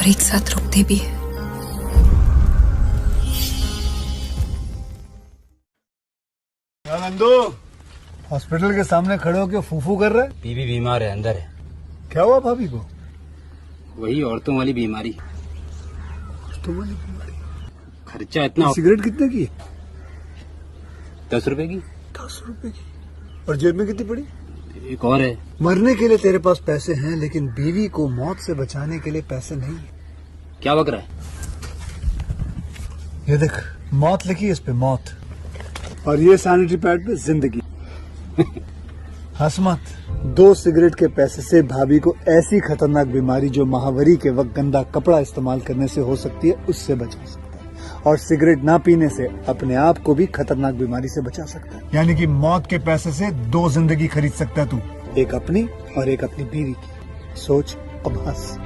और एक साथ रुकते भी हैं। नंदू, हॉस्पिटल के सामने खड़े होकर फूफू कर रहे? बीवी बीमार है, अंदर है। क्या हुआ भाभी को? वही औरतों वाली बीमारी। औरतों वाली बीमारी? खर्चा इतना। सिगरेट कितने की? 10 रुपए की। 10 रुपए की? और जेब में कितनी पड़ी? एक और है। मरने के लिए तेरे पास पैसे हैं, लेकिन बीवी को मौत से बचाने के लिए पैसे नहीं है। क्या बक रहा है? ये देख, मौत लिखी है इस पे, मौत। और ये सैनिटरी पैड पे जिंदगी। हंस मत। 2 सिगरेट के पैसे से भाभी को ऐसी खतरनाक बीमारी जो महावरी के वक्त गंदा कपड़ा इस्तेमाल करने से हो सकती है, उससे बचा सकता है। और सिगरेट ना पीने से अपने आप को भी खतरनाक बीमारी से बचा सकता है। यानी कि मौत के पैसे से 2 जिंदगी खरीद सकता है तू, एक अपनी और एक अपनी बीवी की। सोच, अब हंस।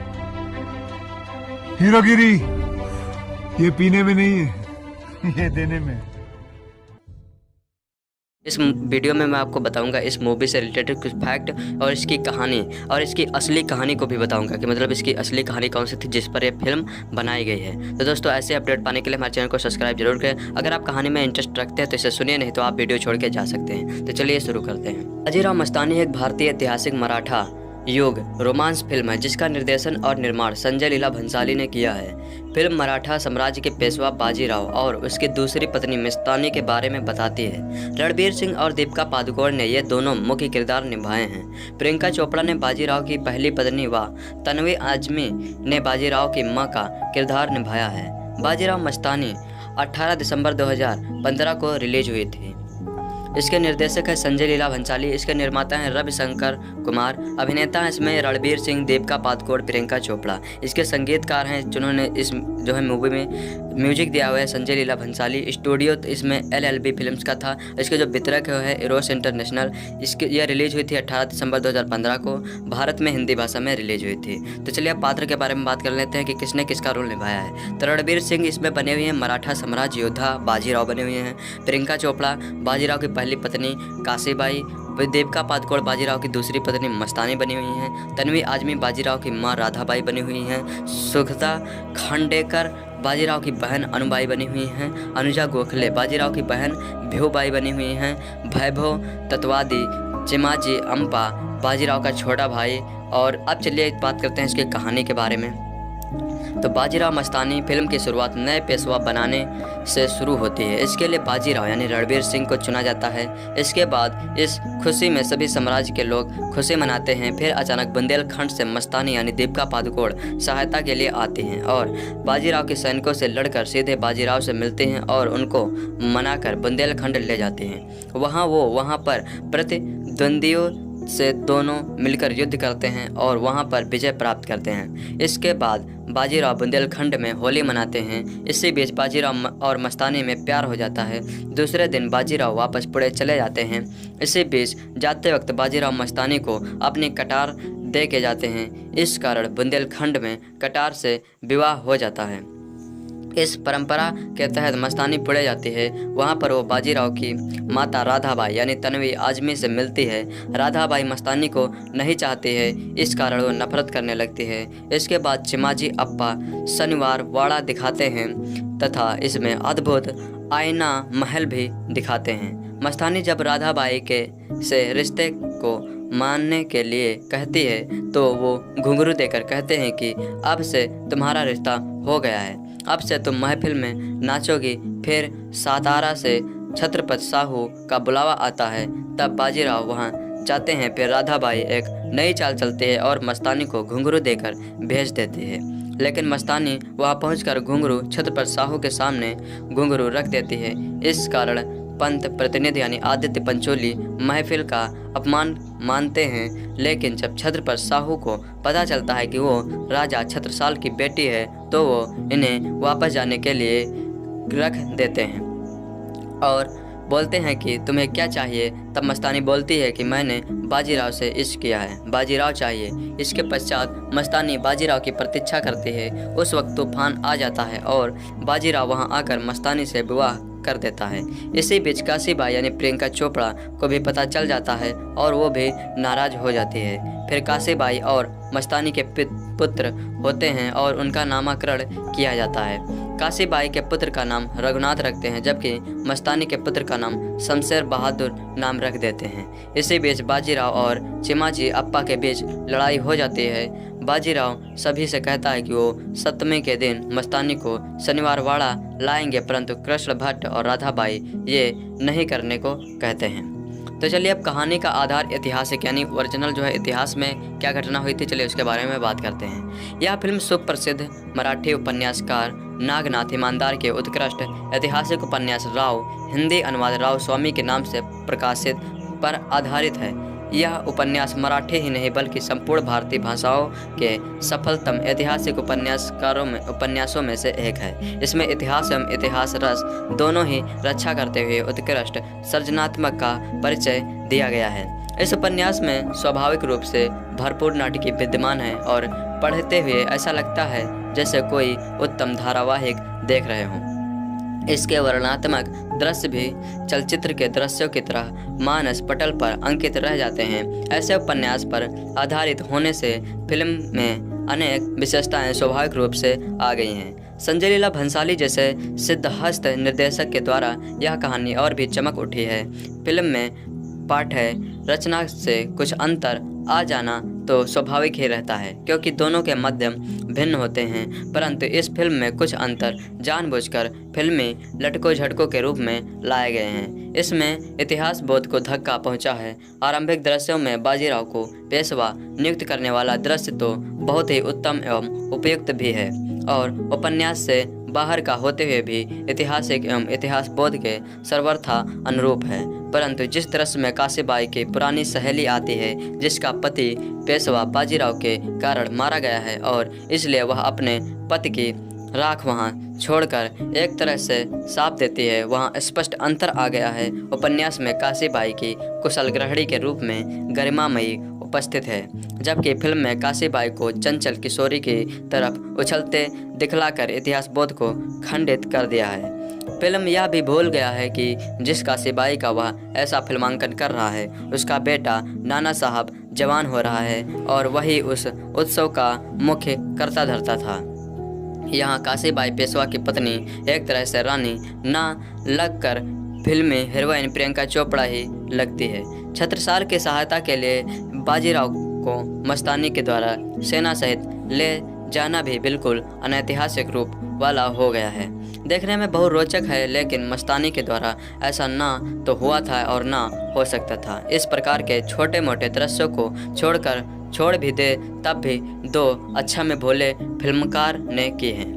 हीरोगिरी ये पीने में नहीं है, ये देने में है। इस वीडियो में मैं आपको बताऊंगा इस मूवी से रिलेटेड कुछ फैक्ट और इसकी कहानी और इसकी असली कहानी को भी बताऊंगा कि मतलब इसकी असली कहानी कौन सी थी जिस पर यह फिल्म बनाई गई है। तो दोस्तों, ऐसे अपडेट पाने के लिए हमारे चैनल को सब्सक्राइब जरूर करें। अगर आप कहानी में इंटरेस्ट रखते हैं तो इसे सुनिए, नहीं तो आप वीडियो छोड़ के जा सकते हैं। तो चलिए शुरू करते हैं। बाजीराव मस्तानी एक भारतीय ऐतिहासिक मराठा युग रोमांस फिल्म है जिसका निर्देशन और निर्माण संजय लीला भंसाली ने किया है। फिल्म मराठा साम्राज्य के पेशवा बाजीराव और उसकी दूसरी पत्नी मस्तानी के बारे में बताती है। रणबीर सिंह और दीपिका पादुकोण ने ये दोनों मुख्य किरदार निभाए हैं। प्रियंका चोपड़ा ने बाजीराव की पहली पत्नी व तन्वी आजमी ने बाजीराव की मां का किरदार निभाया है। बाजीराव मस्तानी 18 दिसंबर 2015 को रिलीज हुई थी। इसके निर्देशक है संजय लीला भंसाली। इसके निर्माता हैं रविशंकर कुमार। अभिनेता हैं इसमें रणबीर सिंह, दीपिका पादुकोण, प्रियंका चोपड़ा। इसके संगीतकार हैं जिन्होंने इस जो है मूवी में म्यूजिक दिया हुआ है संजय लीला भंसाली। स्टूडियो इसमें LLB फिल्म्स का था। इसके जो वितरक है इरोस इंटरनेशनल। इसके यह रिलीज हुई थी 18 दिसंबर 2015 को। भारत में हिंदी भाषा में रिलीज हुई थी। तो चलिए अब पात्र के बारे में बात कर लेते हैं कि किसने किसका रोल निभाया है। तो रणबीर सिंह इसमें बने हुए हैं मराठा साम्राज्य योद्धा बाजीराव बने हुए हैं। प्रियंका चोपड़ा बाजीराव की पहली पत्नी काशीबाई। दीपिका पादुकोण बाजीराव की दूसरी पत्नी मस्तानी बनी हुई हैं। तन्वी आजमी बाजीराव की मां राधाबाई बनी हुई हैं। सुखदा खांडेकर बाजीराव की बहन अनुबाई बनी हुई हैं। अनुजा गोखले बाजीराव की बहन भिऊबाई बनी हुई हैं। वैभव तत्वादी चिमाजी अम्पा बाजीराव का छोटा भाई। और अब चलिए बात करते हैं इसकी कहानी के बारे में। तो बाजीराव मस्तानी फिल्म की शुरुआत नए पेशवा बनाने से शुरू होती है। इसके लिए बाजीराव यानी रणबीर सिंह को चुना जाता है। इसके बाद इस खुशी में सभी साम्राज्य के लोग खुशी मनाते हैं। फिर अचानक बुंदेलखंड से मस्तानी यानी दीपिका पादुकोण सहायता के लिए आती हैं और बाजीराव के सैनिकों से लड़कर सीधे बाजीराव से मिलते हैं और उनको मनाकर बुंदेलखंड ले जाते हैं। वहाँ पर प्रतिद्वंदियों से दोनों मिलकर युद्ध करते हैं और वहां पर विजय प्राप्त करते हैं। इसके बाद बाजीराव बुंदेलखंड में होली मनाते हैं। इसी बीच बाजीराव और मस्तानी में प्यार हो जाता है। दूसरे दिन बाजीराव वापस पुणे चले जाते हैं। इसी बीच जाते वक्त बाजीराव मस्तानी को अपनी कटार दे के जाते हैं। इस कारण बुंदेलखंड में कटार से विवाह हो जाता है। इस परंपरा के तहत मस्तानी पुणे जाती है। वहाँ पर वो बाजीराव की माता राधाबाई यानी तन्वी आजमी से मिलती है। राधाबाई मस्तानी को नहीं चाहती है, इस कारण वो नफरत करने लगती है। इसके बाद चिमाजी अप्पा शनिवार वाड़ा दिखाते हैं तथा इसमें अद्भुत आईना महल भी दिखाते हैं। मस्तानी जब राधाबाई के से रिश्ते को मानने के लिए कहती है तो वो घुंघरू देकर कहते हैं कि अब से तुम्हारा रिश्ता हो गया है, अब से तुम महफिल में नाचोगी। फिर सातारा से छत्रपति साहू का बुलावा आता है, तब बाजीराव वहां जाते हैं। फिर राधाबाई एक नई चाल चलती है और मस्तानी को घुंघरू देकर भेज देती है। लेकिन मस्तानी वहां पहुंचकर घुंघरू छत्रपति साहू के सामने घुंघरू रख देती है। इस कारण पंत प्रतिनिधि यानी आदित्य पंचोली महफिल का अपमान मानते हैं। लेकिन जब छत्रपति साहू को पता चलता है कि वो राजा छत्रसाल की बेटी है तो वो इन्हें वापस जाने के लिए रख देते हैं और बोलते हैं कि तुम्हें क्या चाहिए। तब मस्तानी बोलती है कि मैंने बाजीराव से इश्क किया है, बाजीराव चाहिए। इसके पश्चात मस्तानी बाजीराव की प्रतीक्षा करती है। उस वक्त तूफान आ जाता है और बाजीराव वहां आकर मस्तानी से विवाह कर देता है। इसी बीच काशीबाई यानी प्रियंका चोपड़ा को भी पता चल जाता है और वो भी नाराज हो जाती है। फिर काशीबाई और मस्तानी के पुत्र होते हैं और उनका नामकरण किया जाता है। काशीबाई के पुत्र का नाम रघुनाथ रखते हैं, जबकि मस्तानी के पुत्र का नाम शमशेर बहादुर नाम रख देते हैं। इसी बीच बाजीराव और चिमाजी अप्पा के बीच लड़ाई हो जाती है। बाजीराव सभी से कहता है कि वो सप्तमी के दिन मस्तानी को शनिवार वाड़ा लाएंगे, परंतु कृष्ण भट्ट और राधाबाई ये नहीं करने को कहते हैं। तो चलिए अब कहानी का आधार ऐतिहासिक यानी ओरिजिनल जो है इतिहास में क्या घटना हुई थी, चलिए उसके बारे में बात करते हैं। यह फिल्म सुप्रसिद्ध मराठी उपन्यासकार नागनाथ ईमानदार के उत्कृष्ट ऐतिहासिक उपन्यास राव हिंदी अनुवाद राव स्वामी के नाम से प्रकाशित पर आधारित है। यह उपन्यास मराठी ही नहीं बल्कि संपूर्ण भारतीय भाषाओं के सफलतम ऐतिहासिक उपन्यासों में से एक है। इसमें इतिहास एवं इतिहास रस दोनों ही रक्षा करते हुए उत्कृष्ट सृजनात्मक का परिचय दिया गया है। इस उपन्यास में स्वाभाविक रूप से भरपूर नाटकीय विद्यमान है और पढ़ते हुए ऐसा लगता है जैसे कोई उत्तम धारावाहिक देख रहे हों। इसके वर्णनात्मक दृश्य भी चलचित्र के दृश्यों की तरह मानस पटल पर अंकित रह जाते हैं। ऐसे उपन्यास पर आधारित होने से फिल्म में अनेक विशेषताएं स्वाभाविक रूप से आ गई हैं। संजय लीला भंसाली जैसे सिद्धहस्त निर्देशक के द्वारा यह कहानी और भी चमक उठी है। फिल्म में पाठ है रचना से कुछ अंतर आ जाना तो स्वाभाविक ही रहता है, क्योंकि दोनों के माध्यम भिन्न होते हैं, परंतु इस फिल्म में कुछ अंतर जानबूझकर फिल्मी लटकों झटकों के रूप में लाए गए हैं। इसमें इतिहास बोध को धक्का पहुंचा है। आरंभिक दृश्यों में बाजीराव को पेशवा नियुक्त करने वाला दृश्य तो बहुत ही उत्तम एवं उपयुक्त भी है और उपन्यास से बाहर का होते हुए भी ऐतिहासिक एवं इतिहास बोध के सर्वथा अनुरूप है। परंतु जिस दृश्य में काशीबाई की पुरानी सहेली आती है, जिसका पति पेशवा बाजीराव के कारण मारा गया है और इसलिए वह अपने पति की राख वहां छोड़कर एक तरह से साफ देती है, वहां स्पष्ट अंतर आ गया है। उपन्यास में काशीबाई की कुशल गृहिणी के रूप में गरिमामयी उपस्थित है, जबकि फिल्म में काशीबाई को चंचल किशोरी की तरफ उछलते दिखलाकर इतिहास बोध को खंडित कर दिया है। फिल्म यह भी भूल गया है कि जिस काशीबाई का वह ऐसा फिल्मांकन कर रहा है, उसका बेटा नाना साहब जवान हो रहा है और वही उस उत्सव का मुख्य कर्ता धर्ता था। यहाँ काशीबाई पेशवा की पत्नी एक तरह से रानी ना लगकर फिल्म में हीरोइन प्रियंका चोपड़ा ही लगती है। छत्रसाल की सहायता के लिए बाजीराव को मस्तानी के द्वारा सेना सहित ले जाना भी बिल्कुल अनैतिहासिक रूप वाला हो गया है। देखने में बहुत रोचक है, लेकिन मस्तानी के द्वारा ऐसा ना तो हुआ था और ना हो सकता था। इस प्रकार के छोटे मोटे दृश्यों को छोड़ भी दे तब भी दो अच्छा में भोले फिल्मकार ने किए हैं।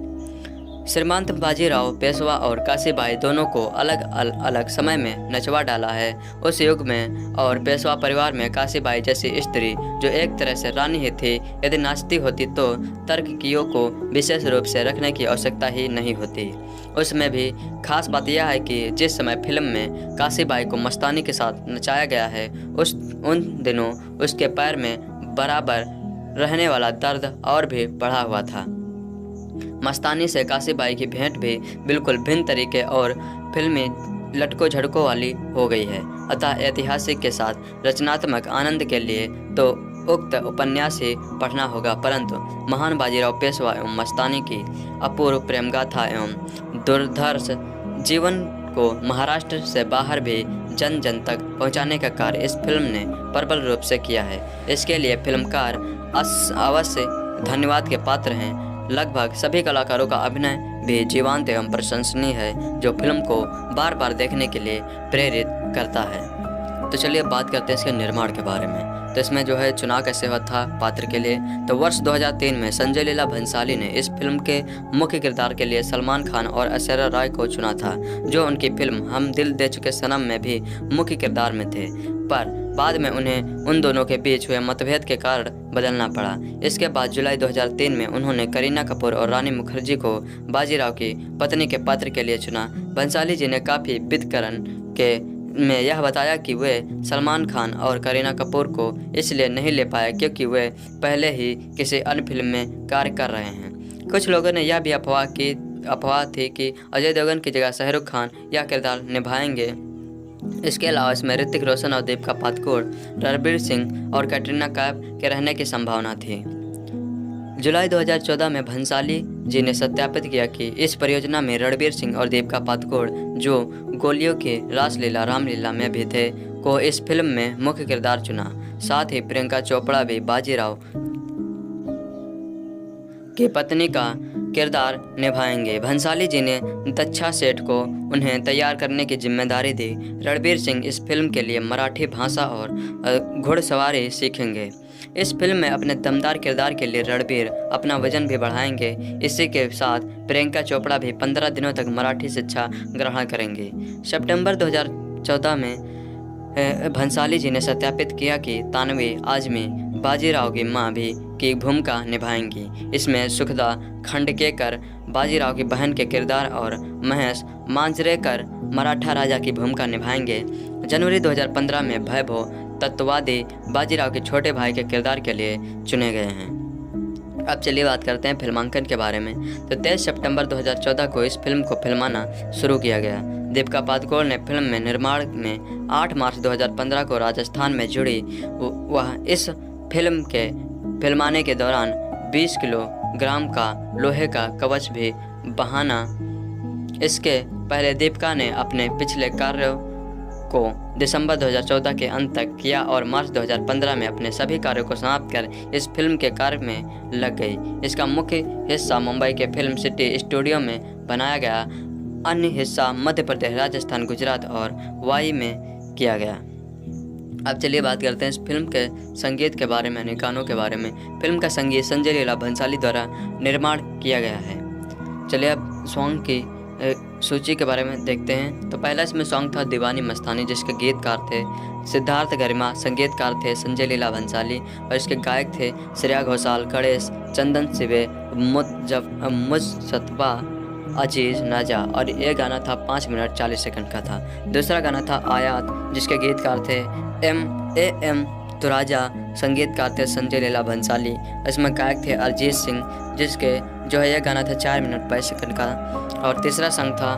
श्रीमंत बाजीराव पेशवा और काशीबाई दोनों को अलग अलग समय में नचवा डाला है। उस युग में और पेशवा परिवार में काशीबाई जैसी स्त्री जो एक तरह से रानी ही थी, यदि नाचती होती तो तर्ककियों को विशेष रूप से रखने की आवश्यकता ही नहीं होती। उसमें भी खास बात यह है कि जिस समय फिल्म में काशीबाई को मस्तानी के साथ नचाया गया है, उन दिनों उसके पैर में बराबर रहने वाला दर्द और भी बढ़ा हुआ था। मस्तानी से काशीबाई की भेंट भी बिल्कुल भिन्न तरीके और फिल्मी लटकों झटकों वाली हो गई है। अतः ऐतिहासिक के साथ रचनात्मक आनंद के लिए तो उक्त उपन्यास ही पढ़ना होगा, परंतु महान बाजीराव पेशवा एवं मस्तानी की अपूर्व प्रेम गाथा एवं दुर्धर्ष जीवन को महाराष्ट्र से बाहर भी जन जन तक पहुंचाने का कार्य इस फिल्म ने प्रबल रूप से किया है। इसके लिए फिल्मकार अवश्य धन्यवाद के पात्र हैं। लगभग सभी कलाकारों का अभिनय भी जीवंत एवं प्रशंसनीय है, जो फिल्म को बार बार देखने के लिए प्रेरित करता है। तो चलिए बात करते हैं इसके निर्माण के बारे में। तो इसमें जो है चुनाव कैसे हुआ था पात्र के लिए, तो वर्ष 2003 में संजय लीला भंसाली ने इस फिल्म के मुख्य किरदार के लिए सलमान खान और ऐश्वर्या राय को चुना था, जो उनकी फिल्म हम दिल दे चुके सनम में भी मुख्य किरदार में थे, पर बाद में उन्हें उन दोनों के बीच हुए मतभेद के कारण बदलना पड़ा। इसके बाद जुलाई 2003 में उन्होंने करीना कपूर और रानी मुखर्जी को बाजीराव की पत्नी के पात्र के लिए चुना। भंसाली जी ने काफ़ी विदकरण के में यह बताया कि वे सलमान खान और करीना कपूर को इसलिए नहीं ले पाए क्योंकि वे पहले ही किसी अन्य फिल्म में कार्य कर रहे हैं। कुछ लोगों ने यह भी अफवाह की अफवाह थी कि अजय देवगन की जगह शाहरुख खान यह किरदार निभाएंगे। इसके अलावा इसमें ऋतिक रोशन और दीपिका पादुकोण, रणबीर सिंह और कैटरीना कैफ के रहने की संभावना थी। जुलाई 2014 में भंसाली जी ने सत्यापित किया कि इस परियोजना में रणबीर सिंह और दीपिका पादुकोण, जो गोलियों की रासलीला रामलीला में भी थे, को इस फिल्म में मुख्य किरदार चुना। साथ ही प्रियंका चोपड़ा भी बाजीराव की पत्नी का किरदार निभाएंगे। भंसाली जी ने दक्षा सेठ को उन्हें तैयार करने की जिम्मेदारी दी। रणबीर सिंह इस फिल्म के लिए मराठी भाषा और घुड़सवारी सीखेंगे। इस फिल्म में अपने दमदार किरदार के लिए रणबीर अपना वजन भी बढ़ाएंगे। इसी के साथ प्रियंका चोपड़ा भी 15 दिनों तक मराठी शिक्षा ग्रहण करेंगे। सितंबर 2014 में भंसाली जी ने सत्यापित किया कि तानवी आजमी बाजीराव की मां भी की भूमिका निभाएंगी। इसमें सुखदा खंडकेकर बाजीराव की बहन के किरदार और महेश मांजरेकर मराठा राजा की भूमिका निभाएंगे। जनवरी 2015 में वैभव तत्वादी बाजीराव के छोटे भाई के किरदार के लिए चुने गए हैं। अब चलिए बात करते हैं फिल्मांकन के बारे में। तो 23 सितंबर 2014 को इस फिल्म को फिल्माना शुरू किया गया। दीपिका पादुकोण ने फिल्म में निर्माण में 8 मार्च 2015 को राजस्थान में जुड़ी। वह इस फिल्म के फिल्माने के दौरान 20 किलोग्राम का लोहे का कवच भी बहाना। इसके पहले दीपिका ने अपने पिछले कार्यों को दिसंबर 2014 के अंत तक किया और मार्च 2015 में अपने सभी कार्यों को समाप्त कर इस फिल्म के कार्य में लग गई। इसका मुख्य हिस्सा मुंबई के फिल्म सिटी स्टूडियो में बनाया गया, अन्य हिस्सा मध्य प्रदेश, राजस्थान, गुजरात और वाई में किया गया। अब चलिए बात करते हैं इस फिल्म के संगीत के बारे में, यानी गानों के बारे में। फिल्म का संगीत संजय लीला भंसाली द्वारा निर्माण किया गया है। चलिए अब सॉन्ग की सूची के बारे में देखते हैं। तो पहला इसमें सॉन्ग था दीवानी मस्तानी, जिसके गीतकार थे सिद्धार्थ गरिमा, संगीतकार थे संजय लीला भंसाली और इसके गायक थे श्रेया घोषाल, गणेश, चंदन सिवे, मुजतबा, अजीज नाजा और ये गाना था 5 मिनट 40 सेकंड का था। दूसरा गाना था आयात, जिसके गीतकार थे एम तुराजा, संगीतकार थे संजय लीला भंसाली। इसमें गायक थे अरिजीत सिंह, जिसके जो है यह गाना था 4 मिनट 22 सेकंड का। और तीसरा सॉन्ग था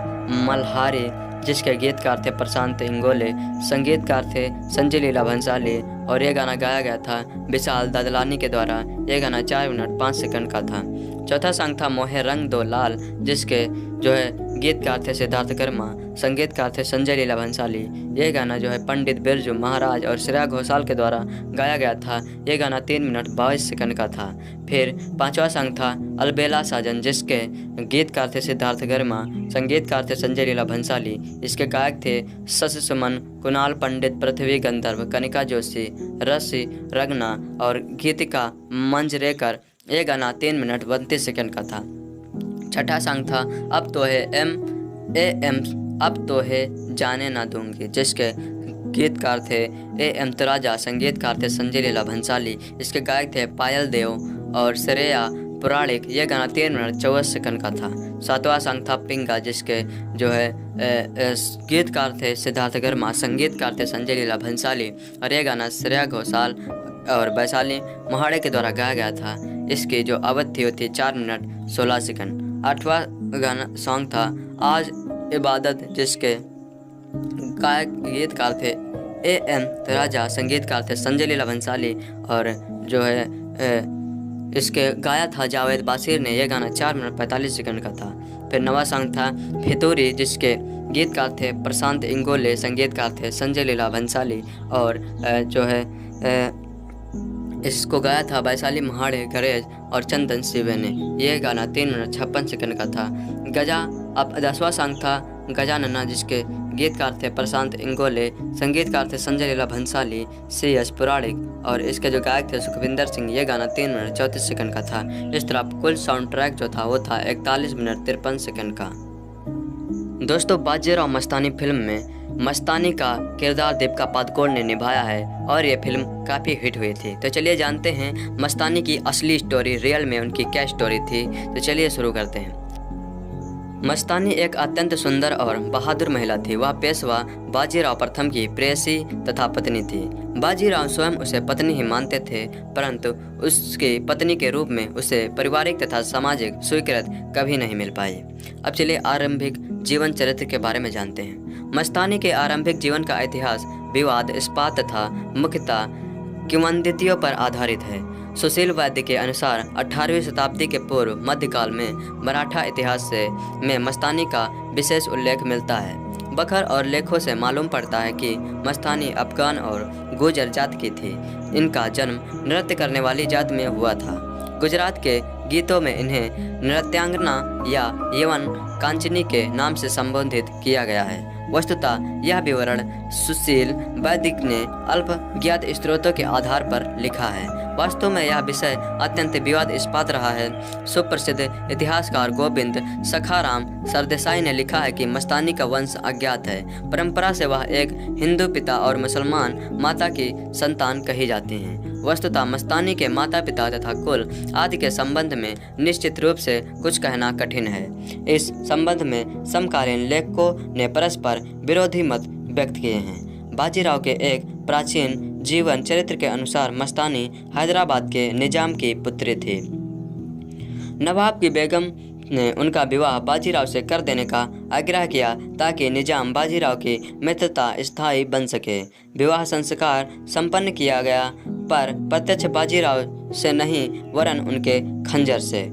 मल्हारी, जिसके गीतकार थे प्रशांत इंगोले, संगीतकार थे संजय लीला भंसाली और ये गाना गाया गया था विशाल दादलानी के द्वारा। ये गाना 4 मिनट 5 सेकंड का था। चौथा सॉन्ग था मोहे रंग दो लाल, जिसके जो है गीतकार थे सिद्धार्थ गर्मा, संगीतकार थे संजय लीला भंसाली। ये गाना जो है पंडित बिरजू महाराज और श्रेया घोषाल के द्वारा गाया गया था। ये गाना 3 मिनट 22 सेकंड का था। फिर पांचवा सॉन्ग था अलबेला साजन, जिसके गीतकार थे सिद्धार्थ गर्मा, संगीतकार थे संजय लीला भंसाली। इसके गायक थे शशि सुमन, कुणाल पंडित, पृथ्वी गंधर्व, कनिका जोशी, रसी रगना और गीतिका मंजरेकर। ये गाना 3 मिनट 32 सेकंड का था। छठा सॉन्ग था अब तो है अब तो है जाने ना दूंगी, जिसके गीतकार थे एम तुराजा, संगीतकार थे संजय लीला भंसाली। इसके गायक थे पायल देव और श्रेया पुराणिक। यह गाना 3 मिनट 24 सेकंड का था। सातवां सॉन्ग था पिंगा, जिसके जो है गीतकार थे सिद्धार्थ गर्मा, संगीतकार थे संजय लीला भंसाली और यह गाना श्रेया घोषाल और वैशाली महाड़े के द्वारा गाया गया था। इसकी जो अवधि होती है 4 मिनट 16 सेकंड। आठवां गाना सॉन्ग था आज इबादत, जिसके गायक गीतकार थे एम तुराजा, संगीतकार थे संजय लीला भंसाली और जो है इसके गाया था जावेद बासिर ने। यह गाना 4 मिनट 45 सेकंड का था। फिर नवा सॉन्ग था फितूरी, जिसके गीतकार थे प्रशांत इंगोले, संगीतकार थे संजय लीला भंसाली और जो है इसको गाया था वैशाली महाड़े, गणेश और चंदन सिवे ने। यह गाना 3 मिनट 56 सेकंड का था। गजा अब 10वां सॉन्ग था गजानना, जिसके गीतकार थे प्रशांत इंगोले, संगीतकार थे संजय लीला भंसाली, CS पुराणिक और इसके जो गायक थे सुखविंदर सिंह। ये गाना 3 मिनट 34 सेकंड का था। इस तरह कुल साउंड ट्रैक जो था वो था 41 मिनट 53 सेकंड का। दोस्तों, बाजीराव मस्तानी फिल्म में मस्तानी का किरदार दीपिका पादुकोण ने निभाया है और ये फिल्म काफ़ी हिट हुई थी। तो चलिए जानते हैं मस्तानी की असली स्टोरी, रियल में उनकी क्या स्टोरी थी। तो चलिए शुरू करते हैं। मस्तानी एक अत्यंत सुंदर और बहादुर महिला थी। वह पेशवा बाजीराव प्रथम की प्रेयसी तथा पत्नी थी। बाजीराव स्वयं उसे पत्नी ही मानते थे, परंतु उसकी पत्नी के रूप में उसे पारिवारिक तथा सामाजिक स्वीकृति कभी नहीं मिल पाई। अब चलिए आरंभिक जीवन चरित्र के बारे में जानते हैं। मस्तानी के आरंभिक जीवन का इतिहास विवाद, इस्पात तथा मुख्यतः किंवदंतियों पर आधारित है। सुशील वैद्य के अनुसार 18वीं शताब्दी के पूर्व मध्यकाल में मराठा इतिहास में मस्तानी का विशेष उल्लेख मिलता है। बखर और लेखों से मालूम पड़ता है कि मस्तानी अफगान और गुर्जर जात की थी। इनका जन्म नृत्य करने वाली जात में हुआ था। गुजरात के गीतों में इन्हें नृत्यांगना या यवन कांचनी के नाम से संबोधित किया गया है। वस्तुतः यह विवरण सुशील वैदिक ने अल्प ज्ञात स्रोतों के आधार पर लिखा है। वास्तव में यह विषय अत्यंत विवादास्पद रहा है। सुप्रसिद्ध इतिहासकार गोविंद सखाराम सरदेसाई ने लिखा है कि मस्तानी का वंश अज्ञात है। परंपरा से वह एक हिंदू पिता और मुसलमान माता की संतान कही जाती हैं। वस्तुतः मस्तानी के माता पिता तथा कुल आदि के संबंध में निश्चित रूप से कुछ कहना कठिन है। इस संबंध में समकालीन लेखकों ने परस्पर विरोधी मत व्यक्त किए हैं। बाजीराव के एक प्राचीन जीवन चरित्र के अनुसार मस्तानी हैदराबाद के निजाम की पुत्री थी। नवाब की बेगम ने उनका विवाह बाजीराव से कर देने का आग्रह किया ताकि निजाम बाजीराव की मित्रता स्थायी बन सके। विवाह संस्कार संपन्न किया गया, पर प्रत्यक्ष बाजीराव से नहीं वरन उनके खंजर से।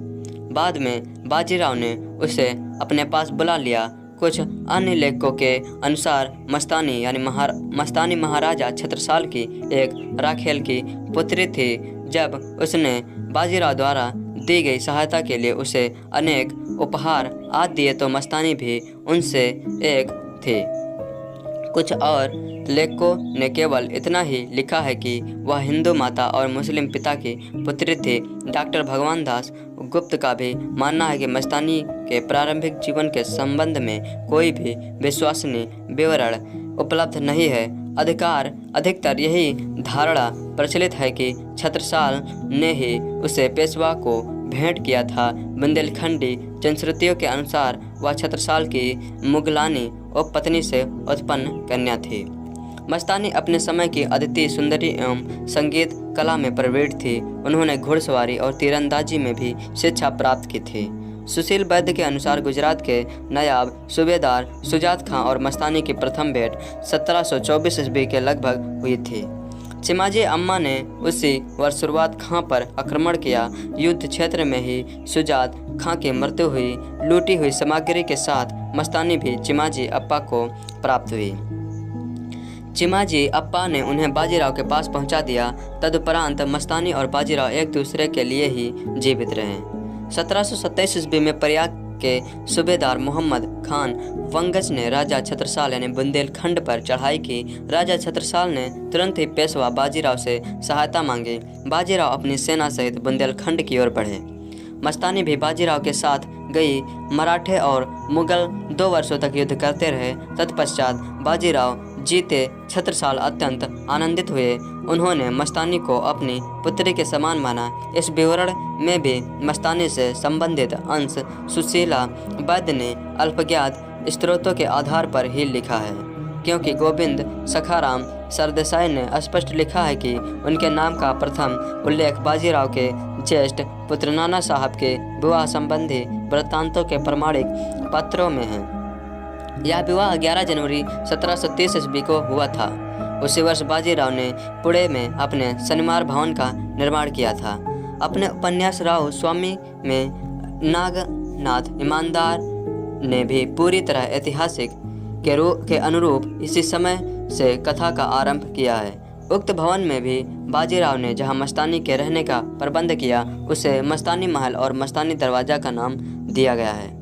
बाद में बाजीराव ने उसे अपने पास बुला लिया। कुछ अन्य लेखकों के अनुसार मस्तानी महाराजा छत्रसाल की एक राखेल की पुत्री थी। जब उसने बाजीराव द्वारा दी गई सहायता के लिए उसे अनेक उपहार आदि दिए तो मस्तानी भी उनसे एक थी। कुछ और लेखकों ने केवल इतना ही लिखा है कि वह हिंदू माता और मुस्लिम पिता की पुत्री थी। डॉक्टर भगवान दास गुप्त का भी मानना है कि मस्तानी के प्रारंभिक जीवन के संबंध में कोई भी विश्वसनीय विवरण उपलब्ध नहीं है। अधिकतर यही धारणा प्रचलित है कि छत्रसाल ने ही उसे पेशवा को भेंट किया था। बुंदेलखंडी जनश्रुतियों के अनुसार वह छत्रसाल की मुगलानी उपपत्नी से उत्पन्न कन्या थी। मस्तानी अपने समय की अद्वितीय सुंदरी एवं संगीत कला में प्रवीण थी। उन्होंने घुड़सवारी और तीरंदाजी में भी शिक्षा प्राप्त की थी। सुशील वैद्य के अनुसार गुजरात के नायाब सूबेदार सुजात खां और मस्तानी की प्रथम भेंट 1724 ईस्वी के लगभग हुई थी। चिमाजी अम्मा ने उसी वर्ष शुरुआत खां पर आक्रमण किया। युद्ध क्षेत्र में ही सुजात खां की मृत्यु हुई। लूटी हुई सामग्री के साथ मस्तानी भी चिमाजी अप्पा को प्राप्त हुई। चिमाजी अप्पा ने उन्हें बाजीराव के पास पहुंचा दिया। तदुपरांत मस्तानी और बाजीराव एक दूसरे के लिए ही जीवित रहे। 1727 ईस्वी में प्रयाग के सूबेदार मोहम्मद खान वंगस ने राजा छत्रसाल यानी बुंदेलखंड पर चढ़ाई की। राजा छत्रसाल ने तुरंत ही पेशवा बाजीराव से सहायता मांगी। बाजीराव अपनी सेना सहित बुंदेलखंड की ओर बढ़े। मस्तानी भी बाजीराव के साथ गई। मराठे और मुगल 2 वर्षों तक युद्ध करते रहे। तत्पश्चात बाजीराव जीते छत्रसाल अत्यंत आनंदित हुए। उन्होंने मस्तानी को अपनी पुत्री के समान माना। इस विवरण में भी मस्तानी से संबंधित अंश सुशीला वैद्य ने अल्पज्ञात स्रोतों के आधार पर ही लिखा है, क्योंकि गोविंद सखाराम सरदेसाई ने स्पष्ट लिखा है कि उनके नाम का प्रथम उल्लेख बाजीराव के ज्येष्ठ पुत्र नाना साहब के विवाह संबंधी वृत्तांतों के प्रमाणिक पत्रों में है। यह विवाह 11 जनवरी 1730 ईस्वी को हुआ था। उसी वर्ष बाजीराव ने पुणे में अपने शनिवार भवन का निर्माण किया था। अपने उपन्यास राव स्वामी में नागनाथ ईमानदार ने भी पूरी तरह ऐतिहासिक के अनुरूप इसी समय से कथा का आरंभ किया है। उक्त भवन में भी बाजीराव ने जहां मस्तानी के रहने का प्रबंध किया, उसे मस्तानी महल और मस्तानी दरवाजा का नाम दिया गया है।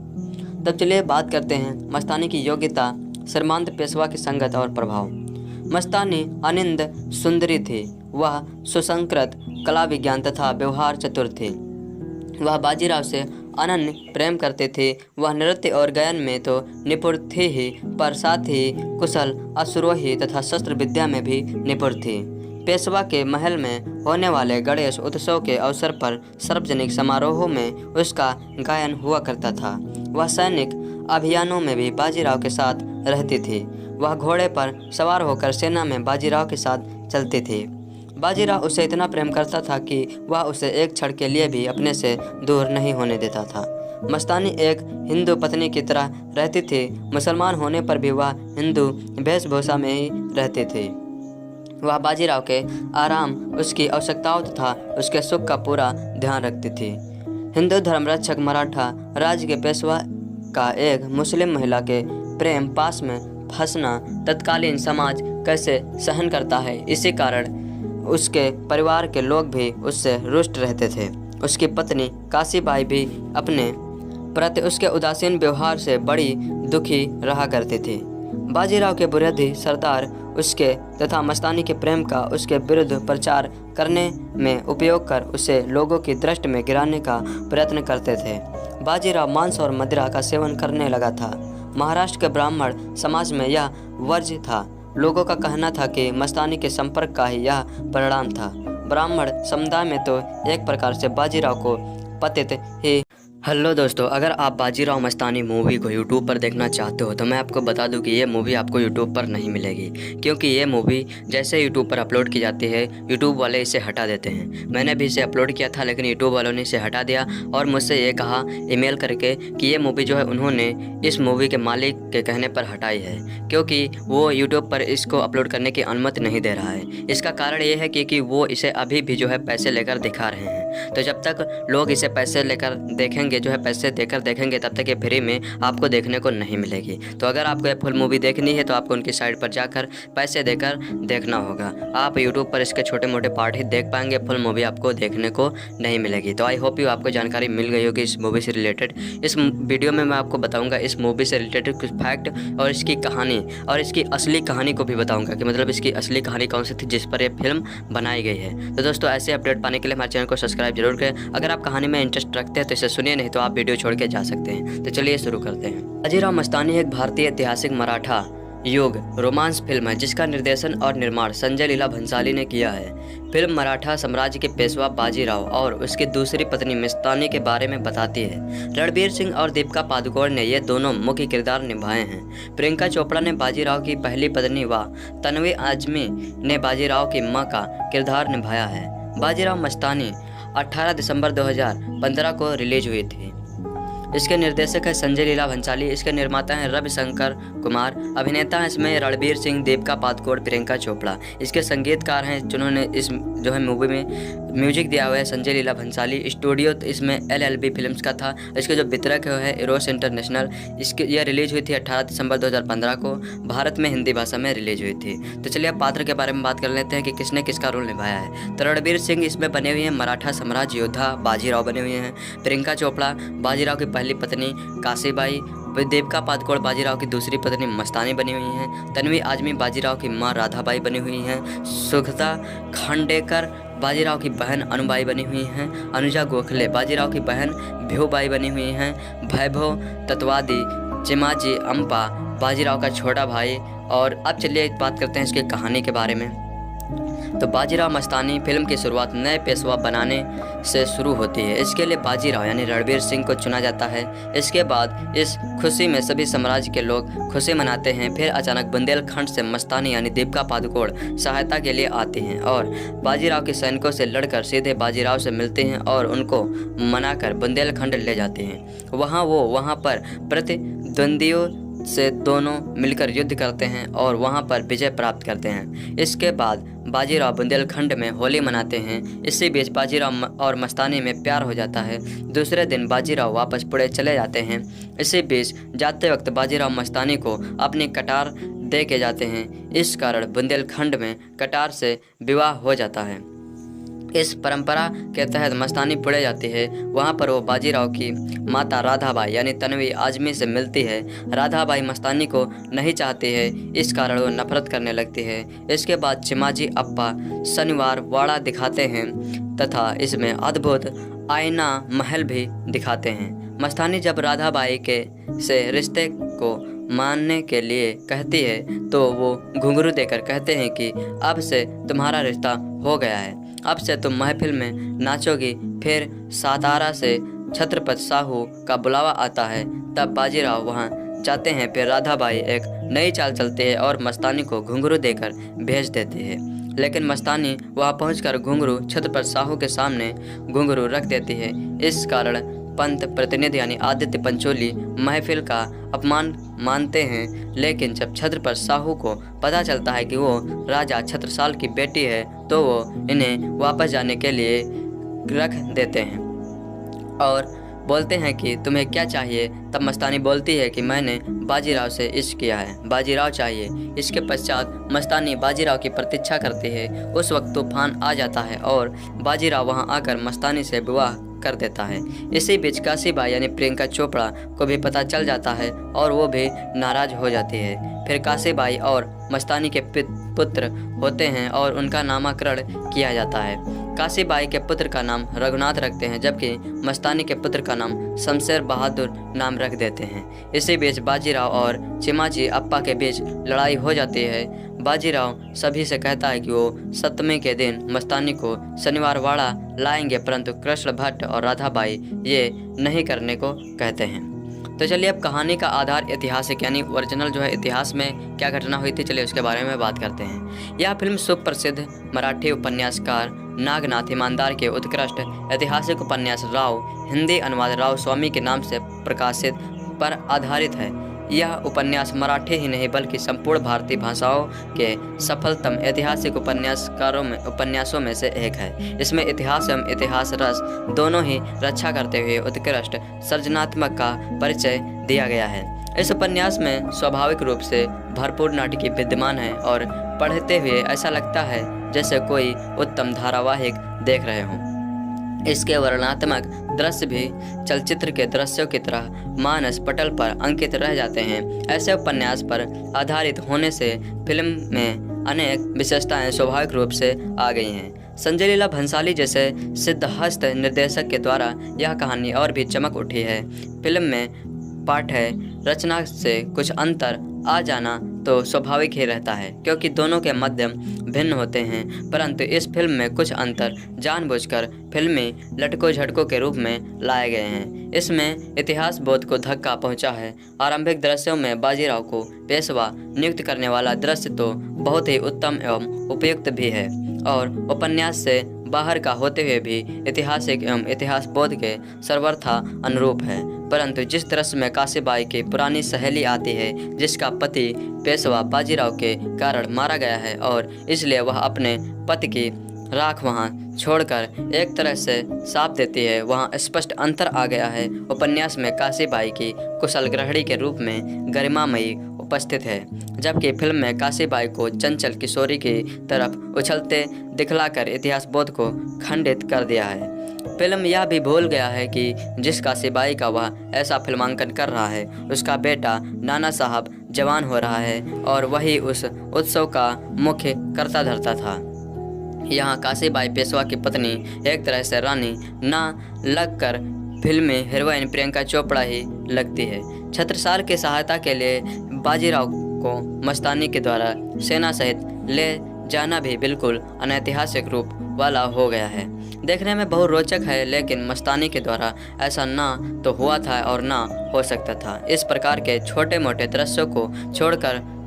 तब चलिए बात करते हैं मस्तानी की योग्यता, श्रीमंत पेशवा की संगत और प्रभाव। मस्तानी अनिंद सुंदरी थी। वह सुसंस्कृत, कला विज्ञान तथा व्यवहार चतुर थी। वह बाजीराव से अनन्य प्रेम करते थे। वह नृत्य और गायन में तो निपुण थी ही, पर साथ ही कुशल अश्वारोही तथा शस्त्र विद्या में भी निपुण थी। पेशवा के महल में होने वाले गणेश उत्सव के अवसर पर सार्वजनिक समारोहों में उसका गायन हुआ करता था। वह सैनिक अभियानों में भी बाजीराव के साथ रहती थी। वह घोड़े पर सवार होकर सेना में बाजीराव के साथ चलती थी। बाजीराव उसे इतना प्रेम करता था कि वह उसे एक क्षण के लिए भी अपने से दूर नहीं होने देता था। मस्तानी एक हिंदू पत्नी की तरह रहती थी। मुसलमान होने पर भी वह हिंदू वेशभूषा में ही रहती थी। वह बाजीराव के आराम, उसकी आवश्यकताओं तथा उसके सुख का पूरा ध्यान रखती थी। हिंदू धर्मरक्षक मराठा राज्य के पेशवा का एक मुस्लिम महिला के प्रेम पास में फंसना तत्कालीन समाज कैसे सहन करता है, इसी कारण उसके परिवार के लोग भी उससे रुष्ट रहते थे। उसकी पत्नी काशीबाई भी अपने प्रति उसके उदासीन व्यवहार से बड़ी दुखी रहा करती थी। बाजीराव के बुनियादी सरदार उसके तथा मस्तानी के प्रेम का उसके विरुद्ध प्रचार करने में उपयोग कर उसे लोगों की दृष्टि में गिराने का प्रयत्न करते थे। बाजीराव मांस और मदिरा का सेवन करने लगा था। महाराष्ट्र के ब्राह्मण समाज में यह वर्ज्य था। लोगों का कहना था कि मस्तानी के संपर्क का ही यह परिणाम था। ब्राह्मण समुदाय में तो एक प्रकार से बाजीराव को पतित ही। हेलो दोस्तों, अगर आप बाजीराव मस्तानी मूवी को यूट्यूब पर देखना चाहते हो तो मैं आपको बता दूं कि ये मूवी आपको यूट्यूब पर नहीं मिलेगी, क्योंकि ये मूवी जैसे यूट्यूब पर अपलोड की जाती है यूट्यूब वाले इसे हटा देते हैं। मैंने भी इसे अपलोड किया था लेकिन यूट्यूब वालों ने इसे हटा दिया और मुझसे ये कहा ईमेल करके कि ये मूवी जो है उन्होंने इस मूवी के मालिक के कहने पर हटाई है, क्योंकि वो यूट्यूब पर इसको अपलोड करने की अनुमति नहीं दे रहा है। इसका कारण ये है कि वो इसे अभी भी जो है पैसे लेकर दिखा रहे हैं। तो जब तक लोग इसे पैसे लेकर देखेंगे, जो है पैसे देकर देखेंगे, तब तक ये फ्री में आपको देखने को नहीं मिलेगी। तो अगर आपको ये फुल मूवी देखनी है तो आपको उनकी साइट पर जाकर पैसे देकर देखना होगा। आप यूट्यूब पर इसके छोटे मोटे पार्ट ही देख पाएंगे, फुल मूवी आपको देखने को नहीं मिलेगी। तो आई होप यू आपको जानकारी मिल गई होगी इस मूवी से रिलेटेड। इस वीडियो में मैं आपको बताऊंगा इस मूवी से रिलेटेड कुछ फैक्ट और इसकी कहानी और इसकी असली कहानी को भी बताऊंगा कि मतलब इसकी असली कहानी कौन सी थी जिस पर यह फिल्म बनाई गई है। तो दोस्तों, ऐसे अपडेट पाने के लिए हमारे चैनल को सब्सक्राइब जरूर करें। अगर आप कहानी में इंटरेस्ट रखते हैं तो इसे सुनिए, नहीं तो आप वीडियो छोड़ के जा सकते हैं। तो चलिए शुरू करते हैं। बाजीराव मस्तानी एक भारतीय ऐतिहासिक मराठा युग रोमांस फिल्म है जिसका निर्देशन और निर्माण संजय लीला भंसाली ने किया है। फिल्म मराठा साम्राज्य के पेशवा बाजीराव और उसकी दूसरी पत्नी मस्तानी के बारे में बताती है। रणबीर सिंह और दीपिका पादुकोण ने ये दोनों मुख्य किरदार निभाए हैं। प्रियंका चोपड़ा ने बाजीराव की पहली पत्नी व तन्वी आजमी ने बाजीराव की मां का किरदार निभाया है। बाजीराव मस्तानी 18 दिसंबर 2015 को रिलीज हुई थी। इसके निर्देशक है संजय लीला भंसाली। इसके निर्माता हैं रविशंकर कुमार। अभिनेता हैं इसमें रणबीर सिंह, दीपिका पादुकोण, प्रियंका चोपड़ा। इसके संगीतकार हैं जिन्होंने इस जो है मूवी में म्यूजिक दिया हुआ है संजय लीला भंसाली। स्टूडियो इसमें LLB फिल्म्स का था। इसके जो वितरक है इरोस इंटरनेशनल। इसके यह रिलीज हुई थी 18 दिसंबर 2015 को। भारत में हिंदी भाषा में रिलीज हुई थी। तो चलिए अब पात्र के बारे में बात कर लेते हैं कि किसने किसका रोल निभाया है। तो रणबीर सिंह इसमें बने हुए हैं मराठा साम्राज्य योद्धा बाजीराव बने हुए हैं। प्रियंका चोपड़ा बाजीराव की पहली पत्नी काशीबाई। दीपिका पादुकोण बाजीराव की दूसरी पत्नी मस्तानी बनी हुई हैं। तन्वी आजमी बाजीराव की मां राधाबाई बनी हुई हैं। सुगता खांडेकर बाजीराव की बहन अनुबाई बनी हुई हैं। अनुजा गोखले बाजीराव की बहन भ्यूबाई बनी हुई हैं। वैभव तत्वादी चिमाजी अम्पा बाजीराव का छोटा भाई। और अब चलिए बात करते हैं इसकी कहानी के बारे में। तो बाजीराव मस्तानी फिल्म की शुरुआत नए पेशवा बनाने से शुरू होती है। इसके लिए बाजीराव यानी रणबीर सिंह को चुना जाता है। इसके बाद इस खुशी में सभी साम्राज्य के लोग खुशी मनाते हैं। फिर अचानक बुंदेलखंड से मस्तानी यानी दीपिका पादुकोण सहायता के लिए आती हैं और बाजीराव के सैनिकों से लड़कर सीधे बाजीराव से मिलते हैं और उनको मनाकर बुंदेलखंड ले जाते हैं। वहाँ पर प्रतिद्वंदियों से दोनों मिलकर युद्ध करते हैं और वहां पर विजय प्राप्त करते हैं। इसके बाद बाजीराव बुंदेलखंड में होली मनाते हैं। इसी बीच बाजीराव और मस्तानी में प्यार हो जाता है। दूसरे दिन बाजीराव वापस पुणे चले जाते हैं। इसी बीच जाते वक्त बाजीराव मस्तानी को अपनी कटार दे के जाते हैं। इस कारण बुंदेलखंड में कटार से विवाह हो जाता है। इस परंपरा के तहत मस्तानी पुणे जाती है। वहाँ पर वो बाजीराव की माता राधाबाई यानी तन्वी आजमी से मिलती है। राधाबाई मस्तानी को नहीं चाहती है, इस कारण वो नफरत करने लगती है। इसके बाद चिमाजी अप्पा शनिवार वाड़ा दिखाते हैं तथा इसमें अद्भुत आईना महल भी दिखाते हैं। मस्तानी जब राधाबाई के से रिश्ते को मानने के लिए कहती है तो वो घुंघरू देकर कहते हैं कि अब से तुम्हारा रिश्ता हो गया है, अब से तुम महफिल में नाचोगी। फिर सातारा से छत्रपति साहू का बुलावा आता है तब बाजीराव वहाँ जाते हैं। फिर राधाबाई एक नई चाल चलती है और मस्तानी को घुंघरू देकर भेज देती है, लेकिन मस्तानी वहाँ पहुंचकर घुंघरू छत्र पर साहू के सामने घुंघरू रख देती है। इस कारण पंत प्रतिनिधि यानी आदित्य पंचोली महफिल का अपमान मानते हैं, लेकिन जब छत्र पर साहू को पता चलता है कि वो राजा छत्रसाल की बेटी है तो वो इन्हें वापस जाने के लिए रख देते हैं और बोलते हैं कि तुम्हें क्या चाहिए। तब मस्तानी बोलती है कि मैंने बाजीराव से इश्क किया है, बाजीराव चाहिए। इसके पश्चात मस्तानी बाजीराव की प्रतीक्षा करती है। उस वक्त तूफान आ जाता है और बाजीराव वहां आकर मस्तानी से विवाह कर देता है। इसी बीच काशीबाई यानी प्रियंका चोपड़ा को भी पता चल जाता है और वो भी नाराज हो जाती है। फिर काशीबाई और मस्तानी के पुत्र होते हैं और उनका नामकरण किया जाता है। काशीबाई के पुत्र का नाम रघुनाथ रखते हैं, जबकि मस्तानी के पुत्र का नाम शमशेर बहादुर नाम रख देते हैं। इसी बीच बाजीराव और चिमाजी अप्पा के बीच लड़ाई हो जाती है। बाजीराव सभी से कहता है कि वो सप्तमी के दिन मस्तानी को शनिवार वाड़ा लाएंगे, परंतु कृष्ण भट्ट और राधाबाई ये नहीं करने को कहते हैं। तो चलिए अब कहानी का आधार ऐतिहासिक यानी ओरिजिनल जो है इतिहास में क्या घटना हुई थी, चलिए उसके बारे में बात करते हैं। यह फिल्म सुप्रसिद्ध मराठी उपन्यासकार नागनाथ ईमानदार के उत्कृष्ट ऐतिहासिक उपन्यास राव हिंदी अनुवाद राव स्वामी के नाम से प्रकाशित पर आधारित है। यह उपन्यास मराठी ही नहीं बल्कि संपूर्ण भारतीय भाषाओं के सफलतम ऐतिहासिक उपन्यासों में से एक है। इसमें इतिहास एवं इतिहास रस दोनों ही रक्षा करते हुए उत्कृष्ट सृजनात्मक का परिचय दिया गया है। इस उपन्यास में स्वाभाविक रूप से भरपूर नाटकीय विद्यमान है और पढ़ते हुए ऐसा लगता है जैसे कोई उत्तम धारावाहिक देख रहे हों। इसके वर्णनात्मक दृश्य भी चलचित्र के दृश्यों की तरह मानस पटल पर अंकित रह जाते हैं। ऐसे उपन्यास पर आधारित होने से फिल्म में अनेक विशेषताएं स्वाभाविक रूप से आ गई हैं। संजय लीला भंसाली जैसे सिद्धहस्त निर्देशक के द्वारा यह कहानी और भी चमक उठी है। फिल्म में पाठ्य रचना से कुछ अंतर आ जाना तो स्वाभाविक ही रहता है, क्योंकि दोनों के माध्यम भिन्न होते हैं, परंतु इस फिल्म में कुछ अंतर जानबूझकर फिल्मी लटकों झटकों के रूप में लाए गए हैं। इसमें इतिहास बोध को धक्का पहुंचा है। आरंभिक दृश्यों में बाजीराव को पेशवा नियुक्त करने वाला दृश्य तो बहुत ही उत्तम एवं उपयुक्त भी है और उपन्यास से बाहर का होते हुए भी ऐतिहासिक एवं इतिहास बोध के सर्वथा अनुरूप है। परंतु जिस दृश्य में काशीबाई की पुरानी सहेली आती है, जिसका पति पेशवा बाजीराव के कारण मारा गया है और इसलिए वह अपने पति की राख वहां छोड़कर एक तरह से साफ देती है, वहां स्पष्ट अंतर आ गया है। उपन्यास में काशीबाई की कुशल गृहिणी के रूप में गरिमामयी उपस्थित है, जबकि फिल्म में काशीबाई को चंचल किशोरी की तरफ उछलते दिखलाकर इतिहास बोध को खंडित कर दिया है। फिल्म यह भी भूल गया है कि जिस काशीबाई का वह ऐसा फिल्मांकन कर रहा है, उसका बेटा नाना साहब जवान हो रहा है और वही उस उत्सव का मुख्य कर्ता धर्ता था। यहाँ काशीबाई पेशवा की पत्नी एक तरह से रानी ना लगकर फिल्म में हीरोइन प्रियंका चोपड़ा ही लगती है। छत्रसाल की सहायता के लिए बाजीराव को मस्तानी के द्वारा सेना सहित ले जाना भी बिल्कुल अनैतिहासिक रूप वाला हो गया है। देखने में बहुत रोचक है, लेकिन मस्तानी के द्वारा ऐसा ना तो हुआ था और ना हो सकता था। इस प्रकार के छोटे मोटे दृश्यों को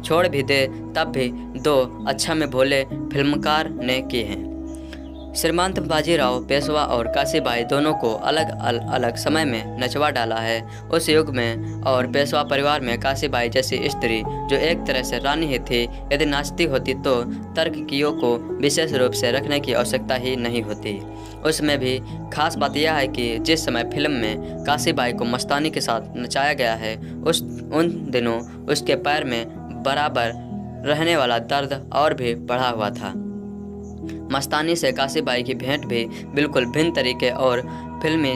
छोड़ भी दे तब भी दो अच्छा में भोले फिल्मकार ने किए हैं। श्रीमंत बाजीराव पेशवा और काशीबाई दोनों को अलग अलग समय में नचवा डाला है। उस युग में और पेशवा परिवार में काशीबाई जैसी स्त्री जो एक तरह से रानी ही थी, यदि नाचती होती तो तर्ककियों को विशेष रूप से रखने की आवश्यकता ही नहीं होती। उसमें भी खास बात यह है कि जिस समय फिल्म में काशीबाई को मस्तानी के साथ नचाया गया है, उन दिनों उसके पैर में बराबर रहने वाला दर्द और भी बढ़ा हुआ था। मस्तानी से काशीबाई की भेंट भी बिल्कुल भिन्न तरीके और फिल्मी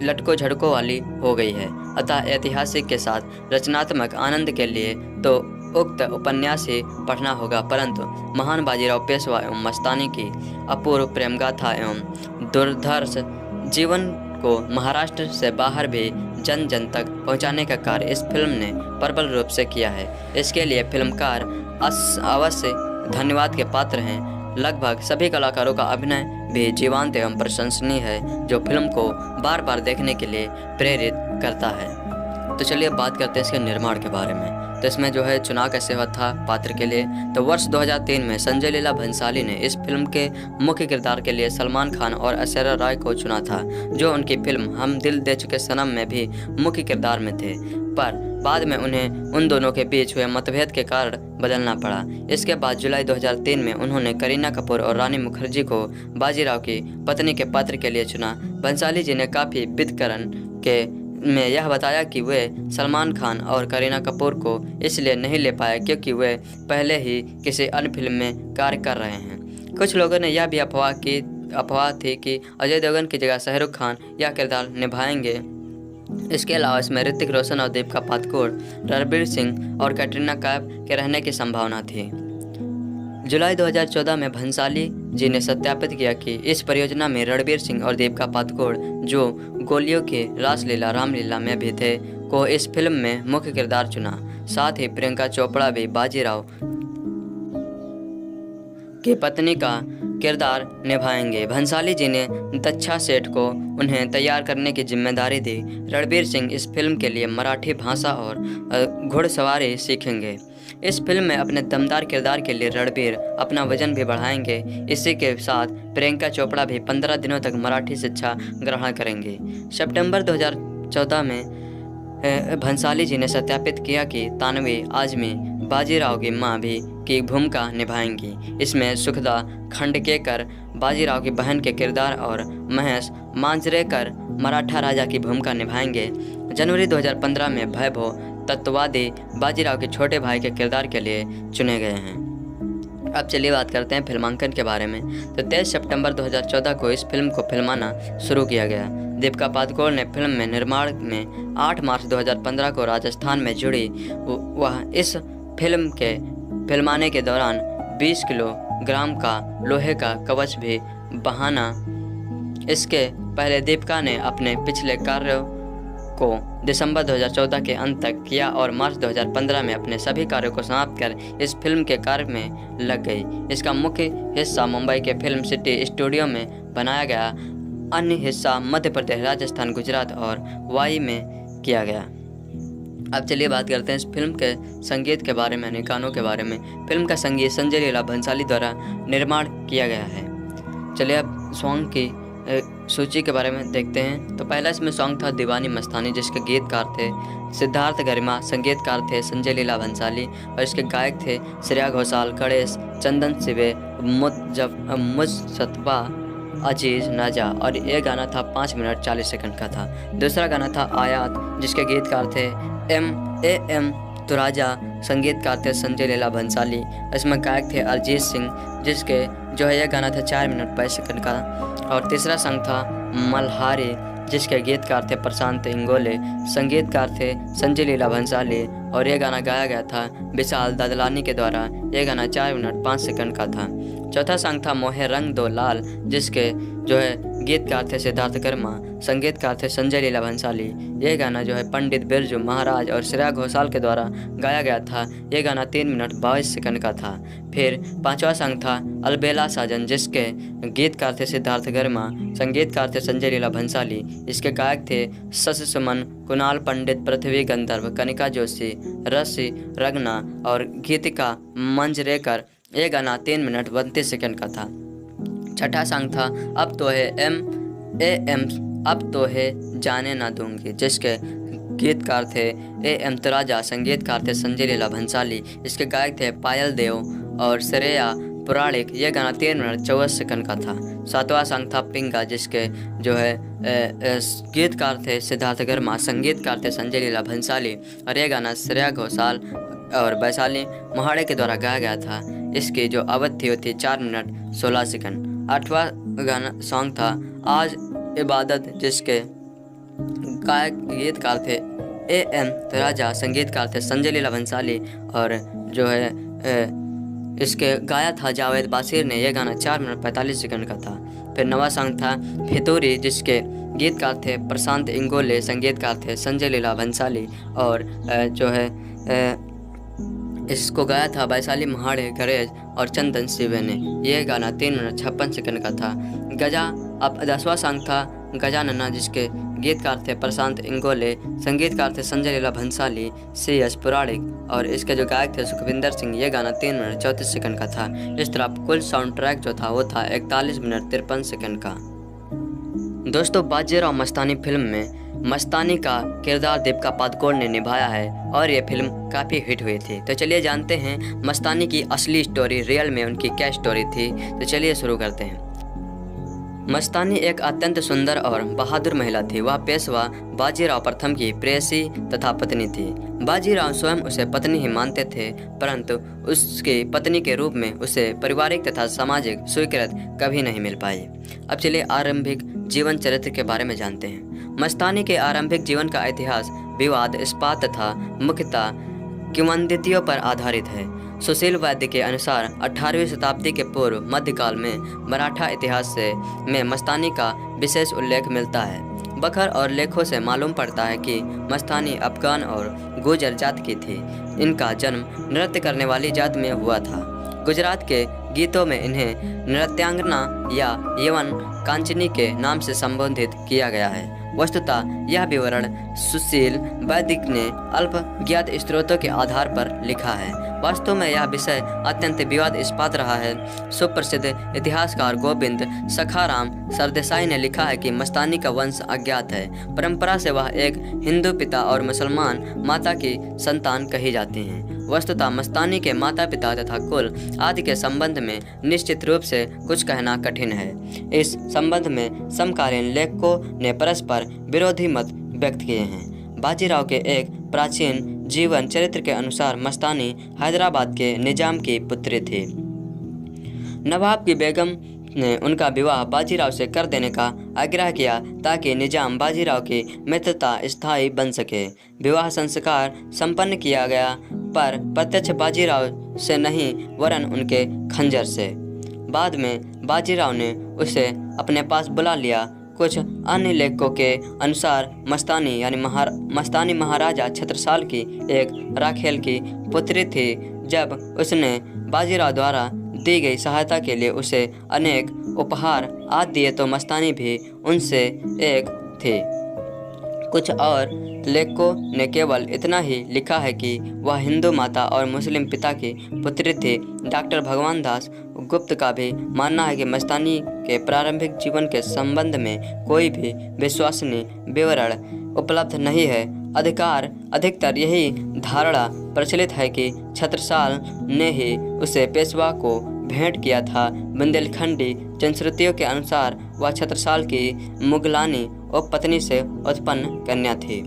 लटकों झटकों वाली हो गई है। अतः ऐतिहासिक के साथ रचनात्मक आनंद के लिए तो उक्त उपन्यास ही पढ़ना होगा, परंतु महान बाजीराव पेशवा एवं मस्तानी की अपूर्व प्रेम गाथा एवं दुर्धर्ष जीवन को महाराष्ट्र से बाहर भी जन जन तक पहुंचाने का कार्य इस फिल्म ने प्रबल रूप से किया है। इसके लिए फिल्मकार अवश्य धन्यवाद के पात्र हैं। लगभग सभी कलाकारों का अभिनय भी जीवंत एवं प्रशंसनीय है, जो फिल्म को बार बार देखने के लिए प्रेरित करता है। तो चलिए अब बात करते हैं इसके निर्माण के बारे में। तो इसमें जो है चुनाव कैसे हुआ था पात्र के लिए, तो वर्ष 2003 में संजय लीला भंसाली ने इस फिल्म के मुख्य किरदार के लिए सलमान खान और ऐश्वर्या राय को चुना था, जो उनकी फिल्म हम दिल दे चुके सनम में भी मुख्य किरदार में थे, पर बाद में उन्हें उन दोनों के बीच हुए मतभेद के कारण बदलना पड़ा। इसके बाद जुलाई 2003 में उन्होंने करीना कपूर और रानी मुखर्जी को बाजीराव की पत्नी के पात्र के लिए चुना। भंसाली जी ने काफ़ी विदकरण के में यह बताया कि वे सलमान खान और करीना कपूर को इसलिए नहीं ले पाए क्योंकि वे पहले ही किसी अन्य फिल्म में कार्य कर रहे हैं। कुछ लोगों ने यह भी अफवाह थी कि अजय देवगन की जगह शाहरुख खान यह किरदार निभाएंगे। इसके अलावा इसमें ऋतिक रोशन और दीपिका पादुकोण, रणबीर सिंह और कैटरीना कैफ के रहने की संभावना थी। जुलाई 2014 में भंसाली जी ने सत्यापित किया कि इस परियोजना में रणबीर सिंह और दीपिका पादुकोण, जो गोलियों की रासलीला रामलीला में भी थे, को इस फिल्म में मुख्य किरदार चुना। साथ ही प्रियंका चोपड़ा भी बाजीराव की पत्नी का किरदार निभाएंगे। भंसाली जी ने दक्षा सेठ को उन्हें तैयार करने की जिम्मेदारी दी। रणबीर सिंह इस फिल्म के लिए मराठी भाषा और घुड़सवारी सीखेंगे। इस फिल्म में अपने दमदार किरदार के लिए रणबीर अपना वजन भी बढ़ाएंगे। इसी के साथ प्रियंका चोपड़ा भी 15 दिनों तक मराठी शिक्षा ग्रहण करेंगे। सितंबर 2014 में भंसाली जी ने सत्यापित किया कि तानवी आजमी बाजीराव की मां भी की भूमिका निभाएंगी। इसमें सुखदा खंडकेकर बाजीराव की बहन के किरदार और महेश मांजरेकर मराठा राजा की भूमिका निभाएंगे। जनवरी 2015 में वैभव तत्ववादी बाजीराव के छोटे भाई के किरदार के लिए चुने गए हैं। अब चलिए बात करते हैं फिल्मांकन के बारे में। तो 23 सितंबर 2014 को इस फिल्म को फिल्माना शुरू किया गया। दीपिका पादुकोण ने फिल्म में निर्माण में 8 मार्च 2015 को राजस्थान में जुड़ी। वह इस फिल्म के फिल्माने के दौरान 20 किलोग्राम का लोहे का कवच भी बहाना। इसके पहले दीपिका ने अपने पिछले कार्यों को दिसंबर 2014 के अंत तक किया और मार्च 2015 में अपने सभी कार्यों को समाप्त कर इस फिल्म के कार्य में लग गई। इसका मुख्य हिस्सा मुंबई के फिल्म सिटी स्टूडियो में बनाया गया, अन्य हिस्सा मध्य प्रदेश, राजस्थान, गुजरात और वाई में किया गया। अब चलिए बात करते हैं इस फिल्म के संगीत के बारे में, गानों के बारे में। फिल्म का संगीत संजय लीला भंसाली द्वारा निर्माण किया गया है। चलिए अब सॉन्ग की सूची के बारे में देखते हैं। तो पहला इसमें सॉन्ग था दीवानी मस्तानी, जिसके गीतकार थे सिद्धार्थ गरिमा, संगीतकार थे संजय लीला भंसाली और इसके गायक थे श्रेया घोषाल, गणेश, चंदन सिवे, मुजतबा, अजीज, नाजा। और ये गाना था 5 मिनट 40 सेकंड का था। दूसरा गाना था आयात, जिसके गीतकार थे एम तुराजा, संगीतकार थे संजय लीला भंसाली। इसमें गायक थे अरिजीत सिंह, जिसके जो है यह गाना था 4 मिनट 22 सेकंड का। और तीसरा सॉन्ग था मल्हारी, जिसके गीतकार थे प्रशांत इंगोले, संगीतकार थे संजय लीला भंसाली और यह गाना गाया गया था विशाल दादलानी के द्वारा। यह गाना 4 मिनट 5 सेकंड का था। चौथा सॉन्ग था मोहे रंग दो लाल, जिसके जो है गीतकार थे सिद्धार्थ कर्मा, संगीतकार थे संजय लीला भंसाली। यह गाना जो है पंडित बिरजू महाराज और श्रेया घोषाल के द्वारा गाया गया था। यह गाना 3 मिनट 22 सेकंड का था। फिर पांचवा सॉन्ग था अलबेला साजन, जिसके गीतकार थे सिद्धार्थ कर्मा, संगीतकार थे संजय लीला भंसाली। इसके गायक थे शशि सुमन, कुणाल पंडित, पृथ्वी गंधर्व, कनिका जोशी, रसी रगना और गीतिका मंजरेकर। यह गाना 3 मिनट 32 सेकंड का था। छठा सॉन्ग था अब तो है अब तो है जाने ना दूंगी, जिसके गीतकार थे एम तुराजा, संगीतकार थे संजय लीला भंसाली। इसके गायक थे पायल देव और श्रेया पुराणिक। यह गाना 3 मिनट 24 सेकंड का था। सातवां सॉन्ग था पिंगा, जिसके जो है गीतकार थे सिद्धार्थ गर्मा, संगीतकार थे संजय लीला भंसाली और यह गाना श्रेया घोषाल और वैशाली महाड़े के द्वारा गाया गया था। इसकी जो अवधि थी 4 मिनट 16 सेकंड। आठवां गाना सॉन्ग था आज इबादत, जिसके गायक गीतकार थे एम तुराजा, संगीतकार थे संजय लीला भंसाली और जो है इसके गाया था जावेद बासिर ने। यह गाना 4 मिनट 45 सेकंड का था। फिर नवा सॉन्ग था फितूरी, जिसके गीतकार थे प्रशांत इंगोले, संगीतकार थे संजय लीला भंसाली और जो है इसको गाया था वैशाली महाड़े, गणेश और चंदन सिवे ने। यह गाना 3 मिनट 56 सेकंड का था। गजा अब 10वां सॉन्ग था गजानना, जिसके गीतकार थे प्रशांत इंगोले, संगीतकार थे संजय लीला भंसाली, CS पुराणिक और इसके जो गायक थे सुखविंदर सिंह। ये गाना 3 मिनट 34 सेकंड का था। इस तरह कुल साउंड ट्रैक जो था वो था 41 मिनट 53 सेकंड का। दोस्तों, बाजीराव मस्तानी फिल्म में मस्तानी का किरदार दीपिका पादुकोण ने निभाया है और ये फिल्म काफ़ी हिट हुई थी। तो चलिए जानते हैं मस्तानी की असली स्टोरी, रियल में उनकी क्या स्टोरी थी। तो चलिए शुरू करते हैं। मस्तानी एक अत्यंत सुंदर और बहादुर महिला थी। वह पेशवा बाजीराव प्रथम की प्रेयसी तथा पत्नी थी। बाजीराव स्वयं उसे पत्नी ही मानते थे, परंतु उसकी पत्नी के रूप में उसे पारिवारिक तथा सामाजिक स्वीकृति कभी नहीं मिल पाई। अब चलिए आरंभिक जीवन चरित्र के बारे में जानते हैं। मस्तानी के आरंभिक जीवन का इतिहास विवाद, इस्पात तथा मुख्यतः किंवदंतियों पर आधारित है। सुशील वैद्य के अनुसार 18वीं शताब्दी के पूर्व मध्यकाल में मराठा इतिहास में मस्तानी का विशेष उल्लेख मिलता है। बखर और लेखों से मालूम पड़ता है कि मस्तानी अफगान और गुर्जर जात की थी। इनका जन्म नृत्य करने वाली जात में हुआ था। गुजरात के गीतों में इन्हें नृत्यांगना या यवन कांचनी के नाम से संबोधित किया गया है। वस्तुतः यह विवरण सुशील वैदिक ने अल्प ज्ञात स्रोतों के आधार पर लिखा है। वास्तव में यह विषय अत्यंत विवादास्पद रहा है। सुप्रसिद्ध इतिहासकार गोविंद सखाराम सरदेसाई ने लिखा है कि मस्तानी का वंश अज्ञात है। परंपरा से वह एक हिंदू पिता और मुसलमान माता की संतान कही जाती हैं। वस्तुतः मस्तानी के माता पिता तथा कुल आदि के संबंध में निश्चित रूप से कुछ कहना कठिन है। इस संबंध में समकालीन लेखकों ने परस्पर विरोधी मत व्यक्त किए हैं। बाजीराव के एक प्राचीन जीवन चरित्र के अनुसार मस्तानी हैदराबाद के निजाम की पुत्री थी। नवाब की बेगम ने उनका विवाह बाजीराव से कर देने का आग्रह किया ताकि निजाम बाजीराव की मित्रता स्थायी बन सके। विवाह संस्कार संपन्न किया गया, पर प्रत्यक्ष बाजीराव से नहीं वरन उनके खंजर से। बाद में बाजीराव ने उसे अपने पास बुला लिया। कुछ अन्य लेखकों के अनुसार मस्तानी महाराजा छत्रसाल की एक राखेल की पुत्री थी। जब उसने बाजीराव द्वारा दी गई सहायता के लिए उसे अनेक उपहार आदि दिए तो मस्तानी भी उनसे एक थी। कुछ और लेखकों ने केवल इतना ही लिखा है कि वह हिंदू माता और मुस्लिम पिता की पुत्री थी। डॉक्टर भगवान दास गुप्त का भी मानना है कि मस्तानी के प्रारंभिक जीवन के संबंध में कोई भी विश्वसनीय विवरण उपलब्ध नहीं है। अधिकतर यही धारणा प्रचलित है कि छत्रसाल ने ही उसे पेशवा को भेंट किया था। बुंदेलखंडी जनश्रुतियों के अनुसार वह छत्रसाल की मुगलानी उपपत्नी से उत्पन्न कन्या थी।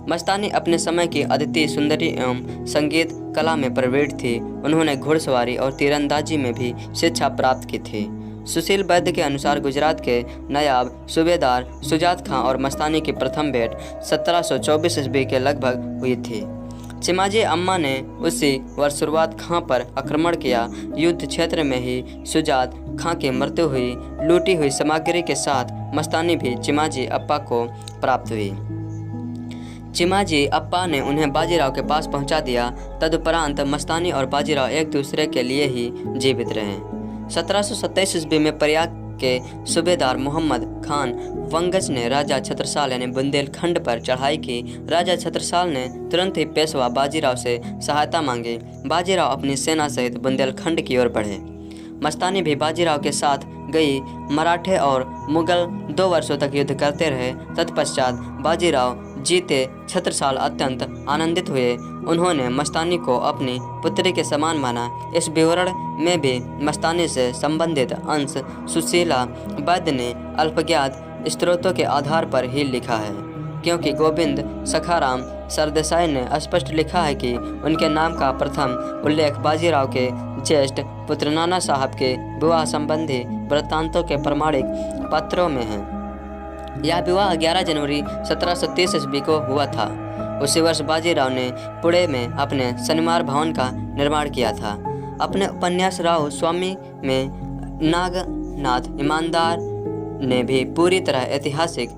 मस्तानी अपने समय की अद्वितीय सुंदरी एवं संगीत कला में प्रवीण थी। उन्होंने घुड़सवारी और तीरंदाजी में भी शिक्षा प्राप्त की थी। सुशील वैद्य के अनुसार गुजरात के नायब सूबेदार सुजात खां और मस्तानी की प्रथम भेंट 1724 ईस्वी के लगभग हुई थी। चिमाजी अम्मा ने उसी वर्ष शुरुआत खां पर आक्रमण किया। युद्ध क्षेत्र में ही सुजात खां की मृत्यु हुई। लूटी हुई सामग्री के साथ मस्तानी भी चिमाजी अप्पा को प्राप्त हुई। चिमाजी अप्पा ने उन्हें बाजीराव के पास पहुंचा दिया। तदुपरांत मस्तानी और बाजीराव एक दूसरे के लिए ही जीवित रहे। 1727 ईस्वी में प्रयाग के सूबेदार मोहम्मद खान वंगज ने राजा छत्रसाल यानी बुंदेलखंड पर चढ़ाई की। राजा छत्रसाल ने तुरंत ही पेशवा बाजीराव से सहायता मांगी। बाजीराव अपनी सेना सहित बुंदेलखंड की ओर बढ़े। मस्तानी भी बाजीराव के साथ गई। मराठे और मुगल 2 वर्षों तक युद्ध करते रहे। तत्पश्चात बाजीराव जीते छत्रसाल अत्यंत आनंदित हुए। उन्होंने मस्तानी को अपनी पुत्री के समान माना। इस विवरण में भी मस्तानी से संबंधित अंश सुशीला वैद्य ने अल्पज्ञात स्रोतों के आधार पर ही लिखा है, क्योंकि गोविंद सखाराम सरदेसाई ने स्पष्ट लिखा है कि उनके नाम का प्रथम उल्लेख बाजीराव के ज्येष्ठ पुत्र नाना साहब के विवाह संबंधी वृत्तांतों के प्रमाणिक पत्रों में है। यह विवाह 11 जनवरी 1730 ईस्वी को हुआ था। उसी वर्ष बाजीराव ने पुणे में अपने शनिवार भवन का निर्माण किया था। अपने उपन्यास राव स्वामी में नागनाथ ईमानदार ने भी पूरी तरह ऐतिहासिक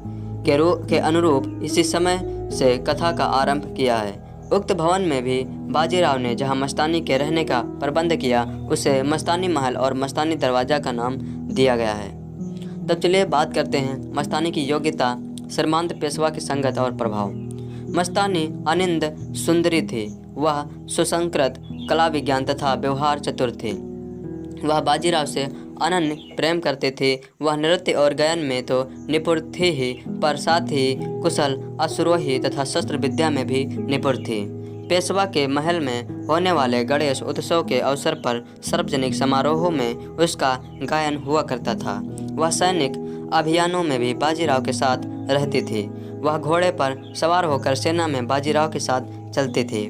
के अनुरूप इसी समय से कथा का आरंभ किया है। उक्त भवन में भी बाजीराव ने जहां मस्तानी के रहने का प्रबंध किया उसे मस्तानी महल और मस्तानी दरवाजा का नाम दिया गया है। तब चलिए बात करते हैं मस्तानी की योग्यता, श्रीमंत पेशवा की संगत और प्रभाव। मस्तानी अनिंद सुंदरी थी। वह सुसंस्कृत, कला विज्ञान तथा व्यवहार चतुर थे। वह बाजीराव से अनन्य प्रेम करते थे। वह नृत्य और गायन में तो निपुण थे ही, पर साथ ही कुशल अश्वारोही तथा शस्त्र विद्या में भी निपुण थे। पेशवा के महल में होने वाले गणेश उत्सव के अवसर पर सार्वजनिक समारोहों में उसका गायन हुआ करता था। वह सैनिक अभियानों में भी बाजीराव के साथ रहती थी। वह घोड़े पर सवार होकर सेना में बाजीराव के साथ चलते थे।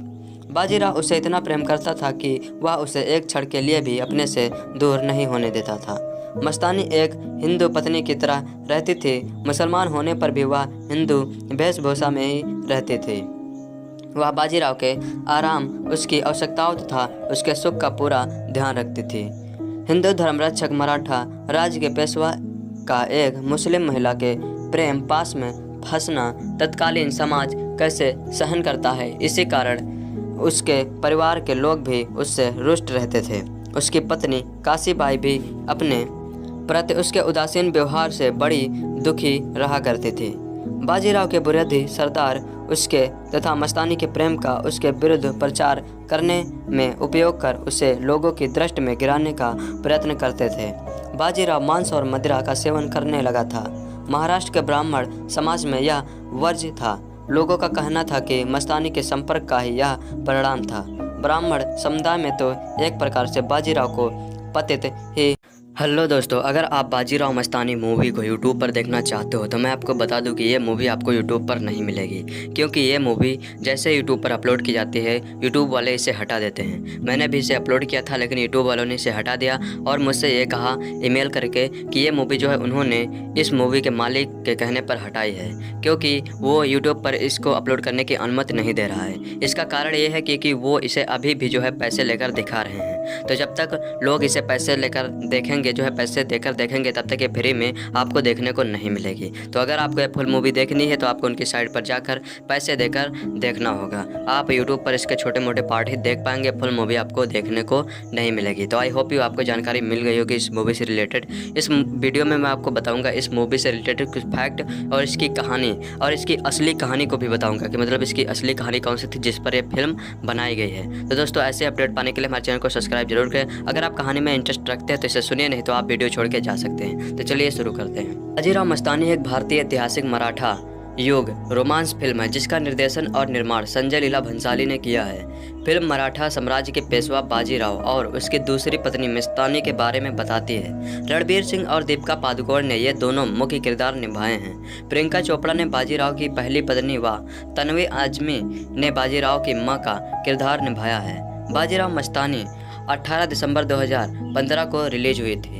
बाजीराव उसे इतना प्रेम करता था कि वह उसे एक क्षण के लिए भी अपने से दूर नहीं होने देता था। मस्तानी एक हिंदू पत्नी की तरह रहती थी। मुसलमान होने पर भी वह हिंदू वेशभूषा में ही रहते थे। वह बाजीराव के आराम, उसकी आवश्यकताओं तथा उसके सुख का पूरा ध्यान रखती थी। हिंदू धर्मरक्षक मराठा राज्य के पेशवा का एक मुस्लिम महिला के प्रेम पास में फंसना तत्कालीन समाज कैसे सहन करता है, इसी कारण उसके परिवार के लोग भी उससे रुष्ट रहते थे। उसकी पत्नी काशीबाई भी अपने प्रति उसके उदासीन व्यवहार से बड़ी दुखी रहा करती थी। बाजीराव के विरोधी सरदार उसके तथा मस्तानी के प्रेम का उसके विरुद्ध प्रचार करने में उपयोग कर उसे लोगों की दृष्टि में गिराने का प्रयत्न करते थे। बाजीराव मांस और मदिरा का सेवन करने लगा था। महाराष्ट्र के ब्राह्मण समाज में यह वर्ज्य था। लोगों का कहना था कि मस्तानी के संपर्क का ही यह परिणाम था। ब्राह्मण समुदाय में तो एक प्रकार से बाजीराव को पतित ही। हेलो दोस्तों, अगर आप बाजीराव मस्तानी मूवी को यूट्यूब पर देखना चाहते हो तो मैं आपको बता दूं कि ये मूवी आपको यूट्यूब पर नहीं मिलेगी, क्योंकि ये मूवी जैसे यूट्यूब पर अपलोड की जाती है यूट्यूब वाले इसे हटा देते हैं। मैंने भी इसे अपलोड किया था, लेकिन यूट्यूब वालों ने इसे हटा दिया और मुझसे ये कहा ईमेल करके कि ये मूवी जो है उन्होंने इस मूवी के मालिक के कहने पर हटाई है, क्योंकि वो यूट्यूब पर इसको अपलोड करने की अनुमति नहीं दे रहा है। इसका कारण ये है कि वो इसे अभी भी जो है पैसे लेकर दिखा रहे हैं। तो जब तक लोग इसे पैसे लेकर देखेंगे, जो है पैसे देकर देखेंगे, तब तक ये फ्री में आपको देखने को नहीं मिलेगी। तो अगर आपको ये फुल मूवी देखनी है तो आपको उनकी साइट पर जाकर पैसे देकर देखना होगा। आप यूट्यूब पर इसके छोटे मोटे पार्ट ही देख पाएंगे, फुल मूवी आपको देखने को नहीं मिलेगी। तो आई होप यू आपको जानकारी मिल गई होगी इस मूवी से रिलेटेड। इस वीडियो में मैं आपको बताऊँगा इस मूवी से रिलेटेड कुछ फैक्ट और इसकी कहानी और इसकी असली कहानी को भी बताऊँगा कि मतलब इसकी असली कहानी कौन सी थी जिस पर यह फिल्म बनाई गई है। तो दोस्तों, ऐसे अपडेट पाने के लिए हमारे चैनल को सब्सक्राइब जरूर करें। अगर आप कहानी में इंटरेस्ट रखते हैं तो इसे सुनिए, नहीं तो आप वीडियो छोड़ के जा सकते हैं। तो चलिए शुरू करते हैं। बाजीराव मस्तानी एक भारतीय ऐतिहासिक मराठा युग रोमांस फिल्म है जिसका निर्देशन और निर्माण संजय लीला भंसाली ने किया है। फिल्म मराठा साम्राज्य के पेशवा बाजीराव और उसकी दूसरी पत्नी मस्तानी के बारे में बताती है। रणबीर सिंह और दीपिका पादुकोण ने ये दोनों मुख्य किरदार निभाए हैं। प्रियंका चोपड़ा ने बाजीराव की पहली पत्नी व तन्वी आजमी ने बाजीराव की मां का किरदार निभाया है। बाजीराव मस्तानी 18 दिसंबर 2015 को रिलीज हुई थी।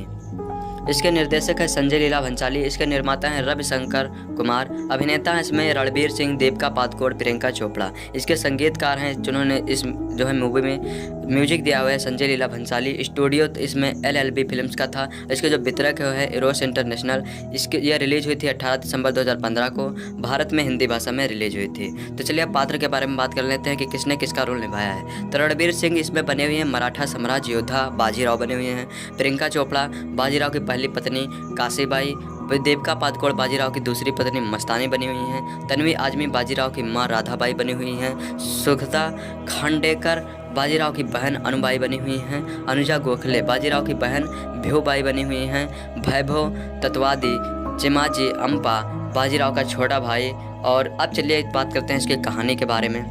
इसके निर्देशक है संजय लीला भंसाली। इसके निर्माता हैं रविशंकर कुमार। अभिनेता हैं इसमें रणबीर सिंह, दीपिका पादुकोण, प्रियंका चोपड़ा। इसके संगीतकार हैं जिन्होंने इस जो है मूवी में म्यूजिक दिया हुआ है संजय लीला भंसाली। स्टूडियो इसमें LLB फिल्म्स का था। इसके जो वितरक है इरोस इंटरनेशनल। इसके यह रिलीज हुई थी 18 दिसंबर 2015 को। भारत में हिंदी भाषा में रिलीज हुई थी। तो चलिए अब पात्र के बारे में बात कर लेते हैं कि किसने किसका रोल निभाया है। तो रणबीर सिंह इसमें बने हुए हैं मराठा साम्राज्य योद्धा बाजीराव बने हुए हैं। प्रियंका चोपड़ा बाजीराव की पहली पत्नी काशीबाई। दीपिका पादुकोण बाजीराव की दूसरी पत्नी मस्तानी बनी हुई हैं। तन्वी आजमी बाजीराव की मां राधाबाई बनी हुई हैं। सुखदा खांडेकर बाजीराव की बहन अनुबाई बनी हुई हैं। अनुजा गोखले बाजीराव की बहन भ्यूबाई बनी हुई हैं। वैभव तत्वादी चिमाजी अम्पा बाजीराव का छोटा भाई। और अब चलिए बात करते हैं इसकी कहानी के बारे में।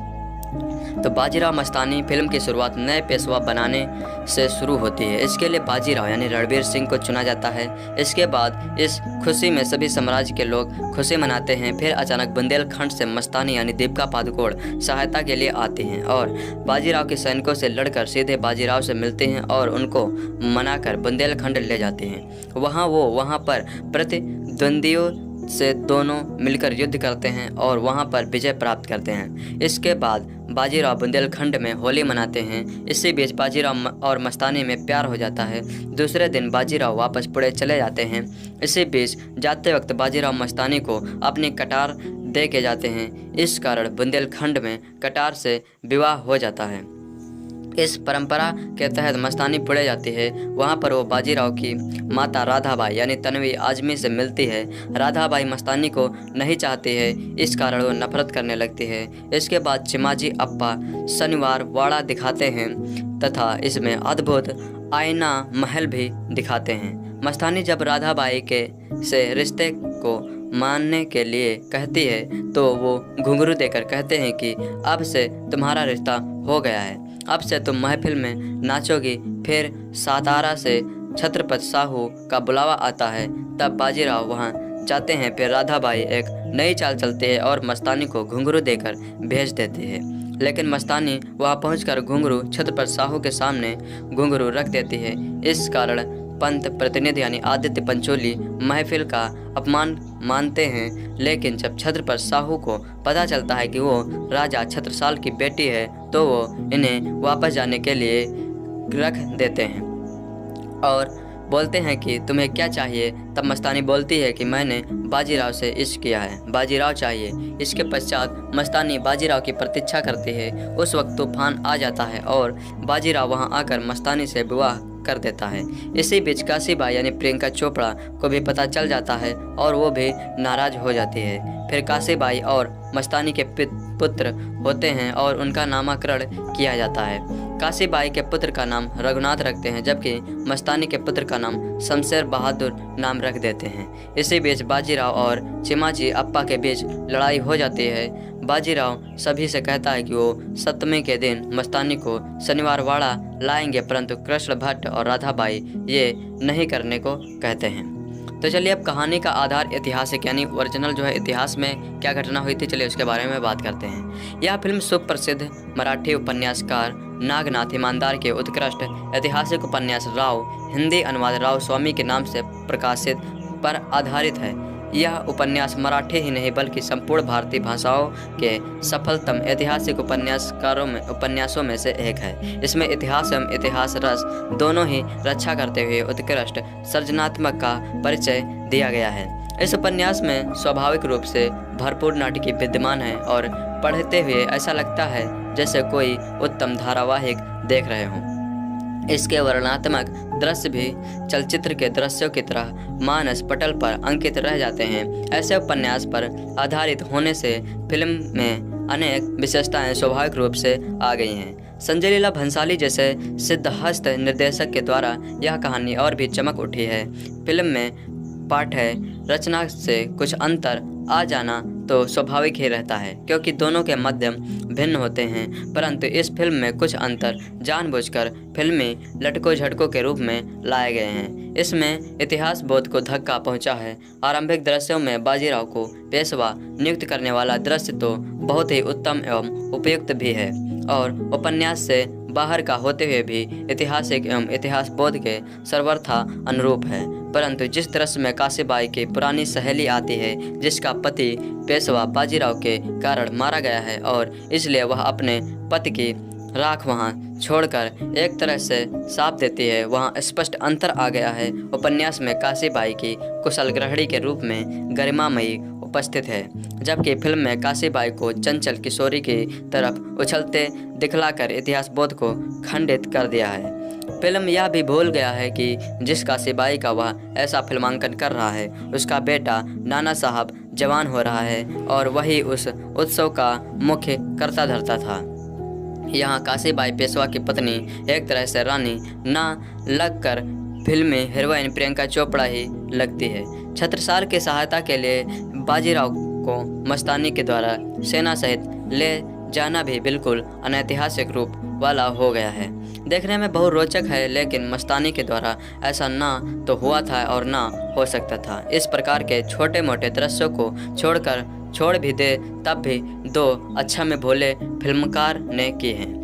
तो बाजीराव मस्तानी फिल्म की शुरुआत नए पेशवा बनाने से शुरू होती है। इसके लिए बाजीराव यानी रणबीर सिंह को चुना जाता है। इसके बाद इस खुशी में सभी साम्राज्य के लोग खुशी मनाते हैं। फिर अचानक बुंदेलखंड से मस्तानी यानी दीपिका पादुकोण सहायता के लिए आती हैं और बाजीराव के सैनिकों से लड़कर सीधे बाजीराव से मिलते हैं और उनको मनाकर बुंदेलखंड ले जाते हैं। वहाँ पर प्रतिद्वंदियों से दोनों मिलकर युद्ध करते हैं और वहां पर विजय प्राप्त करते हैं। इसके बाद बाजीराव बुंदेलखंड में होली मनाते हैं। इसी बीच बाजीराव और मस्तानी में प्यार हो जाता है। दूसरे दिन बाजीराव वापस पुणे चले जाते हैं। इसी बीच जाते वक्त बाजीराव मस्तानी को अपनी कटार दे के जाते हैं। इस कारण बुंदेलखंड में कटार से विवाह हो जाता है। इस परंपरा के तहत मस्तानी पुढ़े जाती है। वहाँ पर वो बाजीराव की माता राधाबाई यानी तन्वी आजमी से मिलती है। राधाबाई मस्तानी को नहीं चाहती है, इस कारण वो नफरत करने लगती है। इसके बाद चिमाजी अप्पा शनिवार वाड़ा दिखाते हैं तथा इसमें अद्भुत आईना महल भी दिखाते हैं। मस्तानी जब राधाबाई के से रिश्ते को मानने के लिए कहती है तो वो घुंघरू देकर कहते हैं कि अब से तुम्हारा रिश्ता हो गया है, अब से तुम महफिल में नाचोगी। फिर सातारा से छत्रपति साहू का बुलावा आता है, तब बाजीराव वहां जाते हैं। फिर राधाबाई एक नई चाल चलती है और मस्तानी को घुंघरू देकर भेज देती है, लेकिन मस्तानी वहां पहुंचकर घुंघरू छत्रपति साहू के सामने घुंघरू रख देती है। इस कारण पंत प्रतिनिधि यानी आदित्य पंचोली महफिल का अपमान मानते हैं, लेकिन जब छत्रपति साहू को पता चलता है कि वो राजा छत्रसाल की बेटी है तो वो इन्हें वापस जाने के लिए रख देते हैं और बोलते हैं कि तुम्हें क्या चाहिए। तब मस्तानी बोलती है कि मैंने बाजीराव से इश्क किया है, बाजीराव चाहिए। इसके पश्चात मस्तानी बाजीराव की प्रतीक्षा करती है। उस वक्त तूफान आ जाता है और बाजीराव वहां आकर मस्तानी से विवाह कर देता है। इसी बीच काशीबाई यानी प्रियंका चोपड़ा को भी पता चल जाता है और वो भी नाराज हो जाती है। फिर काशीबाई और मस्तानी के पुत्र होते हैं और उनका नामकरण किया जाता है। काशीबाई के पुत्र का नाम रघुनाथ रखते हैं, जबकि मस्तानी के पुत्र का नाम शमशेर बहादुर नाम रख देते हैं। इसी बीच बाजीराव और चिमाजी अप्पा के बीच लड़ाई हो जाती है। बाजीराव सभी से कहता है कि वो सप्तमी के दिन मस्तानी को शनिवार वाड़ा लाएंगे, परंतु कृष्ण भट्ट और राधाबाई ये नहीं करने को कहते हैं। तो चलिए अब कहानी का आधार ऐतिहासिक यानी ओरिजिनल जो है इतिहास में क्या घटना हुई थी, चलिए उसके बारे में बात करते हैं। यह फिल्म सुप्रसिद्ध मराठी उपन्यासकार नागनाथ ईमानदार के उत्कृष्ट ऐतिहासिक उपन्यास राव हिंदी अनुवाद राव स्वामी के नाम से प्रकाशित पर आधारित है। यह उपन्यास मराठी ही नहीं बल्कि संपूर्ण भारतीय भाषाओं के सफलतम ऐतिहासिक उपन्यासों में से एक है। इसमें इतिहास एवं इतिहास रस दोनों ही रक्षा करते हुए उत्कृष्ट सृजनात्मक का परिचय दिया गया है। इस उपन्यास में स्वाभाविक रूप से भरपूर नाटकीय विद्यमान है और पढ़ते हुए ऐसा लगता है जैसे कोई उत्तम धारावाहिक देख रहे हों। इसके वर्णनात्मक दृश्य भी चलचित्र के दृश्यों की तरह मानस पटल पर अंकित रह जाते हैं। ऐसे उपन्यास पर आधारित होने से फिल्म में अनेक विशेषताएं स्वाभाविक रूप से आ गई हैं। संजय लीला भंसाली जैसे सिद्धहस्त निर्देशक के द्वारा यह कहानी और भी चमक उठी है। फिल्म में पाठ्य रचना से कुछ अंतर आ जाना तो स्वाभाविक ही रहता है, क्योंकि दोनों के माध्यम भिन्न होते हैं, परंतु इस फिल्म में कुछ अंतर जानबूझकर फिल्मी लटकों झटकों के रूप में लाए गए हैं। इसमें इतिहास बोध को धक्का पहुंचा है। आरंभिक दृश्यों में बाजीराव को पेशवा नियुक्त करने वाला दृश्य तो बहुत ही उत्तम एवं उपयुक्त भी है और उपन्यास से बाहर का होते हुए भी ऐतिहासिक एवं इतिहास बोध के सर्वथा अनुरूप है। परंतु जिस दृश्य में काशीबाई की पुरानी सहेली आती है, जिसका पति पेशवा बाजीराव के कारण मारा गया है और इसलिए वह अपने पति की राख वहां छोड़कर एक तरह से साफ देती है, वहां स्पष्ट अंतर आ गया है। उपन्यास में काशीबाई की कुशल गृहिणी के रूप में गरिमामयी उपस्थित है, जबकि फिल्म में काशीबाई को चंचल किशोरी की तरफ उछलते दिखलाकर इतिहास बोध को खंडित कर दिया है। फिल्म यह भी भूल गया है कि जिस काशीबाई का वह ऐसा फिल्मांकन कर रहा है, उसका बेटा नाना साहब जवान हो रहा है और वही उस उत्सव का मुख्य कर्ता धर्ता था। यहाँ काशीबाई पेशवा की पत्नी एक तरह से रानी ना लगकर फिल्म में हीरोइन प्रियंका चोपड़ा ही लगती है। छत्रसाल की सहायता के लिए बाजीराव को मस्तानी के द्वारा सेना सहित ले जाना भी बिल्कुल अनैतिहासिक रूप वाला हो गया है। देखने में बहुत रोचक है, लेकिन मस्तानी के द्वारा ऐसा ना तो हुआ था और ना हो सकता था। इस प्रकार के छोटे मोटे दृश्यों को छोड़ भी दे तब भी दो अच्छा में भोले फिल्मकार ने की हैं।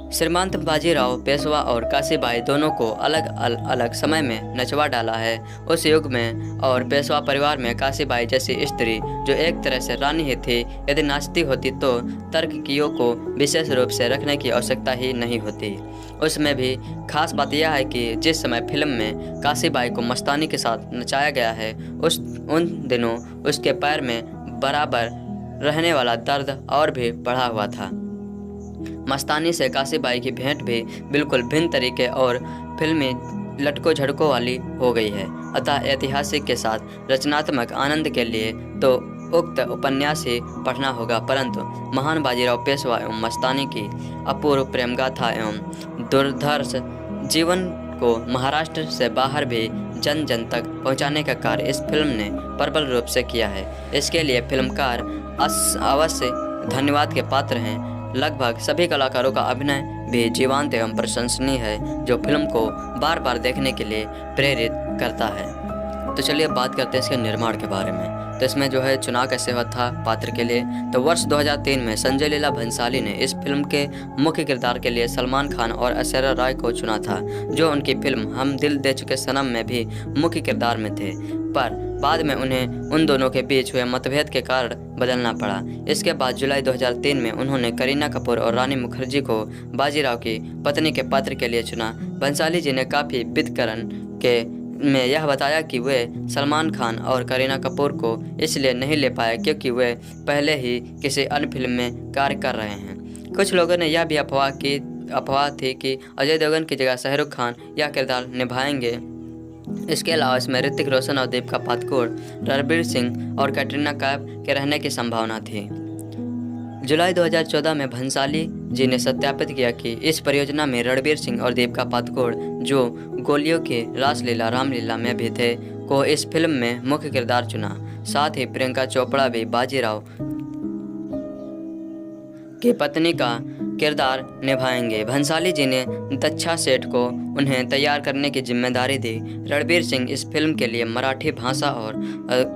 श्रीमंत बाजीराव पेशवा और काशीबाई दोनों को अलग समय में नचवा डाला है। उस युग में और पेशवा परिवार में काशीबाई जैसी स्त्री जो एक तरह से रानी ही थी, यदि नाचती होती तो तर्ककियों को विशेष रूप से रखने की आवश्यकता ही नहीं होती। उसमें भी खास बात यह है कि जिस समय फिल्म में काशीबाई को मस्तानी के साथ नचाया गया है, उन दिनों उसके पैर में बराबर रहने वाला दर्द और भी बढ़ा हुआ था। मस्तानी से काशीबाई की भेंट भी बिल्कुल भिन्न तरीके और फिल्मी लटको झटकों वाली हो गई है। अतः ऐतिहासिक के साथ रचनात्मक आनंद के लिए तो उक्त उपन्यास ही पढ़ना होगा, परंतु महान बाजीराव पेशवा एवं मस्तानी की अपूर्व प्रेम गाथा एवं दुर्धर्ष जीवन को महाराष्ट्र से बाहर भी जन जन तक पहुंचाने का कार्य इस फिल्म ने प्रबल रूप से किया है। इसके लिए फिल्मकार अवश्य धन्यवाद के पात्र हैं। लगभग सभी कलाकारों का अभिनय भी जीवंत एवं प्रशंसनीय है, जो फिल्म को बार बार देखने के लिए प्रेरित करता है। तो चलिए बात करते हैं इसके निर्माण के बारे में। तो इसमें जो है चुनाव कैसे हुआ था पात्र के लिए, तो वर्ष 2003 में संजय लीला भंसाली ने इस फिल्म के मुख्य किरदार के लिए सलमान खान और ऐश्वर्या राय को चुना था, जो उनकी फिल्म हम दिल दे चुके सनम में भी मुख्य किरदार में थे, पर बाद में उन्हें उन दोनों के बीच हुए मतभेद के कारण बदलना पड़ा। इसके बाद जुलाई 2003 में उन्होंने करीना कपूर और रानी मुखर्जी को बाजीराव की पत्नी के पात्र के लिए चुना। भंसाली जी ने काफ़ी विदकरण के में यह बताया कि वे सलमान खान और करीना कपूर को इसलिए नहीं ले पाए क्योंकि वे पहले ही किसी अन्य फिल्म में कार्य कर रहे हैं। कुछ लोगों ने यह भी अफवाह थी कि अजय देवगन की जगह शाहरुख खान यह किरदार निभाएंगे। इसके अलावा इसमें ऋतिक रोशन और दीपिका पादुकोण, रणबीर सिंह और कैटरीना कैफ के रहने की संभावना थी। जुलाई 2014 में भंसाली जी ने सत्यापित किया कि इस परियोजना में रणबीर सिंह और दीपिका पादुकोण, जो गोलियों की रासलीला रामलीला में भी थे, को इस फिल्म में मुख्य किरदार चुना। साथ ही प्रियंका चोपड़ा भी बाजीराव की पत्नी का किरदार निभाएंगे। भंसाली जी ने दच्छा सेठ को उन्हें तैयार करने की जिम्मेदारी दी। रणबीर सिंह इस फिल्म के लिए मराठी भाषा और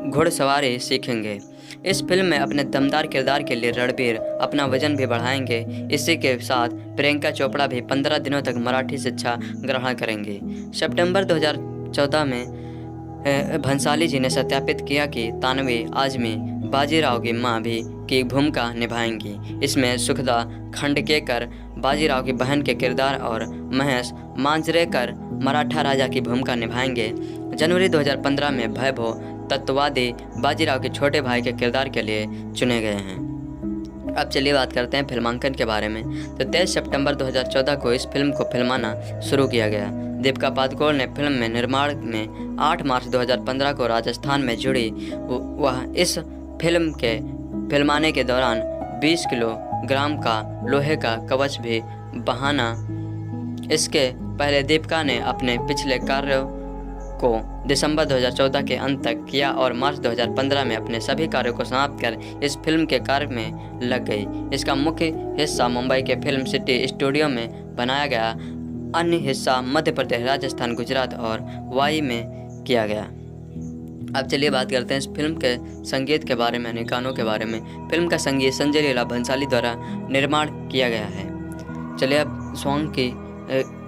घुड़सवारी सीखेंगे। इस फिल्म में अपने दमदार किरदार के लिए रणबीर अपना वजन भी बढ़ाएंगे। इसी के साथ प्रियंका चोपड़ा भी 15 दिनों तक मराठी शिक्षा ग्रहण करेंगे। सितंबर 2014 में भंसाली जी ने सत्यापित किया कि तानवी आजमी बाजीराव की मां भी की भूमिका निभाएंगी। इसमें सुखदा खंडकेकर बाजीराव की बहन के किरदार और महेश मांजरेकर मराठा राजा की भूमिका निभाएंगे। जनवरी 2015 में वैभव तत्ववादी बाजीराव के छोटे भाई के किरदार के लिए चुने गए हैं। अब चलिए बात करते हैं फिल्मांकन के बारे में। तो 23 सितंबर 2014 को इस फिल्म को फिल्माना शुरू किया गया। दीपिका पादुकोण ने फिल्म में निर्माण में 8 मार्च 2015 को राजस्थान में जुड़ी। वह इस फिल्म के फिल्माने के दौरान 20 किलोग्राम का लोहे का कवच भी बहाना। इसके पहले दीपिका ने अपने पिछले कार्यों को दिसंबर 2014 के अंत तक किया और मार्च 2015 में अपने सभी कार्यों को समाप्त कर इस फिल्म के कार्य में लग गई। इसका मुख्य हिस्सा मुंबई के फिल्म सिटी स्टूडियो में बनाया गया, अन्य हिस्सा मध्य प्रदेश, राजस्थान, गुजरात और वाई में किया गया। अब चलिए बात करते हैं इस फिल्म के संगीत के बारे में, गानों के बारे में। फिल्म का संगीत संजय लीला भंसाली द्वारा निर्माण किया गया है। चलिए अब सॉन्ग की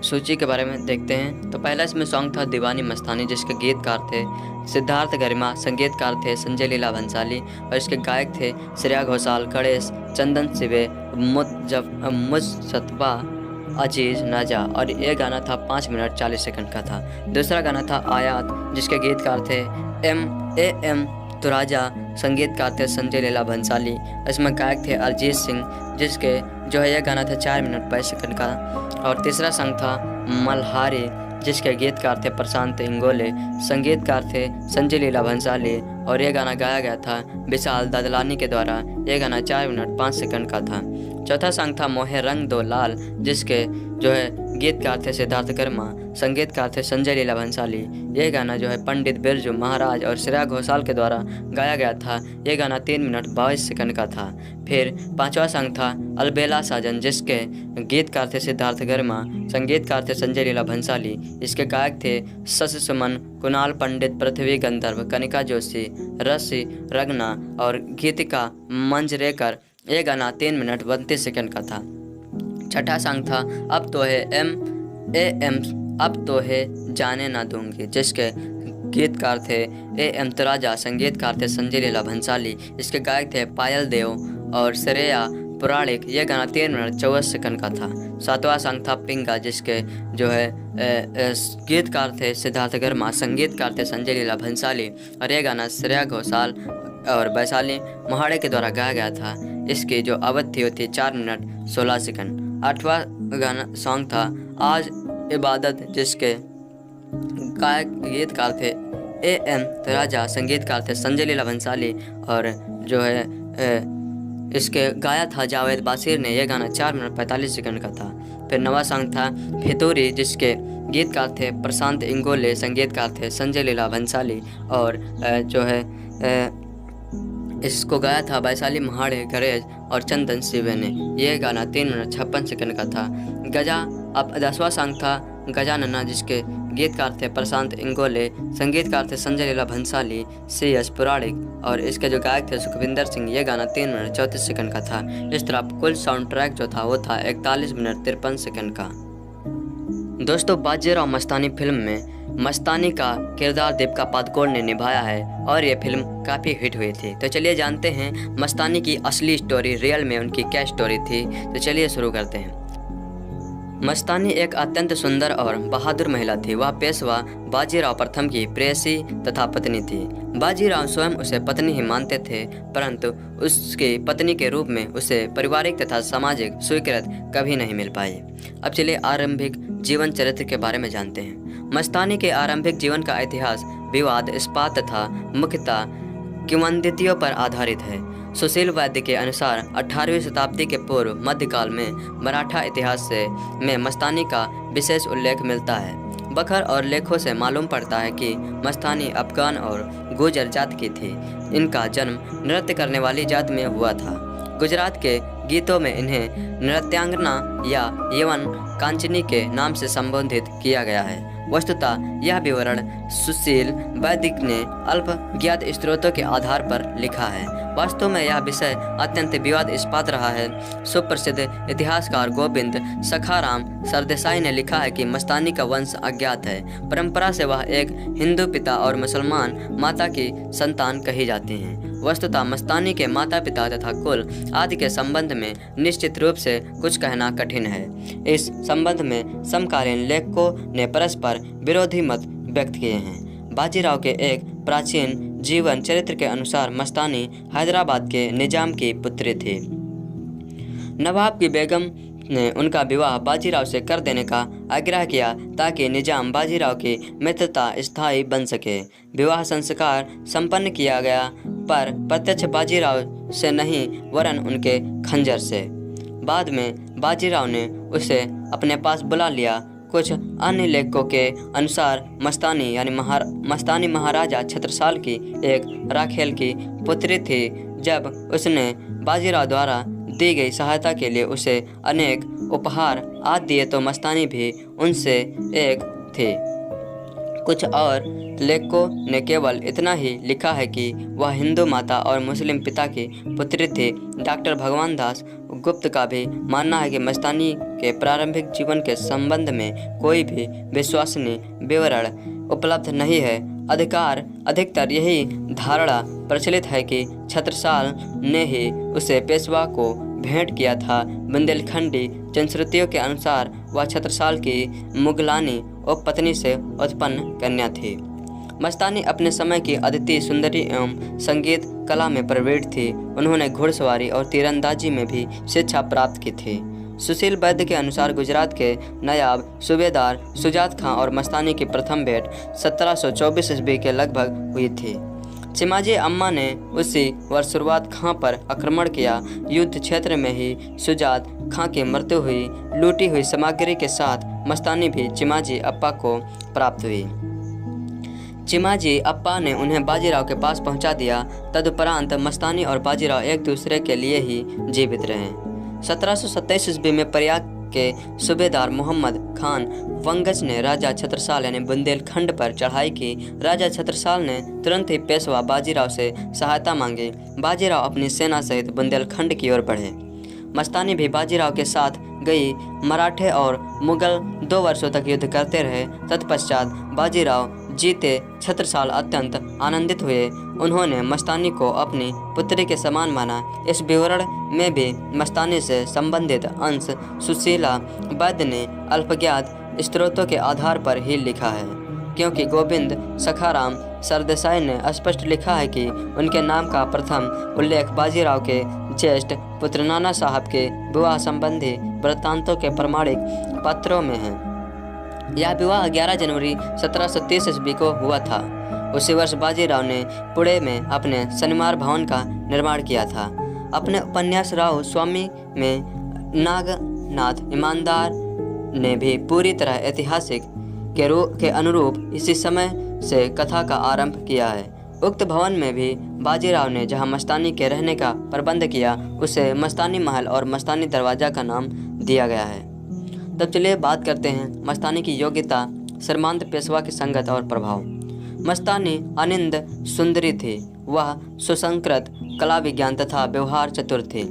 सूची के बारे में देखते हैं। तो पहला इसमें सॉन्ग था दीवानी मस्तानी, जिसके गीतकार थे सिद्धार्थ गरिमा, संगीतकार थे संजय लीला भंसाली और इसके गायक थे श्रेया घोषाल, गणेश, चंदन सिवे, मुजतबा, अजीज, नाजा। और ये गाना था 5 मिनट 40 सेकंड का था। दूसरा गाना था आयात, जिसके गीतकार थे एम तुराजा, संगीतकार थे संजय लीला भंसाली। इसमें गायक थे अरिजीत सिंह, जिसके जो है यह गाना था 4 मिनट 22 सेकंड का। और तीसरा सॉन्ग था मल्हारी, जिसके गीतकार थे प्रशांत इंगोले, संगीतकार थे संजय लीला भंसाली और यह गाना गाया गया था विशाल दादलानी के द्वारा। यह गाना 4 मिनट 5 सेकंड का था। चौथा सॉन्ग था मोहे रंग दो लाल, जिसके जो है गीतकार थे सिद्धार्थ कर्मा, संगीतकार थे संजय लीला भंसाली। यह गाना जो है पंडित बिरजू महाराज और श्रेया घोषाल के द्वारा गाया गया था। यह गाना 3 मिनट 22 सेकंड का था। फिर पांचवा सॉन्ग था अलबेला साजन, जिसके गीतकार थे सिद्धार्थ गर्मा, संगीतकार थे संजय लीला भंसाली। इसके गायक थे शशि सुमन, कुणाल पंडित, पृथ्वी गंधर्व, कनिका जोशी, रसी रगना और गीतिका मंजरेकर। यह गाना 3 मिनट 32 सेकंड का था। छठा सॉन्ग था अब तो है अब तो है जाने ना दूंगी, जिसके गीतकार थे एम तुराजा, संगीतकार थे संजय लीला भंसाली। इसके गायक थे पायल देव और श्रेया पुराणिक। यह गाना 3 मिनट 24 सेकंड का था। सातवां सॉन्ग था पिंगा, जिसके जो है गीतकार थे सिद्धार्थ गर्मा, संगीतकार थे संजय लीला भंसाली और यह गाना श्रेया घोषाल और वैशाली मोहाड़े के द्वारा गाया गया था। इसकी जो अवधि थी 4 मिनट 16 सेकंड। 8वां गाना सॉन्ग था आज इबादत, जिसके गायक गीतकार थे A.M. राजा, संगीतकार थे संजय लीला भंसाली और जो है इसके गाया था जावेद बासिर ने। यह गाना 4 मिनट 45 सेकंड का था। फिर नवा सॉन्ग था फितूरी, जिसके गीतकार थे प्रशांत इंगोले, संगीतकार थे संजय लीला भंसाली और जो है इसको गाया था वैशाली महाड़े गणेश और चंदन शिवे ने। यह गाना 3 मिनट 56 सेकंड का था। गजा, अब 10वां सॉन्ग था गजानना, जिसके गीतकार थे प्रशांत इंगोले, संगीतकार थे संजय लीला भंसाली, C.S. पुराणिक और इसके जो गायक थे सुखविंदर सिंह। यह गाना 3 मिनट 34 सेकंड का था। इस तरह कुल साउंड ट्रैक जो था वो था 41 मिनट 53 सेकंड का। दोस्तों, बाजीराव मस्तानी फिल्म में मस्तानी का किरदार दीपिका पादुकोण ने निभाया है और ये फिल्म काफ़ी हिट हुई थी। तो चलिए जानते हैं मस्तानी की असली स्टोरी, रियल में उनकी क्या स्टोरी थी। तो चलिए शुरू करते हैं। मस्तानी एक अत्यंत सुंदर और बहादुर महिला थी। वह पेशवा बाजीराव प्रथम की प्रेयसी तथा पत्नी थी। बाजीराव स्वयं उसे पत्नी ही मानते थे, परंतु उसकी पत्नी के रूप में उसे पारिवारिक तथा सामाजिक स्वीकृति कभी नहीं मिल पाई। अब चलिए आरंभिक जीवन चरित्र के बारे में जानते हैं। मस्तानी के आरंभिक जीवन का इतिहास विवाद, इस्पात तथा मुख्यतः किंवदंतियों पर आधारित है। सुशील वैद्य के अनुसार 18वीं शताब्दी के पूर्व मध्यकाल में मराठा इतिहास में मस्तानी का विशेष उल्लेख मिलता है। बखर और लेखों से मालूम पड़ता है कि मस्तानी अफगान और गुर्जर जात की थी। इनका जन्म नृत्य करने वाली जात में हुआ था। गुजरात के गीतों में इन्हें नृत्यांगना या यवन कांचनी के नाम से संबोधित किया गया है। वस्तुतः यह विवरण सुशील वैद्य ने अल्प ज्ञात स्रोतों के आधार पर लिखा है। वास्तव में यह विषय अत्यंत विवादास्पद रहा है। सुप्रसिद्ध इतिहासकार गोविंद सखाराम सरदेसाई ने लिखा है कि मस्तानी का वंश अज्ञात है। परंपरा से वह एक हिंदू पिता और मुसलमान माता की संतान कही जाती हैं। वस्तुतः मस्तानी के माता पिता तथा कुल आदि के संबंध में निश्चित रूप से कुछ कहना कठिन है। इस संबंध में समकालीन लेखकों ने परस्पर विरोधी मत व्यक्त किए हैं। बाजीराव के एक प्राचीन जीवन चरित्र के अनुसार मस्तानी हैदराबाद के निजाम की पुत्री थी। नवाब की बेगम ने उनका विवाह बाजीराव से कर देने का आग्रह किया ताकि निजाम बाजीराव की मित्रता स्थायी बन सके। विवाह संस्कार संपन्न किया गया, पर प्रत्यक्ष बाजीराव से नहीं वरन उनके खंजर से। बाद में बाजीराव ने उसे अपने पास बुला लिया। कुछ अन्य लेखकों के अनुसार मस्तानी महाराजा छत्रसाल की एक राखेल की पुत्री थी। जब उसने बाजीराव द्वारा दी गई सहायता के लिए उसे अनेक उपहार आदि दिए तो मस्तानी भी उनसे एक थी। कुछ और लेखकों ने केवल इतना ही लिखा है कि वह हिंदू माता और मुस्लिम पिता की पुत्री थी। डॉक्टर भगवान दास गुप्त का भी मानना है कि मस्तानी के प्रारंभिक जीवन के संबंध में कोई भी विश्वसनीय विवरण उपलब्ध नहीं है। अधिकतर यही धारणा प्रचलित है कि छत्रसाल ने ही उसे पेशवा को भेंट किया था। बुंदेलखंडी जनश्रुतियों के अनुसार वह छत्रसाल की मुगलानी उपपत्नी से उत्पन्न कन्या थी। मस्तानी अपने समय की अद्वितीय सुंदरी एवं संगीत कला में प्रवीण थी। उन्होंने घुड़सवारी और तीरंदाजी में भी शिक्षा प्राप्त की थी। सुशील वैद्य के अनुसार गुजरात के नायब सूबेदार सुजात खां और मस्तानी की प्रथम भेंट 1724 ईस्वी के लगभग हुई थी। चिमाजी अम्मा ने उसी वर्ष शुरुआत खां पर आक्रमण किया। युद्ध क्षेत्र में ही सुजात खां की मृत्यु हुई। लूटी हुई सामग्री के साथ मस्तानी भी चिमाजी अप्पा को प्राप्त हुई। चिमाजी अप्पा ने उन्हें बाजीराव के पास पहुंचा दिया। तदुपरांत मस्तानी और बाजीराव एक दूसरे के लिए ही जीवित रहे। 1727 ईस्वी में प्रयाग के सूबेदार मोहम्मद खान वंगज ने राजा छत्रसाल यानी बुंदेलखंड पर चढ़ाई की। राजा छत्रसाल ने तुरंत ही पेशवा बाजीराव से सहायता मांगी। बाजीराव अपनी सेना सहित बुंदेलखंड की ओर बढ़े। मस्तानी भी बाजीराव के साथ गई। मराठे और मुगल 2 वर्षों तक युद्ध करते रहे। तत्पश्चात बाजीराव जीते छत्रसाल अत्यंत आनंदित हुए। उन्होंने मस्तानी को अपनी पुत्री के समान माना। इस विवरण में भी मस्तानी से संबंधित अंश सुशीला वैद्य ने अल्पज्ञात स्रोतों के आधार पर ही लिखा है, क्योंकि गोविंद सखाराम सरदेसाई ने स्पष्ट लिखा है कि उनके नाम का प्रथम उल्लेख बाजीराव के ज्येष्ठ पुत्र नाना साहब के विवाह संबंधी वृत्तांतों के प्रमाणिक पत्रों में है। यह विवाह 11 जनवरी 1730 ईस्वी को हुआ था। उसी वर्ष बाजीराव ने पुणे में अपने शनिवार भवन का निर्माण किया था। अपने उपन्यास राव स्वामी में नागनाथ ईमानदार ने भी पूरी तरह ऐतिहासिक के अनुरूप इसी समय से कथा का आरंभ किया है। उक्त भवन में भी बाजीराव ने जहां मस्तानी के रहने का प्रबंध किया उसे मस्तानी महल और मस्तानी दरवाज़ा का नाम दिया गया है। तब चलिए बात करते हैं मस्तानी की योग्यता, श्रीमंत पेशवा की संगत और प्रभाव। मस्तानी अनिंद सुंदरी थी। वह सुसंस्कृत, कला विज्ञान तथा व्यवहार चतुर थी।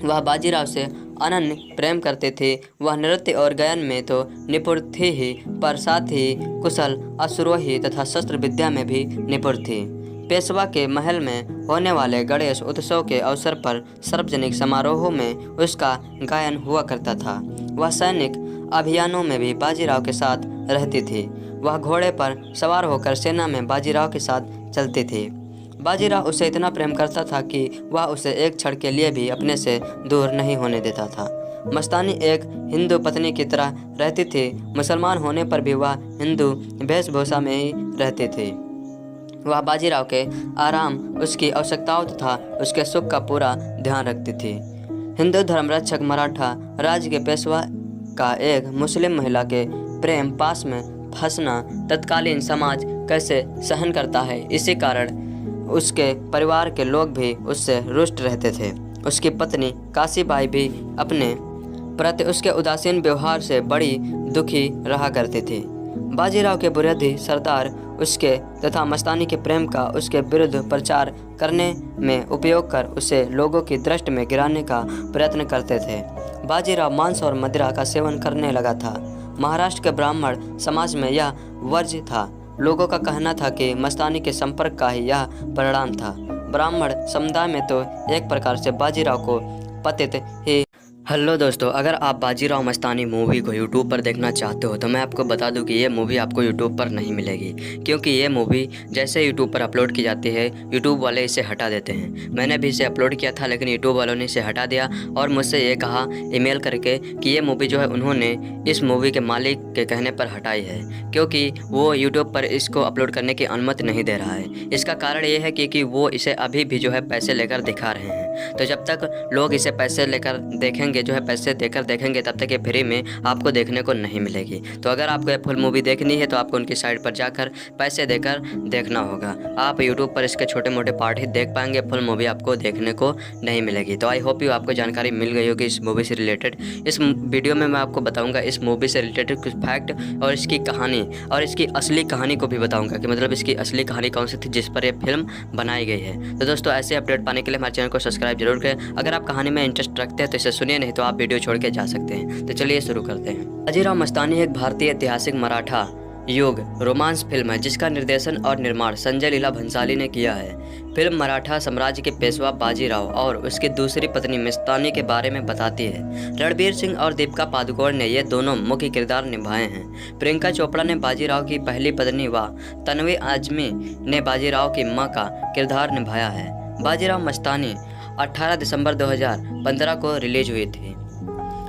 वह बाजीराव से अनन्य प्रेम करते थे। वह नृत्य और गायन में तो निपुण थी ही, पर साथ ही कुशल अश्वारोही तथा शस्त्र विद्या में भी निपुण थी। पेशवा के महल में होने वाले गणेश उत्सव के अवसर पर सार्वजनिक समारोहों में उसका गायन हुआ करता था। वह सैनिक अभियानों में भी बाजीराव के साथ रहती थी। वह घोड़े पर सवार होकर सेना में बाजीराव के साथ चलती थी। बाजीराव उसे इतना प्रेम करता था कि वह उसे एक क्षण के लिए भी अपने से दूर नहीं होने देता था। मस्तानी एक हिंदू पत्नी की तरह रहती थी। मुसलमान होने पर भी वह हिंदू वेशभूषा में ही रहती थी। वह बाजीराव के आराम, उसकी आवश्यकताओं तथा उसके सुख का पूरा ध्यान रखती थी। हिंदू धर्मरक्षक मराठा राज्य के पेशवा का एक मुस्लिम महिला के प्रेम पास में फंसना तत्कालीन समाज कैसे सहन करता है, इसी कारण उसके परिवार के लोग भी उससे रुष्ट रहते थे। उसकी पत्नी काशीबाई भी अपने प्रति उसके उदासीन व्यवहार से बड़ी दुखी रहा करती थी। बाजीराव के विरोधी सरदार उसके तथा मस्तानी के प्रेम का उसके विरुद्ध प्रचार करने में उपयोग कर उसे लोगों की दृष्टि में गिराने का प्रयत्न करते थे। बाजीराव मांस और मदिरा का सेवन करने लगा था। महाराष्ट्र के ब्राह्मण समाज में यह वर्ज्य था। लोगों का कहना था कि मस्तानी के संपर्क का ही यह परिणाम था। ब्राह्मण समुदाय में तो एक प्रकार से बाजीराव को पतित ही। हेलो दोस्तों, अगर आप बाजीराव मस्तानी मूवी को यूट्यूब पर देखना चाहते हो तो मैं आपको बता दूं कि ये मूवी आपको यूट्यूब पर नहीं मिलेगी, क्योंकि ये मूवी जैसे यूट्यूब पर अपलोड की जाती है यूट्यूब वाले इसे हटा देते हैं। मैंने भी इसे अपलोड किया था लेकिन यूट्यूब वालों ने इसे हटा दिया और मुझसे ये कहा ईमेल करके कि ये मूवी जो है उन्होंने इस मूवी के मालिक के कहने पर हटाई है, क्योंकि वो यूट्यूब पर इसको अपलोड करने की अनुमति नहीं दे रहा है। इसका कारण ये है कि वो इसे अभी भी जो है पैसे लेकर दिखा रहे हैं। तो जब तक लोग इसे पैसे लेकर देखेंगे, जो है पैसे देकर देखेंगे, तब तक ये फ्री में आपको देखने को नहीं मिलेगी। तो अगर आपको ये फुल मूवी देखनी है तो आपको उनकी साइट पर जाकर पैसे देकर देखना होगा। आप यूट्यूब पर इसके छोटे मोटे पार्ट ही देख पाएंगे, फुल मूवी आपको देखने को नहीं मिलेगी। तो आई होप यू आपको जानकारी मिल गई होगी इस मूवी से रिलेटेड। इस वीडियो में मैं आपको बताऊँगा इस मूवी से रिलेटेड कुछ फैक्ट और इसकी कहानी और इसकी असली कहानी को भी बताऊँगा कि मतलब इसकी असली कहानी कौन सी थी जिस पर यह फिल्म बनाई गई है। तो दोस्तों, ऐसे अपडेट पाने के लिए हमारे चैनल को सब्सक्राइब जरूर करें। अगर आप कहानी में इंटरेस्ट रखते हैं तो इसे सुनिए, नहीं तो आप वीडियो छोड़ के जा सकते हैं। तो चलिए शुरू करते हैं। बाजीराव मस्तानी एक भारतीय ऐतिहासिक मराठा युग रोमांस फिल्म है जिसका निर्देशन और निर्माण संजय लीला भंसाली ने किया है। फिल्म मराठा साम्राज्य के पेशवा बाजीराव और उसकी दूसरी पत्नी मस्तानी के बारे में बताती है। रणबीर सिंह और दीपिका पादुकोण ने ये दोनों मुख्य किरदार निभाए हैं। प्रियंका चोपड़ा ने बाजीराव की पहली पत्नी व तन्वी आजमी ने बाजीराव की मां का किरदार निभाया है। बाजीराव मस्तानी 18 दिसंबर 2015 को रिलीज हुई थी।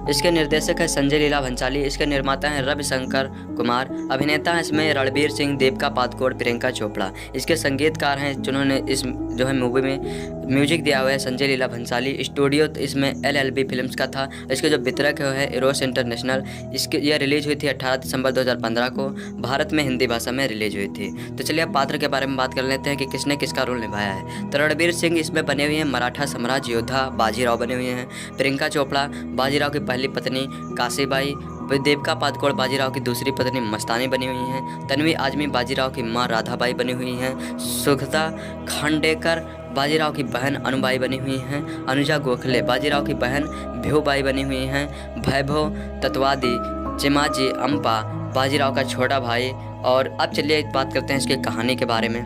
इसके निर्देशक है संजय लीला भंसाली। इसके निर्माता हैं रविशंकर कुमार। अभिनेता हैं इसमें रणबीर सिंह, दीपिका पादुकोण, प्रियंका चोपड़ा। इसके संगीतकार हैं जिन्होंने इस जो है मूवी में म्यूजिक दिया हुआ है संजय लीला भंसाली। स्टूडियो इसमें LLB फिल्म्स का था। इसके जो वितरक है इरोस इंटरनेशनल। इसके यह रिलीज हुई थी 18 दिसंबर 2015 को। भारत में हिंदी भाषा में रिलीज हुई थी। तो चलिए अब पात्र के बारे में बात कर लेते हैं कि किसने किसका रोल निभाया है। तो रणबीर सिंह इसमें बने हुए हैं मराठा साम्राज्य योद्धा बाजीराव बने हुए हैं। प्रियंका चोपड़ा बाजीराव की पहली पत्नी काशीबाई। दीपिका पादुकोण बाजीराव की दूसरी पत्नी मस्तानी बनी हुई हैं। तन्वी आजमी बाजीराव की मां राधाबाई बनी हुई हैं। सुगता खांडेकर बाजीराव की बहन अनुबाई बनी हुई हैं। अनुजा गोखले बाजीराव की बहन भिऊबाई बनी हुई हैं। वैभव तत्वादी चिमाजी अम्पा बाजीराव का छोटा भाई। और अब चलिए बात करते हैं इसकी कहानी के बारे में।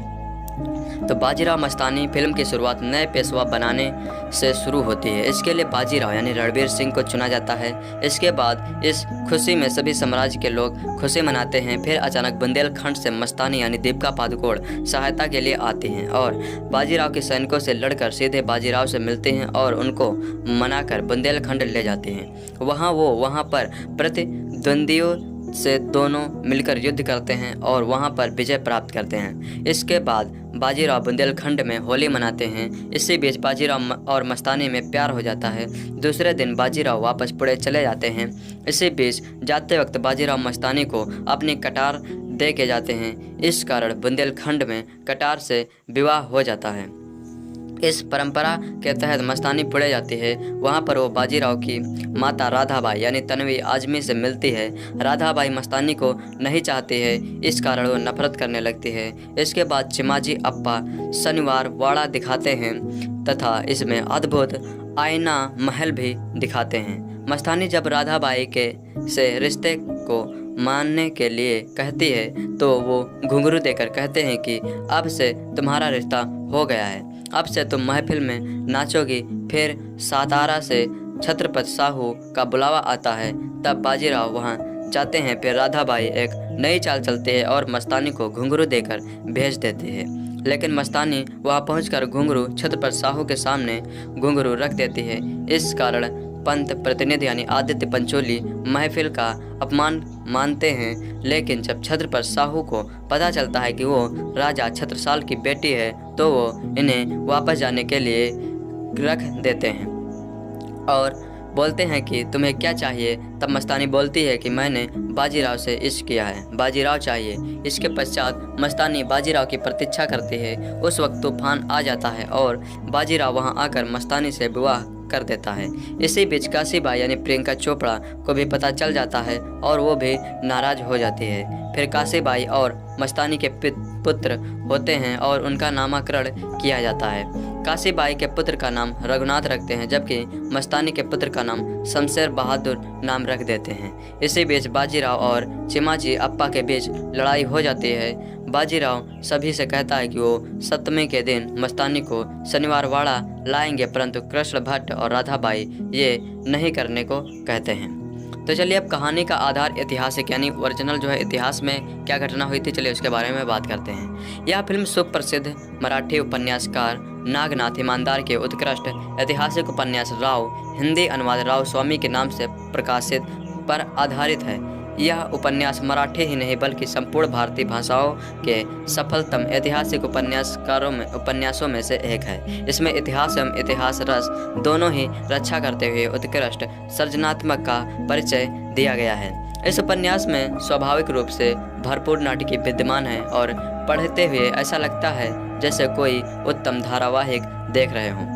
तो बाजीराव मस्तानी फिल्म की शुरुआत नए पेशवा बनाने से शुरू होती है। इसके लिए बाजीराव यानी रणवीर सिंह को चुना जाता है। इसके बाद इस खुशी में सभी साम्राज्य के लोग खुशी मनाते हैं। फिर अचानक बुंदेलखंड से मस्तानी यानी दीपिका पादुकोण सहायता के लिए आती हैं और बाजीराव के सैनिकों से लड़कर सीधे बाजीराव से मिलते हैं और उनको मनाकर बुंदेलखंड ले जाते हैं। वहाँ पर प्रतिद्वंदियों से दोनों मिलकर युद्ध करते हैं और वहां पर विजय प्राप्त करते हैं। इसके बाद बाजीराव बुंदेलखंड में होली मनाते हैं। इसी बीच बाजीराव और मस्तानी में प्यार हो जाता है। दूसरे दिन बाजीराव वापस पुणे चले जाते हैं। इसी बीच जाते वक्त बाजीराव मस्तानी को अपनी कटार दे के जाते हैं। इस कारण बुंदेलखंड में कटार से विवाह हो जाता है। इस परंपरा के तहत मस्तानी पुणे जाती है। वहाँ पर वो बाजीराव की माता राधाबाई यानी तन्वी आजमी से मिलती है। राधाबाई मस्तानी को नहीं चाहती है, इस कारण वो नफरत करने लगती है। इसके बाद चिमाजी अप्पा शनिवार वाड़ा दिखाते हैं तथा इसमें अद्भुत आईना महल भी दिखाते हैं। मस्तानी जब राधाबाई के से रिश्ते को मानने के लिए कहती है तो वो घुंघरू देकर कहते हैं कि अब से तुम्हारा रिश्ता हो गया है, अब से तुम महफिल में नाचोगी। फिर सातारा से छत्रपति साहू का बुलावा आता है, तब बाजीराव वहां जाते हैं। फिर राधाबाई एक नई चाल चलती है और मस्तानी को घुंघरू देकर भेज देती है, लेकिन मस्तानी वहां पहुंचकर घुंघरू छत्रपति साहू के सामने घुंघरू रख देती है। इस कारण पंत प्रतिनिधि यानी आदित्य पंचोली महफिल का अपमान मानते हैं, लेकिन जब छत्रपति साहू को पता चलता है कि वो राजा छत्रसाल की बेटी है तो वो इन्हें वापस जाने के लिए रख देते हैं और बोलते हैं कि तुम्हें क्या चाहिए। तब मस्तानी बोलती है कि मैंने बाजीराव से इश्क किया है, बाजीराव चाहिए। इसके पश्चात मस्तानी बाजीराव की प्रतीक्षा करती है। उस वक्त तूफान आ जाता है और बाजीराव वहां आकर मस्तानी से विवाह कर देता है। इसी बीच काशीबाई यानी प्रियंका चोपड़ा को भी पता चल जाता है और वो भी नाराज हो जाती है। फिर काशीबाई और मस्तानी के पुत्र होते हैं और उनका नामकरण किया जाता है। काशीबाई के पुत्र का नाम रघुनाथ रखते हैं, जबकि मस्तानी के पुत्र का नाम शमशेर बहादुर नाम रख देते हैं। इसी बीच बाजीराव और चिमाजी अप्पा के बीच लड़ाई हो जाती है। बाजीराव सभी से कहता है कि वो सप्तमी के दिन मस्तानी को शनिवार वाड़ा लाएंगे, परंतु कृष्ण भट्ट और राधाबाई ये नहीं करने को कहते हैं। तो चलिए अब कहानी का आधार ऐतिहासिक यानी ओरिजिनल जो है इतिहास में क्या घटना हुई थी, चलिए उसके बारे में बात करते हैं। यह फिल्म सुप्रसिद्ध मराठी उपन्यासकार नागनाथ ईमानदार के उत्कृष्ट ऐतिहासिक उपन्यास राव हिंदी अनुवाद राव स्वामी के नाम से प्रकाशित पर आधारित है। यह उपन्यास मराठी ही नहीं बल्कि संपूर्ण भारतीय भाषाओं के सफलतम ऐतिहासिक उपन्यासों में से एक है। इसमें इतिहास एवं इतिहास रस दोनों ही रक्षा करते हुए उत्कृष्ट सृजनात्मक का परिचय दिया गया है। इस उपन्यास में स्वाभाविक रूप से भरपूर नाटकीय विद्यमान है और पढ़ते हुए ऐसा लगता है जैसे कोई उत्तम धारावाहिक देख रहे हों।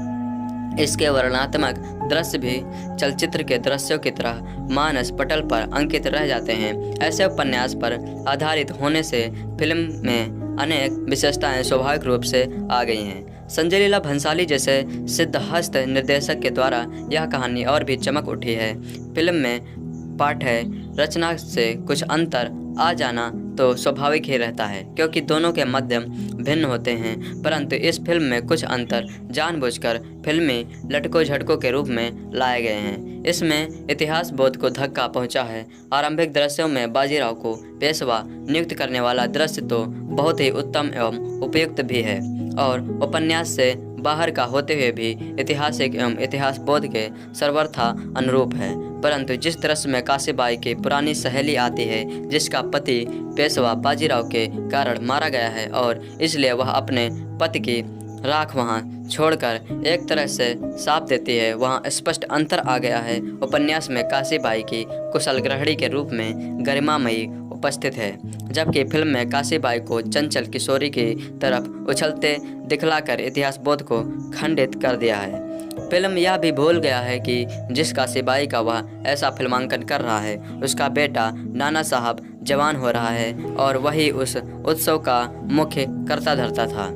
इसके वर्णनात्मक दृश्य भी चलचित्र के दृश्यों की तरह मानस पटल पर अंकित रह जाते हैं। ऐसे उपन्यास पर आधारित होने से फिल्म में अनेक विशेषताएं स्वाभाविक रूप से आ गई हैं। संजय लीला भंसाली जैसे सिद्धहस्त निर्देशक के द्वारा यह कहानी और भी चमक उठी है। फिल्म में पाठ्य रचना से कुछ अंतर आ जाना तो स्वाभाविक ही रहता है, क्योंकि दोनों के माध्यम भिन्न होते हैं, परंतु इस फिल्म में कुछ अंतर जानबूझकर फिल्मी लटकों झटकों के रूप में लाए गए हैं। इसमें इतिहास बोध को धक्का पहुंचा है। आरंभिक दृश्यों में बाजीराव को पेशवा नियुक्त करने वाला दृश्य तो बहुत ही उत्तम एवं उपयुक्त भी है और उपन्यास से बाहर का होते हुए भी ऐतिहासिक एवं इतिहास बोध के सर्वथा अनुरूप है। परंतु जिस दृश्य में काशीबाई की पुरानी सहेली आती है, जिसका पति पेशवा बाजीराव के कारण मारा गया है और इसलिए वह अपने पति की राख वहां छोड़कर एक तरह से साफ देती है, वहां स्पष्ट अंतर आ गया है। उपन्यास में काशीबाई की कुशल गृहिणी के रूप में गरिमामयी उपस्थित है, जबकि फिल्म में काशीबाई को चंचल किशोरी की तरफ उछलते दिखलाकर इतिहास बोध को खंडित कर दिया है। फिल्म यह भी भूल गया है कि जिस काशीबाई का वह ऐसा फिल्मांकन कर रहा है, उसका बेटा नाना साहब जवान हो रहा है और वही उस उत्सव का मुख्य कर्ता धर्ता था।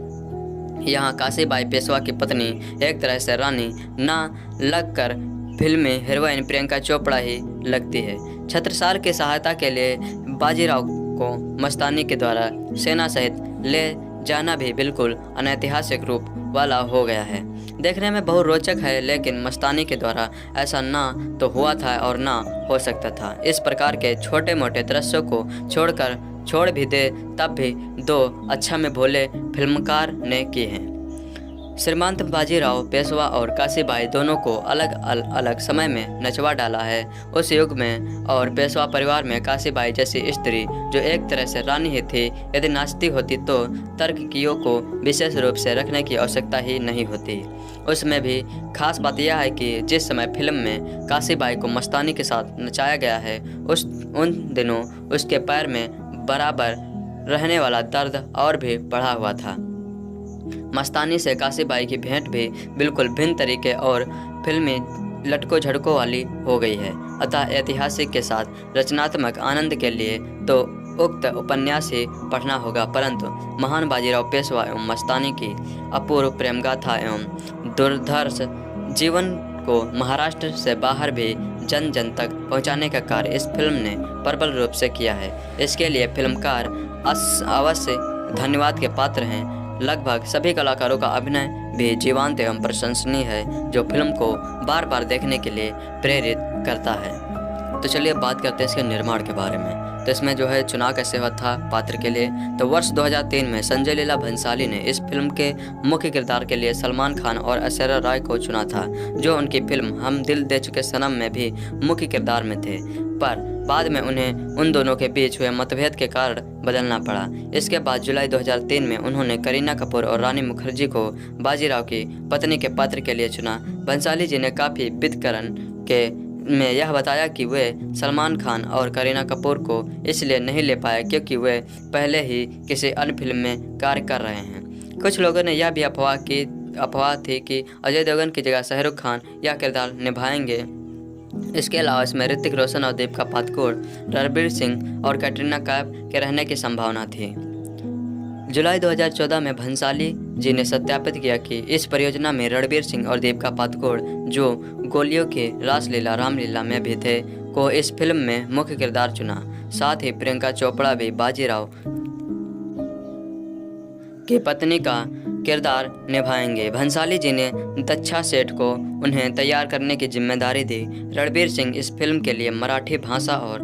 यहाँ काशीबाई पेशवा की पत्नी एक तरह से रानी ना लगकर फिल्म में हीरोइन प्रियंका चोपड़ा ही लगती है। छत्रसाल की सहायता के लिए बाजीराव को मस्तानी के द्वारा सेना सहित ले जाना भी बिल्कुल अनैतिहासिक रूप वाला हो गया है। देखने में बहुत रोचक है, लेकिन मस्तानी के द्वारा ऐसा ना तो हुआ था और ना हो सकता था। इस प्रकार के छोटे मोटे दृश्यों को छोड़ भी दे तब भी 2 अच्छा में भोले फिल्मकार ने किए हैं। श्रीमंत बाजीराव पेशवा और काशीबाई दोनों को अलग समय में नचवा डाला है। उस युग में और पेशवा परिवार में काशीबाई जैसी स्त्री, जो एक तरह से रानी ही थी, यदि नाचती होती तो तर्ककियों को विशेष रूप से रखने की आवश्यकता ही नहीं होती। उसमें भी खास बात यह है कि जिस समय फिल्म में काशीबाई को मस्तानी के साथ नचाया गया है, उन दिनों उसके पैर में बराबर रहने वाला दर्द और भी बढ़ा हुआ था। मस्तानी से काशीबाई की भेंट भी बिल्कुल भिन्न तरीके और फिल्मी लटकों झटकों वाली हो गई है। अतः ऐतिहासिक के साथ रचनात्मक आनंद के लिए तो उक्त उपन्यास ही पढ़ना होगा, परंतु महान बाजीराव पेशवा एवं मस्तानी की अपूर्व प्रेम गाथा एवं दुर्धर्ष जीवन को महाराष्ट्र से बाहर भी जन जन तक पहुंचाने का कार्य इस फिल्म ने प्रबल रूप से किया है। इसके लिए फिल्मकार अवश्य धन्यवाद के पात्र हैं। लगभग सभी कलाकारों का अभिनय भी जीवंत एवं प्रशंसनीय है, जो फिल्म को बार बार देखने के लिए प्रेरित करता है। तो चलिए बात करते हैं इसके निर्माण के बारे में। तो इसमें जो है चुनाव कैसे हुआ था पात्र के लिए, तो वर्ष 2003 में संजय लीला भंसाली ने इस फिल्म के मुख्य किरदार के लिए सलमान खान और ऐश्वर्या राय को चुना था, जो उनकी फिल्म हम दिल दे चुके सनम में भी मुख्य किरदार में थे, पर बाद में उन्हें उन दोनों के बीच हुए मतभेद के कारण बदलना पड़ा। इसके बाद जुलाई 2003 में उन्होंने करीना कपूर और रानी मुखर्जी को बाजीराव की पत्नी के पात्र के लिए चुना। भंसाली जी ने काफ़ी विदकरण में यह बताया कि वे सलमान खान और करीना कपूर को इसलिए नहीं ले पाए क्योंकि वे पहले ही किसी अन्य फिल्म में कार्य कर रहे हैं। कुछ लोगों ने यह भी अफवाह थी कि अजय देवगन की जगह शाहरुख खान यह किरदार निभाएंगे। इसके अलावा इसमें ऋतिक रोशन और दीपिका पादुकोण, रणबीर सिंह और कैटरीना कैफ के रहने की संभावना थी। जुलाई 2014 में भंसाली जी ने सत्यापित किया कि इस परियोजना में रणबीर सिंह और दीपिका पादुकोण, जो गोलियों की रासलीला रामलीला में भी थे, को इस फिल्म में मुख्य किरदार चुना। साथ ही प्रियंका चोपड़ा भी बाजीराव की पत्नी का किरदार निभाएंगे। भंसाली जी ने दक्षा सेठ को उन्हें तैयार करने की जिम्मेदारी दी। रणबीर सिंह इस फिल्म के लिए मराठी भाषा और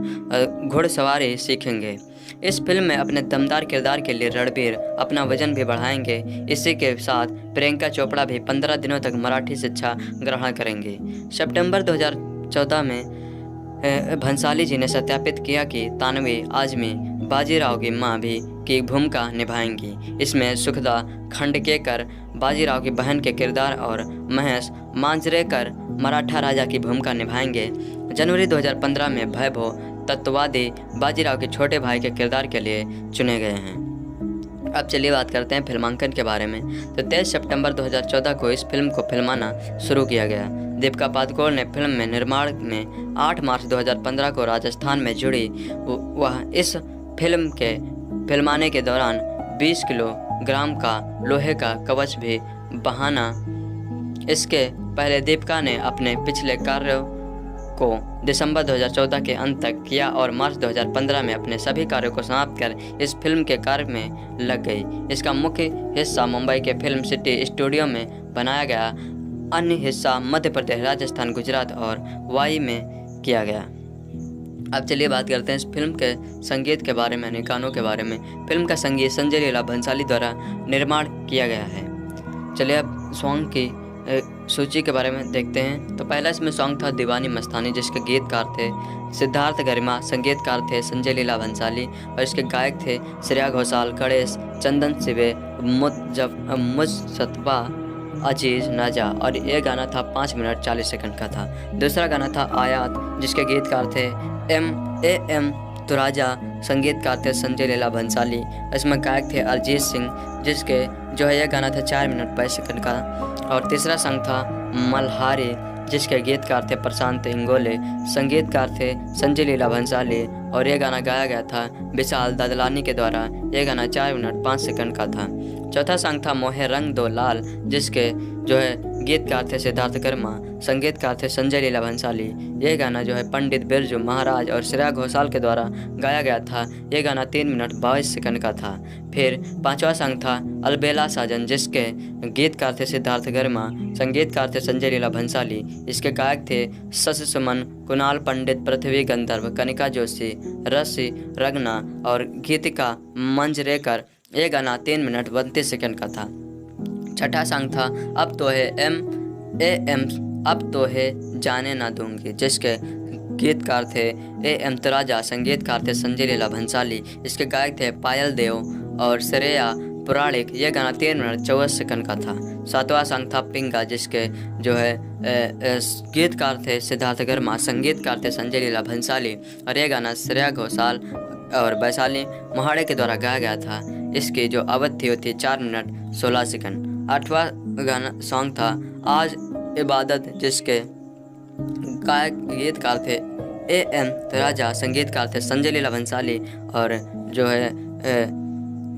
घुड़सवारी सीखेंगे। इस फिल्म में अपने दमदार किरदार के लिए रणबीर अपना वजन भी बढ़ाएंगे। इसी के साथ प्रियंका चोपड़ा भी 15 दिनों तक मराठी शिक्षा ग्रहण करेंगी। सितंबर 2014 में भंसाली जी ने सत्यापित किया कि तानवी आजमी बाजीराव की मां भी की भूमिका निभाएंगी। इसमें सुखदा खंडकेकर बाजीराव की बहन के किरदार और महेश मांजरेकर मराठा राजा की भूमिका निभाएंगे। जनवरी 2015 में वैभव तत्ववादी बाजीराव के छोटे भाई के किरदार के लिए चुने गए हैं। अब चलिए बात करते हैं फिल्मांकन के बारे में। तो 23 सितंबर 2014 को इस फिल्म को फिल्माना शुरू किया गया। दीपिका पादुकोण ने फिल्म में निर्माण में 8 मार्च 2015 को राजस्थान में जुड़ी। वह इस फिल्म के फिल्माने के दौरान 20 किलोग्राम का लोहे का कवच भी बहाना। इसके पहले दीपिका ने अपने पिछले कार्यों को दिसंबर 2014 के अंत तक किया और मार्च 2015 में अपने सभी कार्यों को समाप्त कर इस फिल्म के कार्य में लग गई। इसका मुख्य हिस्सा मुंबई के फिल्म सिटी स्टूडियो में बनाया गया, अन्य हिस्सा मध्य प्रदेश, राजस्थान, गुजरात और वाई में किया गया। अब चलिए बात करते हैं इस फिल्म के संगीत के बारे में, गानों के बारे में। फिल्म का संगीत संजय लीला भंसाली द्वारा निर्माण किया गया है। चलिए अब सॉन्ग की सूची के बारे में देखते हैं। तो पहला इसमें सॉन्ग था दीवानी मस्तानी, जिसके गीतकार थे सिद्धार्थ गरिमा, संगीतकार थे संजय लीला भंसाली और इसके गायक थे श्रेया घोषाल, गणेश, चंदन सिवे, मुजतबा, अजीज, नाजा, और ये गाना था 5 मिनट 40 सेकंड का था। दूसरा गाना था आयात, जिसके गीतकार थे एम तुराजा, संगीतकार थे संजय लीला भंसाली। इसमें गायक थे अरिजीत सिंह, जिसके जो है यह गाना था 4 मिनट 22 सेकंड का। और तीसरा सॉन्ग था मल्हारी, जिसके गीतकार थे प्रशांत इंगोले, संगीतकार थे संजय लीला भंसाली और यह गाना गाया गया था विशाल दादलानी के द्वारा। यह गाना 4 मिनट 5 सेकंड का था। चौथा सॉन्ग था मोहे रंग दो लाल, जिसके जो है गीतकार थे सिद्धार्थ कर्मा, संगीतकार थे संजय लीला भंसाली। ये गाना जो है पंडित बिरजू महाराज और श्रेया घोषाल के द्वारा गाया गया था। ये गाना 3 मिनट 22 सेकंड का था। फिर पांचवा सॉन्ग था अलबेला साजन, जिसके गीतकार थे सिद्धार्थ कर्मा, संगीतकार थे संजय लीला भंसाली। इसके गायक थे शशि सुमन, कुणाल पंडित, पृथ्वी गंधर्व, कनिका जोशी, रसी रगना और गीतिका मंजरेकर। ये गाना 3 मिनट 32 सेकंड का था। छठा सॉन्ग था अब तो है एम अब तो है जाने ना दूंगी, जिसके गीतकार थे एम तराजा, संगीतकार थे संजय लीला भंसाली। इसके गायक थे पायल देव और श्रेया पुराणिक। यह गाना 3 मिनट 24 सेकंड का था। सातवां सॉन्ग था पिंगा, जिसके जो है गीतकार थे सिद्धार्थ कर्मा, संगीतकार थे संजय लीला भंसाली और यह गाना श्रेया घोषाल और वैशाली महाड़े के द्वारा गाया गया था। इसकी जो अवधि होती है 4 मिनट 16 सेकंड। आठवां गाना सॉन्ग था आज इबादत, जिसके गायक गीतकार थे एम तराजा, संगीतकार थे संजय लीला भंसाली और जो है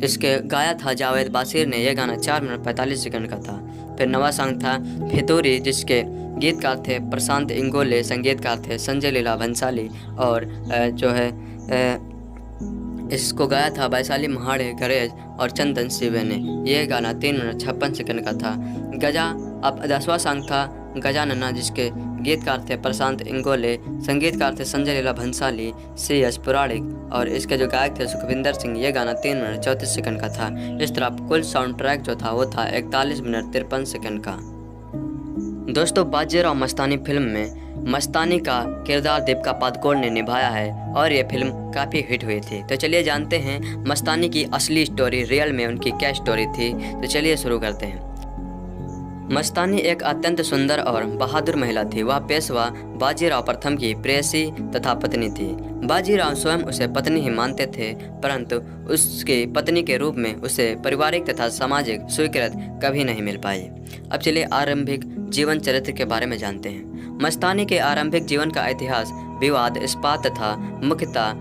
इसके गाया था जावेद बासिर ने। यह गाना 4 मिनट 45 सेकंड का था। फिर नवा सॉन्ग था फितूरी, जिसके गीतकार थे प्रशांत इंगोले, संगीतकार थे संजय लीला भंसाली और जो है इसको गाया था वैशाली महाड़े गणेश और चंदन शिवे ने। यह गाना 3 मिनट 56 सेकंड का था। गजा अब 10वां सॉन्ग था गजानना, जिसके गीतकार थे प्रशांत इंगोले, संगीतकार थे संजय लीला भंसाली, CS पुराणिक और इसके जो गायक थे सुखविंदर सिंह। ये गाना 3 मिनट 34 सेकंड का था। इस तरह कुल साउंड ट्रैक जो था वो था 41 मिनट 53 सेकंड का। दोस्तों, बाजीराव मस्तानी फिल्म में मस्तानी का किरदार दीपिका पादुकोण ने निभाया है और ये फिल्म काफ़ी हिट हुई थी। तो चलिए जानते हैं मस्तानी की असली स्टोरी, रियल में उनकी क्या स्टोरी थी। तो चलिए शुरू करते हैं। मस्तानी एक अत्यंत सुंदर और बहादुर महिला थी। वह पेशवा बाजीराव प्रथम की प्रेयसी तथा पत्नी थी। बाजीराव स्वयं उसे पत्नी ही मानते थे, परंतु उसकी पत्नी के रूप में उसे पारिवारिक तथा सामाजिक स्वीकृति कभी नहीं मिल पाई। अब चलिए आरंभिक जीवन चरित्र के बारे में जानते हैं। मस्तानी के आरंभिक जीवन का इतिहास विवाद, इस्पात तथा मुख्यतः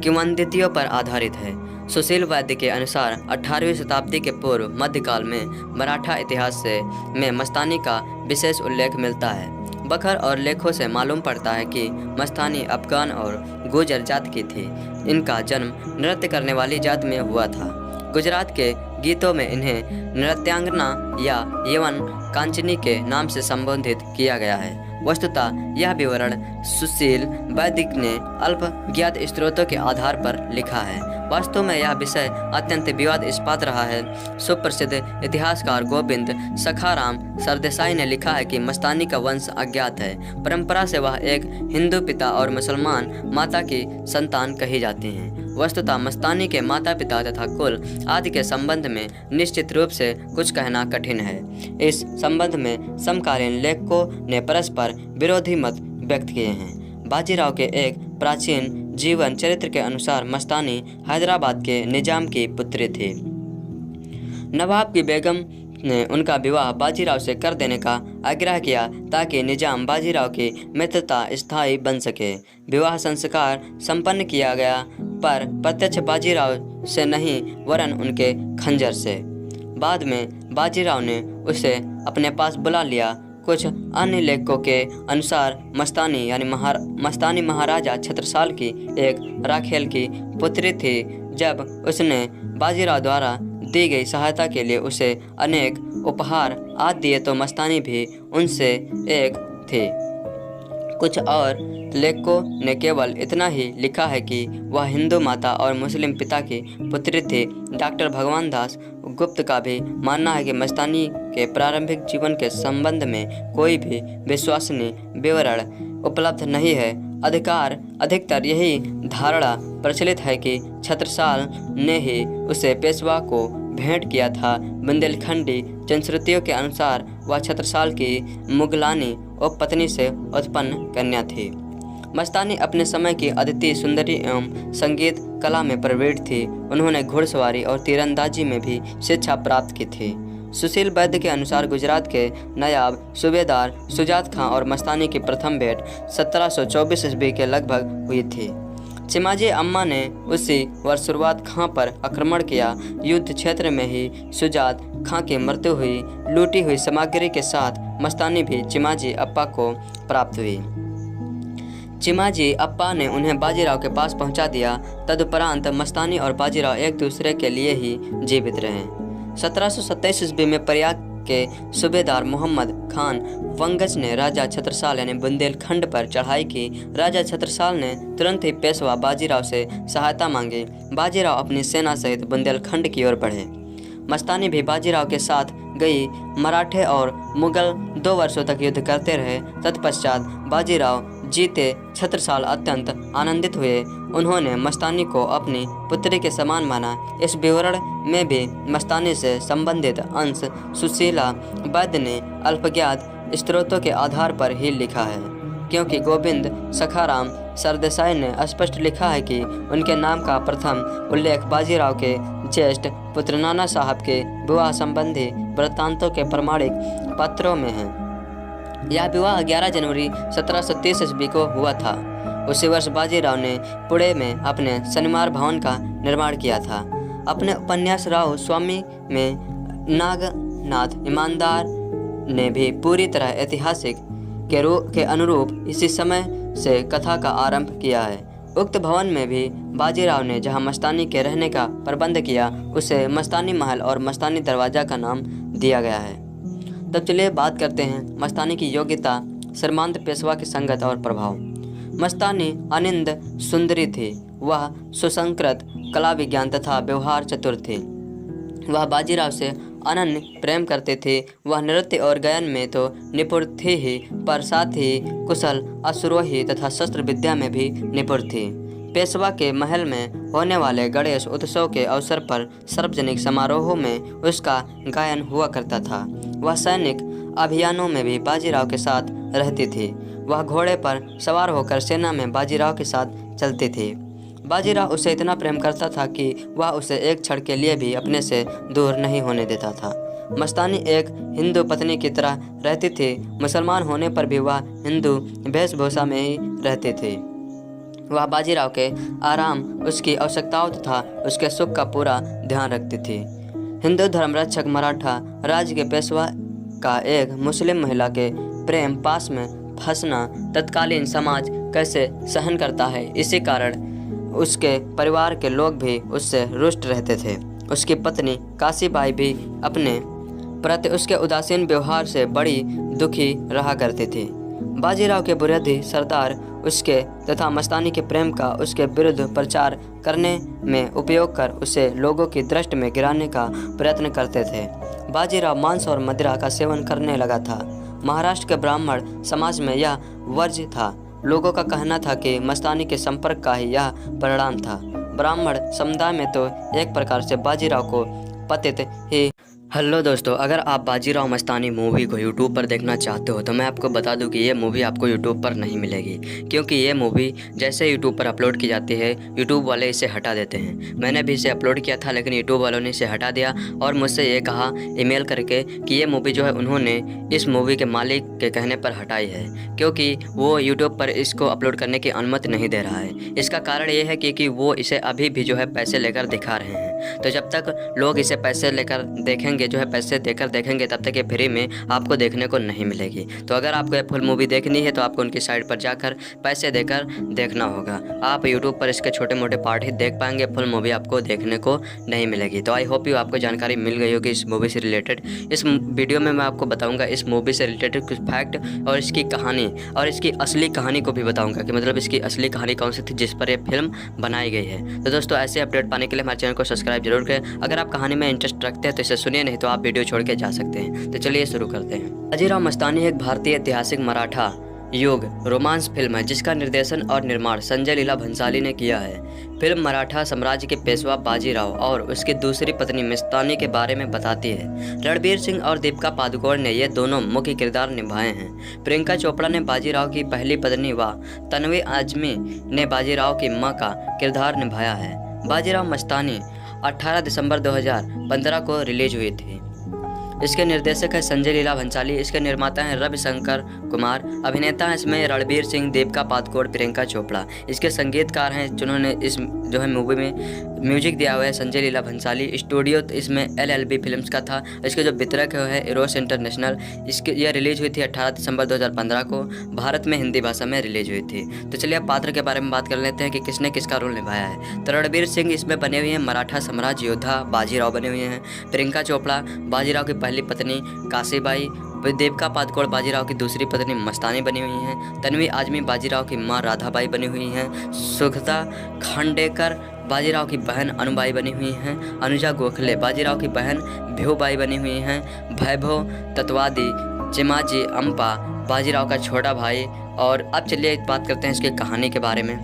किंवदंतियों पर आधारित है। सुशील वैद्य के अनुसार 18वीं शताब्दी के पूर्व मध्यकाल में मराठा इतिहास में मस्तानी का विशेष उल्लेख मिलता है। बखर और लेखों से मालूम पड़ता है कि मस्तानी अफगान और गुर्जर जात की थी। इनका जन्म नृत्य करने वाली जात में हुआ था। गुजरात के गीतों में इन्हें नृत्यांगना या यवन कांचनी के नाम से संबोधित किया गया है। वस्तुतः यह विवरण सुशील वैद्य ने अल्प ज्ञात स्रोतों के आधार पर लिखा है। वास्तव में यह विषय अत्यंत विवादास्पद रहा है। सुप्रसिद्ध इतिहासकार गोविंद सखाराम सरदेसाई ने लिखा है कि मस्तानी का वंश अज्ञात है। परंपरा से वह एक हिंदू पिता और मुसलमान माता की संतान कही जाती हैं। वस्तुतः मस्तानी के माता पिता तथा कुल आदि के संबंध में निश्चित रूप से कुछ कहना कठिन है। इस संबंध में समकालीन लेखकों ने परस्पर विरोधी मत व्यक्त किए हैं। बाजीराव के एक प्राचीन जीवन चरित्र के अनुसार मस्तानी हैदराबाद के निजाम की पुत्री थी। नवाब की बेगम ने उनका विवाह बाजीराव से कर देने का आग्रह किया ताकि निजाम बाजीराव की मित्रता स्थायी बन सके। विवाह संस्कार संपन्न किया गया, पर प्रत्यक्ष बाजीराव से नहीं वरन उनके खंजर से। बाद में बाजीराव ने उसे अपने पास बुला लिया। कुछ अन्य लेखकों के अनुसार मस्तानी महाराजा छत्रसाल की एक राखेल की पुत्री थी। जब उसने बाजीराव द्वारा दी गई सहायता के लिए उसे अनेक उपहार आदि दिए तो मस्तानी भी उनसे एक थी। कुछ और लेखकों ने केवल इतना ही लिखा है कि वह हिंदू माता और मुस्लिम पिता की पुत्री थी। डॉक्टर भगवान दास गुप्त का भी मानना है कि मस्तानी के प्रारंभिक जीवन के संबंध में कोई भी विश्वसनीय विवरण उपलब्ध नहीं है। अधिकतर यही धारणा प्रचलित है कि छत्रसाल ने ही उसे पेशवा को भेंट किया था। बुंदेलखंडी जनश्रुतियों के अनुसार वह छत्रसाल की मुगलानी उपपत्नी से उत्पन्न कन्या थी। मस्तानी अपने समय की अद्वितीय सुंदरी एवं संगीत कला में प्रवीण थी। उन्होंने घुड़सवारी और तीरंदाजी में भी शिक्षा प्राप्त की थी। सुशील वैद्य के अनुसार गुजरात के नायब सूबेदार शुजात खां और मस्तानी की प्रथम भेंट 1724 ईस्वी के लगभग हुई थी। चिमाजी अम्मा ने उसी वर्ष शुरुआत खां पर आक्रमण किया। युद्ध क्षेत्र में ही सुजात खां की मृत्यु हुई। लूटी हुई सामग्री के साथ मस्तानी भी चिमाजी अप्पा को प्राप्त हुई। चिमाजी अप्पा ने उन्हें बाजीराव के पास पहुंचा दिया। तदुपरांत मस्तानी और बाजीराव एक दूसरे के लिए ही जीवित रहे। 1727 ईस्वी में प्रयाग के सूबेदार मोहम्मद खान वंगज ने राजा छत्रसाल यानी बुंदेलखंड पर चढ़ाई की। राजा छत्रसाल ने तुरंत ही पेशवा बाजीराव से सहायता मांगी। बाजीराव अपनी सेना सहित बुंदेलखंड की ओर बढ़े। मस्तानी भी बाजीराव के साथ गई। मराठे और मुगल 2 वर्षों तक युद्ध करते रहे। तत्पश्चात बाजीराव जीते छत्रसाल अत्यंत आनंदित हुए। उन्होंने मस्तानी को अपनी पुत्री के समान माना। इस विवरण में भी मस्तानी से संबंधित अंश सुशीला वैद्य ने अल्पज्ञात स्रोतों के आधार पर ही लिखा है, क्योंकि गोविंद सखाराम सरदेसाई ने स्पष्ट लिखा है कि उनके नाम का प्रथम उल्लेख बाजीराव के ज्येष्ठ पुत्र नाना साहब के विवाह संबंधी वृत्तांतों के प्रमाणिक पत्रों में है। यह विवाह 11 जनवरी 1730 ईस्वी को हुआ था। उसी वर्ष बाजीराव ने पुणे में अपने शनिवार भवन का निर्माण किया था। अपने उपन्यास राव स्वामी में नागनाथ ईमानदार ने भी पूरी तरह ऐतिहासिक के अनुरूप इसी समय से कथा का आरंभ किया है। उक्त भवन में भी बाजीराव ने जहां मस्तानी के रहने का प्रबंध किया, उसे मस्तानी महल और मस्तानी दरवाजा का नाम दिया गया है। तब चलिए बात करते हैं मस्तानी की योग्यता, श्रीमंत पेशवा की संगत और प्रभाव। मस्तानी अनिंद सुंदरी थी। वह सुसंस्कृत, कला विज्ञान तथा व्यवहार चतुर थी। वह बाजीराव से अनन्य प्रेम करते थे। वह नृत्य और गायन में तो निपुण थी ही, पर साथ ही कुशल अश्वारोही तथा शस्त्र विद्या में भी निपुण थी। पेशवा के महल में होने वाले गणेश उत्सव के अवसर पर सार्वजनिक समारोहों में उसका गायन हुआ करता था। वह सैनिक अभियानों में भी बाजीराव के साथ रहती थी। वह घोड़े पर सवार होकर सेना में बाजीराव के साथ चलती थी। बाजीराव उसे इतना प्रेम करता था कि वह उसे एक क्षण के लिए भी अपने से दूर नहीं होने देता था। मस्तानी एक हिंदू पत्नी की तरह रहती थी। मुसलमान होने पर भी वह हिंदू वेशभूषा में ही रहती थी। वह बाजीराव के आराम, उसकी आवश्यकताओं तथा उसके सुख का पूरा ध्यान रखती थी। हिंदू धर्मरक्षक मराठा राज्य के पेशवा का एक मुस्लिम महिला के प्रेम पास में फंसना तत्कालीन समाज कैसे सहन करता है, इसी कारण उसके परिवार के लोग भी उससे रुष्ट रहते थे। उसकी पत्नी काशीबाई भी अपने प्रति उसके उदासीन व्यवहार से बड़ी दुखी रहा करती थी। बाजीराव के बुनियादी सरदार उसके तथा मस्तानी के प्रेम का उसके विरुद्ध प्रचार करने में उपयोग कर उसे लोगों की दृष्टि में गिराने का प्रयत्न करते थे। बाजीराव मांस और मदिरा का सेवन करने लगा था। महाराष्ट्र के ब्राह्मण समाज में यह वर्ज्य था। लोगों का कहना था कि मस्तानी के संपर्क का ही यह परिणाम था। ब्राह्मण समुदाय में तो एक प्रकार से बाजीराव को पतित ही। हेलो दोस्तों, अगर आप बाजीराव मस्तानी मूवी को यूट्यूब पर देखना चाहते हो तो मैं आपको बता दूं कि ये मूवी आपको यूट्यूब पर नहीं मिलेगी, क्योंकि ये मूवी जैसे यूट्यूब पर अपलोड की जाती है यूट्यूब वाले इसे हटा देते हैं। मैंने भी इसे अपलोड किया था, लेकिन यूट्यूब वालों ने इसे हटा दिया और मुझसे ये कहा ईमेल करके कि ये मूवी जो है उन्होंने इस मूवी के मालिक के कहने पर हटाई है, क्योंकि वो यूट्यूब पर इसको अपलोड करने की अनुमति नहीं दे रहा है। इसका कारण ये है कि वो इसे अभी भी जो है पैसे लेकर दिखा रहे हैं। तो जब तक लोग इसे पैसे लेकर देखेंगे, जो है पैसे देकर देखेंगे, तब तक ये फ्री में आपको देखने को नहीं मिलेगी। तो अगर आपको ये फुल मूवी देखनी है तो आपको उनकी साइट पर जाकर पैसे देकर देखना होगा। आप यूट्यूब पर इसके छोटे मोटे पार्ट ही देख पाएंगे, फुल मूवी आपको देखने को नहीं मिलेगी। तो आई होप यू आपको जानकारी मिल गई होगी इस मूवी से रिलेटेड। इस वीडियो में मैं आपको बताऊँगा इस मूवी से रिलेटेड कुछ फैक्ट और इसकी कहानी और इसकी असली कहानी को भी बताऊँगा कि मतलब इसकी असली कहानी कौन सी थी जिस पर यह फिल्म बनाई गई है। तो दोस्तों, ऐसे अपडेट पाने के लिए हमारे चैनल को सब्सक्राइब जरूर करें। अगर आप कहानी में इंटरेस्ट रखते हैं तो इसे सुनिए, नहीं तो आप वीडियो छोड़ के जा सकते हैं। तो चलिए शुरू करते हैं। बाजीराव मस्तानी एक भारतीय ऐतिहासिक मराठा युग रोमांस फिल्म है जिसका निर्देशन और निर्माण संजय लीला भंसाली ने किया है। फिल्म मराठा साम्राज्य के पेशवा बाजीराव और उसकी दूसरी पत्नी मस्तानी के बारे में बताती है। रणबीर सिंह और दीपिका पादुकोण ने ये दोनों मुख्य किरदार निभाए हैं। प्रियंका चोपड़ा ने बाजीराव की पहली पत्नी व तन्वी आजमी ने बाजीराव की मां का किरदार निभाया है। बाजीराव मस्तानी 18 दिसंबर 2015 को रिलीज हुई थी। इसके निर्देशक है संजय लीला भंसाली, इसके निर्माता हैं रविशंकर कुमार, अभिनेता हैं इसमें रणबीर सिंह, देविका पादुकोण, प्रियंका चोपड़ा। इसके संगीतकार हैं जिन्होंने इस जो है मूवी में म्यूजिक दिया हुआ है संजय लीला भंसाली। स्टूडियो इसमें LLB फिल्म्स का था। इसके जो वितरक है एरोस इंटरनेशनल। इसके यह रिलीज हुई थी 18 दिसंबर 2015 को, भारत में हिंदी भाषा में रिलीज हुई थी। तो चलिए अब पात्र के बारे में बात कर लेते हैं कि किसने किसका रोल निभाया है। तो रणबीर सिंह इसमें बने हुए हैं मराठा साम्राज्य योद्धा बाजीराव बने हुए हैं। प्रियंका चोपड़ा बाजीराव की पहली पत्नी काशीबाई। देविका पादुकोण बाजीराव की दूसरी पत्नी मस्तानी बनी हुई हैं। तन्वी आजमी बाजीराव की मां राधाबाई बनी हुई हैं। सुगता खांडेकर बाजीराव की बहन अनुबाई बनी हुई हैं। अनुजा गोखले बाजीराव की बहन भिऊबाई बनी हुई हैं। वैभव तत्वादी चिमाजी अम्पा बाजीराव का छोटा भाई। और अब चलिए बात करते हैं इसकी कहानी के बारे में।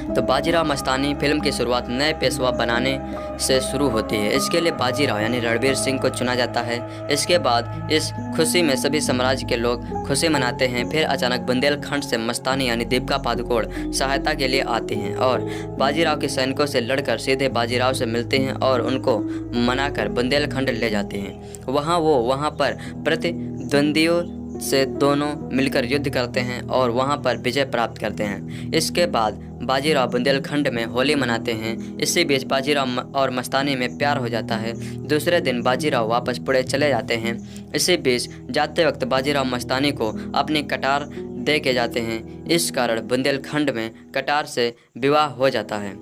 तो बाजीराव मस्तानी फिल्म की शुरुआत नए पेशवा बनाने से शुरू होती है। इसके लिए बाजीराव यानी रणबीर सिंह को चुना जाता है। इसके बाद इस खुशी में सभी साम्राज्य के लोग खुशी मनाते हैं। फिर अचानक बुंदेलखंड से मस्तानी यानी देविका पादुकोण सहायता के लिए आती हैं और बाजीराव के सैनिकों से लड़कर सीधे बाजीराव से मिलते हैं और उनको मनाकर बुंदेलखंड ले जाते हैं। वहाँ पर प्रतिद्वंदियों से दोनों मिलकर युद्ध करते हैं और वहां पर विजय प्राप्त करते हैं। इसके बाद बाजीराव बुंदेलखंड में होली मनाते हैं। इसी बीच बाजीराव और मस्तानी में प्यार हो जाता है। दूसरे दिन बाजीराव वापस पुणे चले जाते हैं। इसी बीच जाते वक्त बाजीराव मस्तानी को अपनी कटार दे के जाते हैं। इस कारण बुंदेलखंड में कटार से विवाह हो जाता है।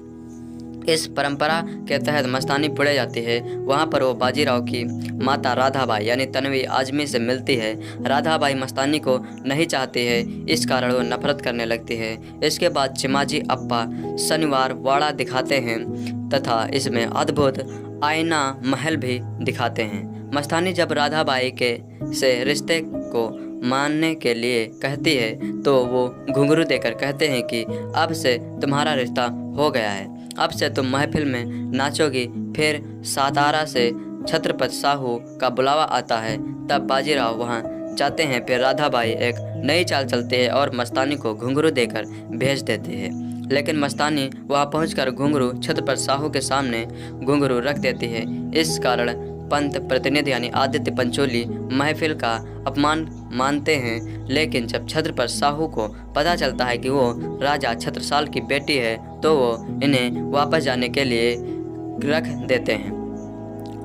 इस परंपरा के तहत मस्तानी पुणे जाती है। वहाँ पर वो बाजीराव की माता राधाबाई यानी तन्वी आजमी से मिलती है। राधाबाई मस्तानी को नहीं चाहती है, इस कारण वो नफरत करने लगती है। इसके बाद चिमाजी अप्पा शनिवार वाड़ा दिखाते हैं तथा इसमें अद्भुत आईना महल भी दिखाते हैं। मस्तानी जब राधाबाई के से रिश्ते को मानने के लिए कहती है तो वो घुंघरू देकर कहते हैं कि अब से तुम्हारा रिश्ता हो गया है, अब से तुम महफिल में नाचोगी। फिर सातारा से छत्रपति साहू का बुलावा आता है, तब बाजीराव वहां जाते हैं। फिर राधाबाई एक नई चाल चलती है और मस्तानी को घुंघरू देकर भेज देती है। लेकिन मस्तानी वहां पहुंचकर घुंघरू छत्रपति साहू के सामने घुंघरू रख देती है। इस कारण पंत प्रतिनिधि यानी आदित्य पंचोली महफिल का अपमान मानते हैं। लेकिन जब छत्रपति साहू को पता चलता है कि वो राजा छत्रसाल की बेटी है तो वो इन्हें वापस जाने के लिए रख देते हैं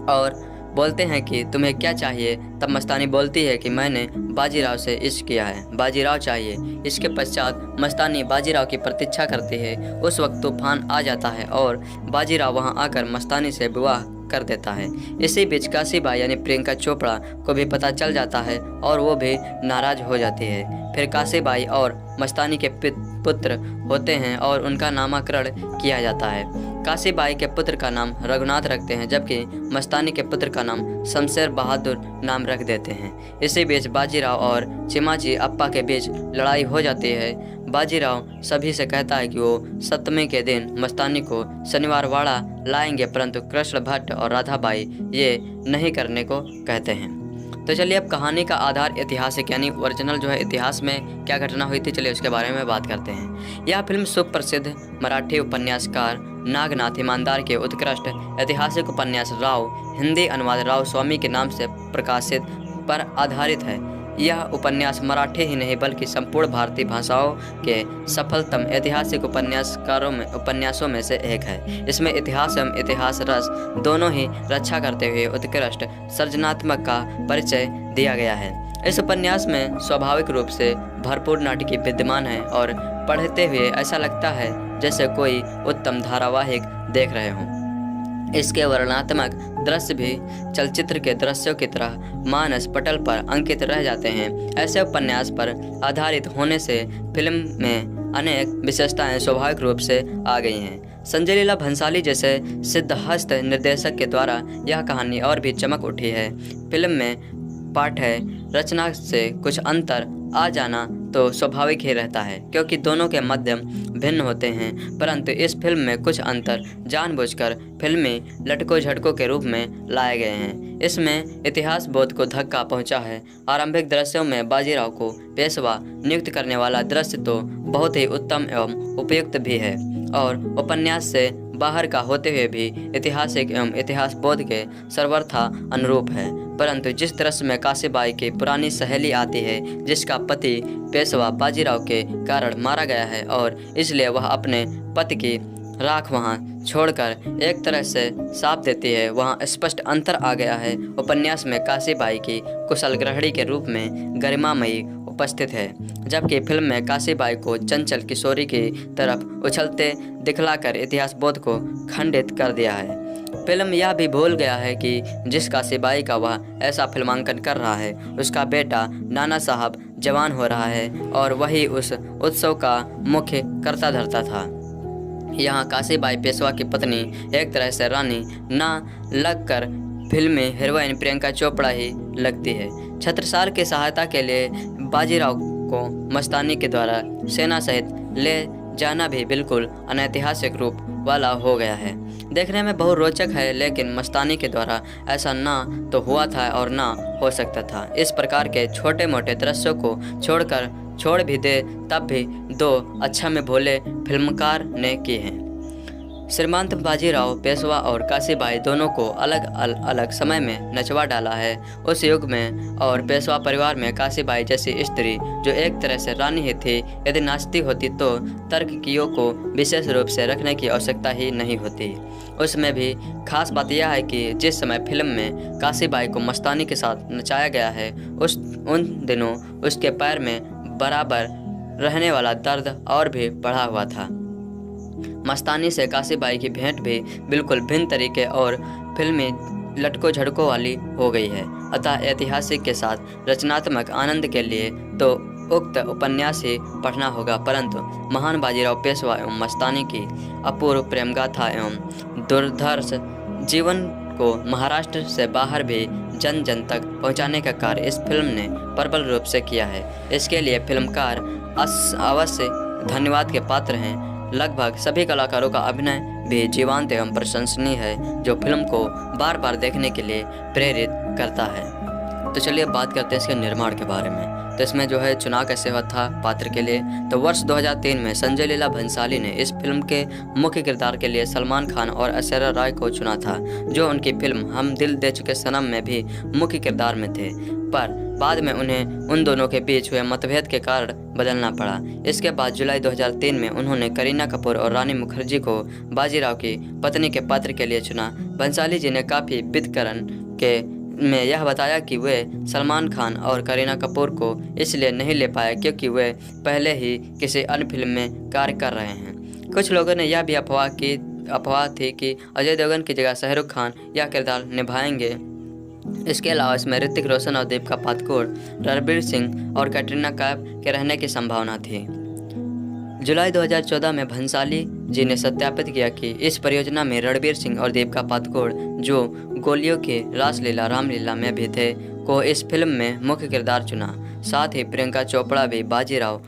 और बोलते हैं कि तुम्हें क्या चाहिए। तब मस्तानी बोलती है कि मैंने बाजीराव से इश्क किया है, बाजीराव चाहिए। इसके पश्चात मस्तानी बाजीराव की प्रतीक्षा करती है। उस वक्त तूफान आ जाता है और बाजीराव वहां आकर मस्तानी से विवाह कर देता है। इसी बीच काशीबाई यानी प्रियंका चोपड़ा को भी पता चल जाता है और वो भी नाराज हो जाती है। फिर काशीबाई और मस्तानी के पुत्र होते हैं और उनका नामकरण किया जाता है। काशीबाई के पुत्र का नाम रघुनाथ रखते हैं, जबकि मस्तानी के पुत्र का नाम शमशेर बहादुर नाम रख देते हैं। इसी बीच बाजीराव और चिमाजी अप्पा के बीच लड़ाई हो जाती है। बाजीराव सभी से कहता है कि वो सप्तमी के दिन मस्तानी को शनिवार वाड़ा लाएंगे, परंतु कृष्ण भट्ट और राधाबाई ये नहीं करने को कहते हैं। तो चलिए अब कहानी का आधार ऐतिहासिक यानी ओरिजिनल जो है इतिहास में क्या घटना हुई थी, चलिए उसके बारे में बात करते हैं। यह फिल्म सुप्रसिद्ध मराठी उपन्यासकार नागनाथ ईमानदार के उत्कृष्ट ऐतिहासिक उपन्यास राव हिंदी अनुवाद राव स्वामी के नाम से प्रकाशित पर आधारित है। यह उपन्यास मराठी ही नहीं बल्कि संपूर्ण भारतीय भाषाओं के सफलतम ऐतिहासिक उपन्यासों में से एक है। इसमें इतिहास एवं इतिहास रस दोनों ही रक्षा करते हुए उत्कृष्ट सृजनात्मक का परिचय दिया गया है। इस उपन्यास में स्वाभाविक रूप से भरपूर नाटकीय विद्यमान है और पढ़ते हुए ऐसा लगता है जैसे कोई उत्तम धारावाहिक देख रहे हों। इसके वर्णनात्मक दृश्य भी चलचित्र के दृश्यों की तरह मानस पटल पर अंकित रह जाते हैं। ऐसे उपन्यास पर आधारित होने से फिल्म में अनेक विशेषताएं स्वाभाविक रूप से आ गई हैं। संजय लीला भंसाली जैसे सिद्धहस्त निर्देशक के द्वारा यह कहानी और भी चमक उठी है। फिल्म में पाठ्य रचना से कुछ अंतर आ जाना तो स्वाभाविक ही रहता है, क्योंकि दोनों के माध्यम भिन्न होते हैं, परंतु इस फिल्म में कुछ अंतर जानबूझकर फिल्मी लटकों झटकों के रूप में लाए गए हैं। इसमें इतिहास बोध को धक्का पहुंचा है। आरंभिक दृश्यों में बाजीराव को पेशवा नियुक्त करने वाला दृश्य तो बहुत ही उत्तम एवं उपयुक्त भी है और उपन्यास से बाहर का होते हुए भी ऐतिहासिक एवं इतिहास बोध के सर्वथा अनुरूप है। परंतु जिस दृश्य में काशीबाई की पुरानी सहेली आती है जिसका पति पेशवा बाजीराव के कारण मारा गया है और इसलिए वह अपने पति की राख वहां छोड़कर एक तरह से साफ देती है, वहां स्पष्ट अंतर आ गया है। उपन्यास में काशीबाई की कुशल गृहिणी के रूप में गरिमामयी उपस्थित है, जबकि फिल्म में काशीबाई को चंचल किशोरी की तरफ उछलते दिखलाकर इतिहास बोध को खंडित कर दिया है। फिल्म यह भी भूल गया है कि जिस काशीबाई का वह ऐसा फिल्मांकन कर रहा है उसका बेटा नाना साहब जवान हो रहा है और वही उस उत्सव का मुख्य कर्ता धर्ता था। यहाँ काशीबाई पेशवा की पत्नी एक तरह से रानी ना लगकर फिल्म में हीरोइन प्रियंका चोपड़ा ही लगती है। छत्रसाल की सहायता के लिए बाजीराव को मस्तानी के द्वारा सेना सहित ले जाना भी बिल्कुल अनैतिहासिक रूप वाला हो गया है। देखने में बहुत रोचक है, लेकिन मस्तानी के द्वारा ऐसा ना तो हुआ था और ना हो सकता था। इस प्रकार के छोटे मोटे दृश्यों को छोड़ भी दे तब भी दो अच्छा में भोले फिल्मकार ने किए हैं। श्रीमंत बाजीराव पेशवा और काशीबाई दोनों को अलग समय में नचवा डाला है। उस युग में और पेशवा परिवार में काशीबाई जैसी स्त्री जो एक तरह से रानी ही थी, यदि नाचती होती तो तर्ककियों को विशेष रूप से रखने की आवश्यकता ही नहीं होती। उसमें भी खास बात यह है कि जिस समय फिल्म में काशीबाई को मस्तानी के साथ नचाया गया है उन दिनों उसके पैर में बराबर रहने वाला दर्द और भी बढ़ा हुआ था। मस्तानी से काशीबाई की भेंट भी बिल्कुल भिन्न तरीके और फिल्मी लटकों झटकों वाली हो गई है। अतः ऐतिहासिक के साथ रचनात्मक आनंद के लिए तो उक्त उपन्यास ही पढ़ना होगा, परंतु महान बाजीराव पेशवा एवं मस्तानी की अपूर्व प्रेम गाथा एवं दुर्धर्ष जीवन को महाराष्ट्र से बाहर भी जन जन तक पहुंचाने का कार्य इस फिल्म ने प्रबल रूप से किया है। इसके लिए फिल्मकार अवश्य धन्यवाद के पात्र हैं। लगभग सभी कलाकारों का अभिनय भी जीवंत एवं प्रशंसनीय है, जो फिल्म को बार बार देखने के लिए प्रेरित करता है। तो चलिए बात करते हैं इसके निर्माण के बारे में। तो इसमें जो है चुनाव कैसे हुआ था पात्र के लिए, तो वर्ष 2003 में संजय लीला भंसाली ने इस फिल्म के मुख्य किरदार के लिए सलमान खान और ऐश्वर्या राय को चुना था, जो उनकी फिल्म हम दिल दे चुके सनम में भी मुख्य किरदार में थे, पर बाद में उन्हें उन दोनों के बीच हुए मतभेद के कारण बदलना पड़ा। इसके बाद जुलाई 2003 में उन्होंने करीना कपूर और रानी मुखर्जी को बाजीराव की पत्नी के पात्र के लिए चुना। भंसाली जी ने काफ़ी विदकरण के में यह बताया कि वे सलमान खान और करीना कपूर को इसलिए नहीं ले पाए क्योंकि वे पहले ही किसी अन्य फिल्म में कार्य कर रहे हैं। कुछ लोगों ने यह भी अफवाह थी कि अजय देवगन की जगह शाहरुख खान यह किरदार निभाएंगे। इसके अलावा इसमें ऋतिक रोशन और दीपिका पादुकोण, रणबीर सिंह और कैटरीना कैफ के रहने की संभावना थी। जुलाई 2014 में भंसाली जी ने सत्यापित किया कि इस परियोजना में रणबीर सिंह और दीपिका पादुकोण, जो गोलियों की रासलीला रामलीला में भी थे, को इस फिल्म में मुख्य किरदार चुना। साथ ही प्रियंका चोपड़ा भी बाजीराव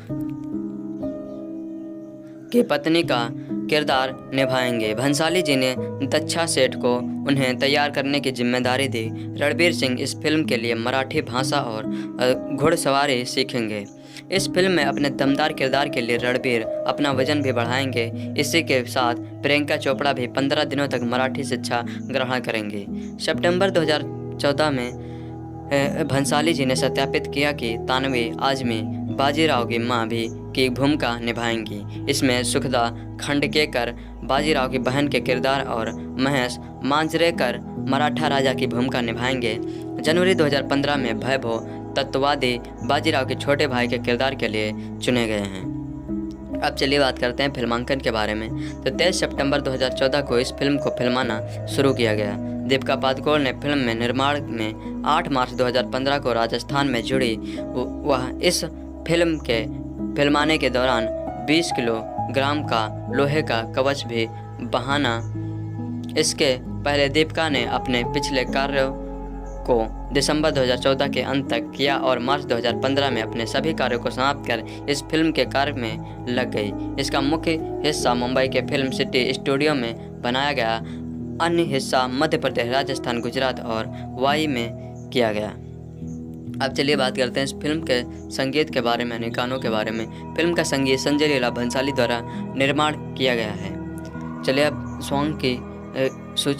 की पत्नी का किरदार निभाएंगे। भंसाली जी ने दक्षा सेठ को उन्हें तैयार करने की जिम्मेदारी दी। रणबीर सिंह इस फिल्म के लिए मराठी भाषा और घुड़सवारी सीखेंगे। इस फिल्म में अपने दमदार किरदार के लिए रणबीर अपना वजन भी बढ़ाएंगे। इसी के साथ प्रियंका चोपड़ा भी 15 दिनों तक मराठी शिक्षा ग्रहण करेंगी। सितंबर 2014 में भंसाली जी ने सत्यापित किया कि तानवी आजमी बाजीराव की मां भी की भूमिका निभाएंगी। इसमें सुखदा खंडकेकर बाजीराव की बहन के किरदार और महेश मांजरेकर मराठा राजा की भूमिका निभाएंगे। जनवरी 2015 में वैभव तत्ववादी बाजीराव के छोटे भाई के किरदार के लिए चुने गए हैं। अब चलिए बात करते हैं फिल्मांकन के बारे में। तो 23 सितंबर 2014 को इस फिल्म को फिल्माना शुरू किया गया। दीपिका पादुकोण ने फिल्म में निर्माण में 8 मार्च 2015 को राजस्थान में जुड़ी। वह इस फिल्म के फिल्माने के दौरान 20 किलोग्राम का लोहे का कवच भी बहाना। इसके पहले दीपिका ने अपने पिछले कार्यों को दिसंबर 2014 के अंत तक किया और मार्च 2015 में अपने सभी कार्यों को समाप्त कर इस फिल्म के कार्य में लग गई। इसका मुख्य हिस्सा मुंबई के फिल्म सिटी स्टूडियो में बनाया गया, अन्य हिस्सा मध्य प्रदेश, राजस्थान, गुजरात और वाई में किया गया। अब चलिए बात करते हैं इस फिल्म के संगीत के बारे में, गानों के बारे में। फिल्म का संगीत संजय लीला भंसाली द्वारा निर्माण किया गया है। चलिए अब सॉन्ग की सूची